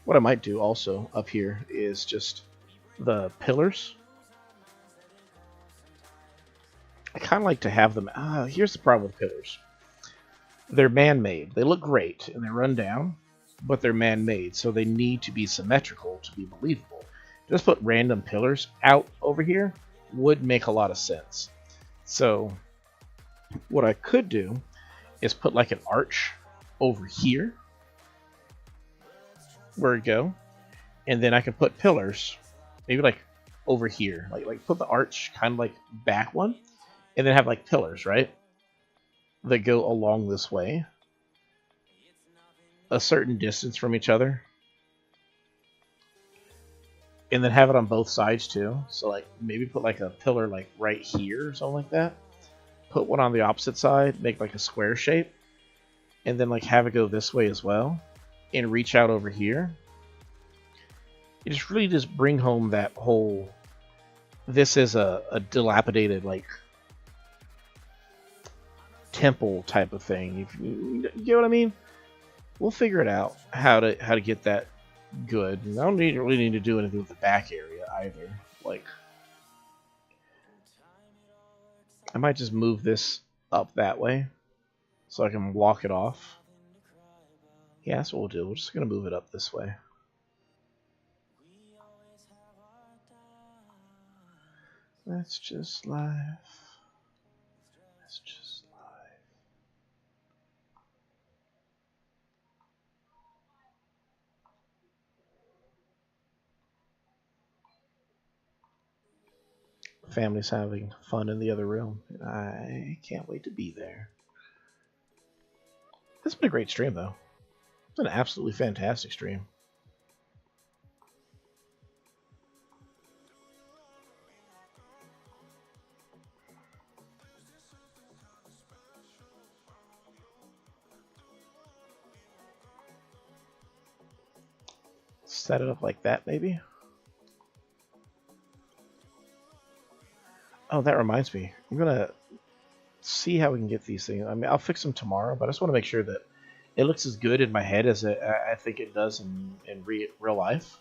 What I might do also up here is just the pillars. I kind of like to have them. Here's the problem with pillars. They're man-made. They look great and they run down, but they're man-made, so they need to be symmetrical to be believable. Just put random pillars out over here would make a lot of sense. So what I could do is put like an arch over here where it go, and then I can put pillars maybe like over here, like put the arch kind of like back one, and then have like pillars, right, that go along this way a certain distance from each other, and then have it on both sides too. So like maybe put like a pillar like right here or something like that, put one on the opposite side, make like a square shape, and then like have it go this way as well and reach out over here. You just really just bring home that whole, this is a dilapidated like temple type of thing. If you get what I mean, we'll figure it out how to get that good. And I don't really need to do anything with the back area either. Like, I might just move this up that way so I can block it off. Yeah, that's what we'll do. We're just gonna move it up this way. That's just life. That's just life. Family's having fun in the other room, and I can't wait to be there. It's been a great stream, though. It's been an absolutely fantastic stream. Set it up like that, maybe? Oh, that reminds me. I'm gonna see how we can get these things. I mean, I'll fix them tomorrow, but I just want to make sure that it looks as good in my head as I think it does in real life.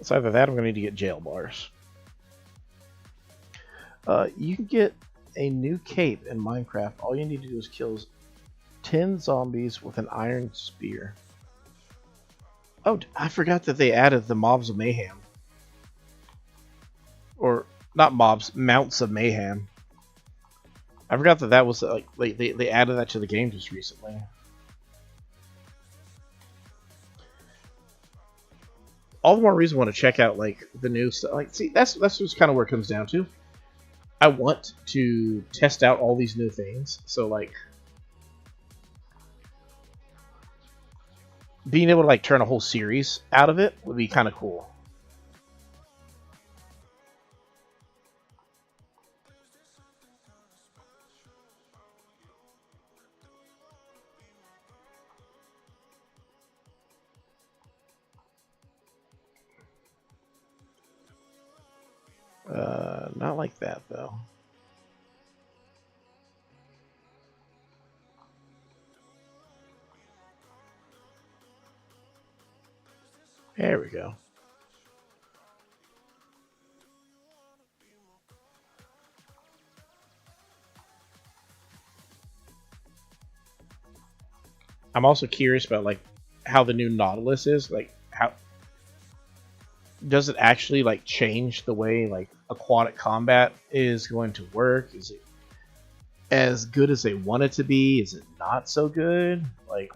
It's either that or I'm going to need to get jail bars. You can get a new cape in Minecraft. All you need to do is kill 10 zombies with an iron spear. Oh, I forgot that they added the mobs of mayhem. Or, not mobs, mounts of mayhem. I forgot that that was, like, they added that to the game just recently. All the more reason I want to check out, like, the new stuff. Like, see, that's just kind of where it comes down to. I want to test out all these new things. So, like, being able to, like, turn a whole series out of it would be kind of cool. Not like that, though. There we go. I'm also curious about, like, how the new Nautilus is. Like, how does it actually, like, change the way, like, aquatic combat is going to work? Is it as good as they want it to be? Is it not so good? Like,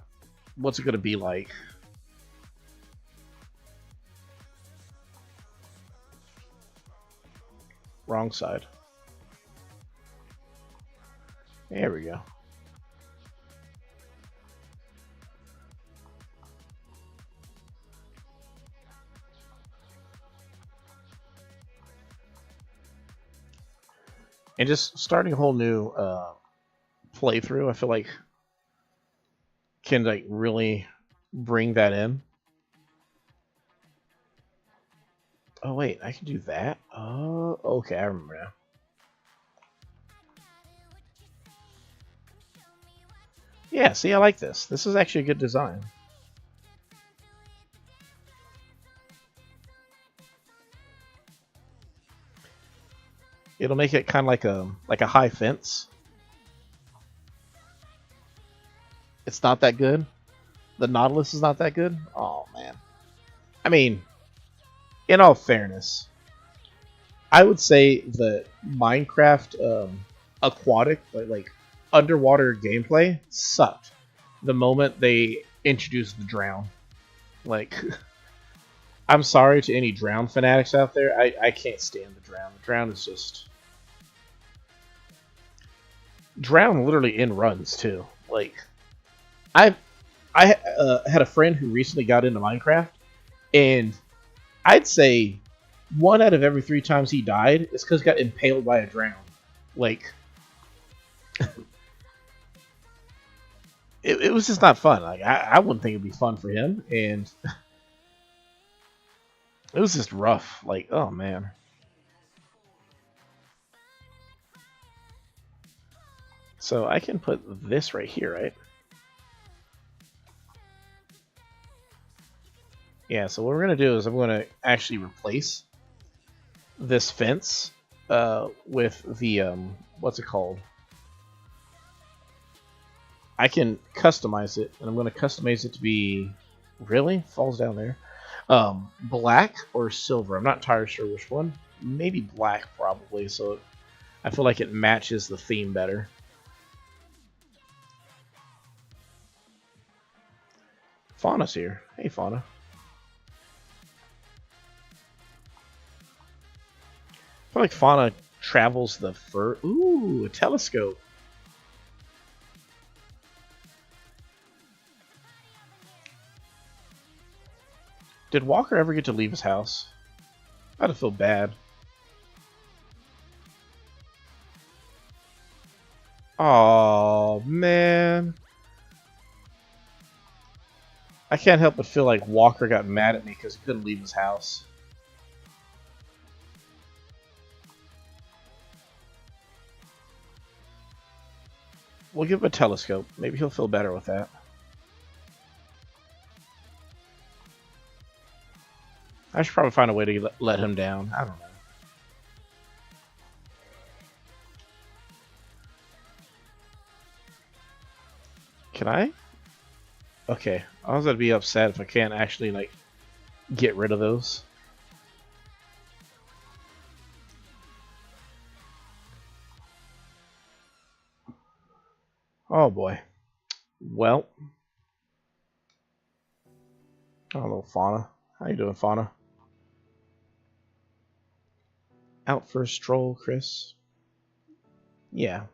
what's it going to be like? Wrong side. There we go. And just starting a whole new playthrough, I feel like can, like, really bring that in. Oh wait, I can do that? Oh, okay, I remember now. Yeah, see, I like this. This is actually a good design. It'll make it kind of like a high fence. It's not that good. The Nautilus is not that good. Oh man. I mean, in all fairness, I would say the Minecraft aquatic, like underwater gameplay sucked the moment they introduced the drown. Like, I'm sorry to any drown fanatics out there. I can't stand the drown. The drown is just... Drown literally in runs too. Like, I had a friend who recently got into Minecraft, and I'd say 1 out of every 3 times he died is because he got impaled by a drown. Like, it was just not fun. Like, I wouldn't think it'd be fun for him, and it was just rough. Like, oh man. So I can put this right here, right? Yeah, so what we're going to do is I'm going to actually replace this fence with the, what's it called? I can customize it, and I'm going to customize it to be, really? Falls down there. Black or silver. I'm not entirely sure which one. Maybe black, probably, so I feel like it matches the theme better. Fauna's here. Hey, Fauna. I feel like Fauna travels the fur. Ooh, a telescope. Did Walker ever get to leave his house? I'd feel bad. Oh man. I can't help but feel like Walker got mad at me because he couldn't leave his house. We'll give him a telescope. Maybe he'll feel better with that. I should probably find a way to let him down. I don't know. Can I? Okay, I was gonna be upset if I can't actually like get rid of those. Oh boy. Well, hello Fauna. How you doing, Fauna? Out for a stroll, Chris? Yeah.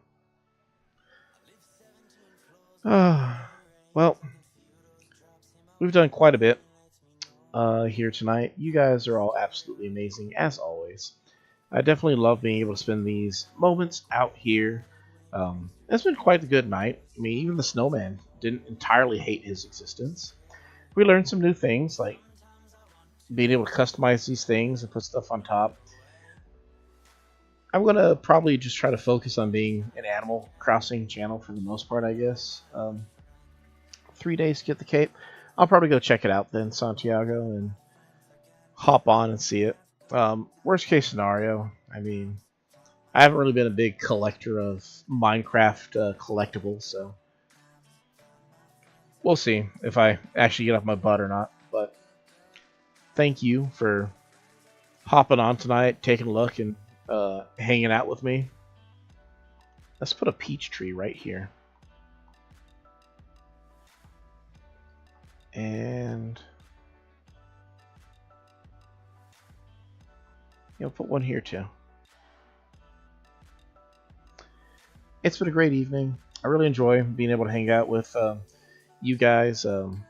Well, we've done quite a bit here tonight. You guys are all absolutely amazing, as always. I definitely love being able to spend these moments out here. It's been quite a good night. I mean, even the snowman didn't entirely hate his existence. We learned some new things, like being able to customize these things and put stuff on top. I'm gonna probably just try to focus on being an Animal Crossing channel for the most part, I guess. 3 days to get the cape. I'll probably go check it out then, Santiago, and hop on and see it. Worst case scenario, I mean, I haven't really been a big collector of Minecraft collectibles, so we'll see if I actually get off my butt or not. But thank you for hopping on tonight, taking a look, and hanging out with me. Let's put a peach tree right here. And put one here too. It's been a great evening. I really enjoy being able to hang out with you guys.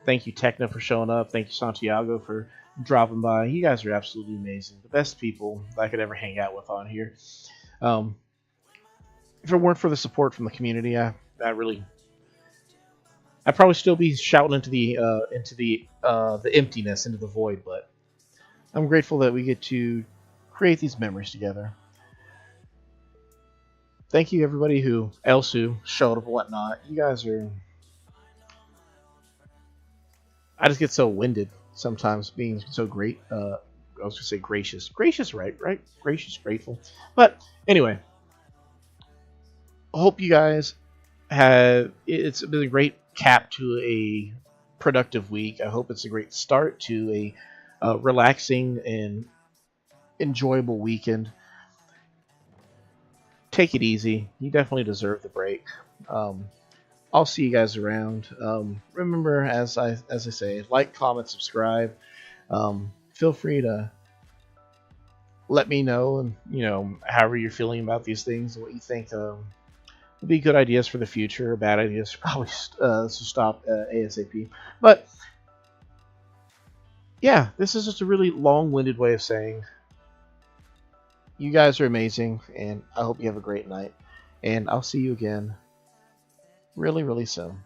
Thank you, Techno, for showing up. Thank you, Santiago, for dropping by. You guys are absolutely amazing. The best people I could ever hang out with on here. If it weren't for the support from the community, I'd probably still be shouting into the emptiness, into the void. But I'm grateful that we get to create these memories together. Thank you, everybody who showed up and whatnot. You guys are... I just get so winded sometimes being so great. I was going to say gracious. Gracious, right? Gracious, grateful. But anyway, I hope you guys have... It's been a great cap to a productive week. I hope it's a great start to a relaxing and enjoyable weekend. Take it easy. You definitely deserve the break. I'll see you guys around. Remember, as I say, like, comment, subscribe. Feel free to let me know, and however you're feeling about these things, what you think would be good ideas for the future, or bad ideas probably to stop ASAP. But yeah, this is just a really long-winded way of saying you guys are amazing, and I hope you have a great night. And I'll see you again really, really soon.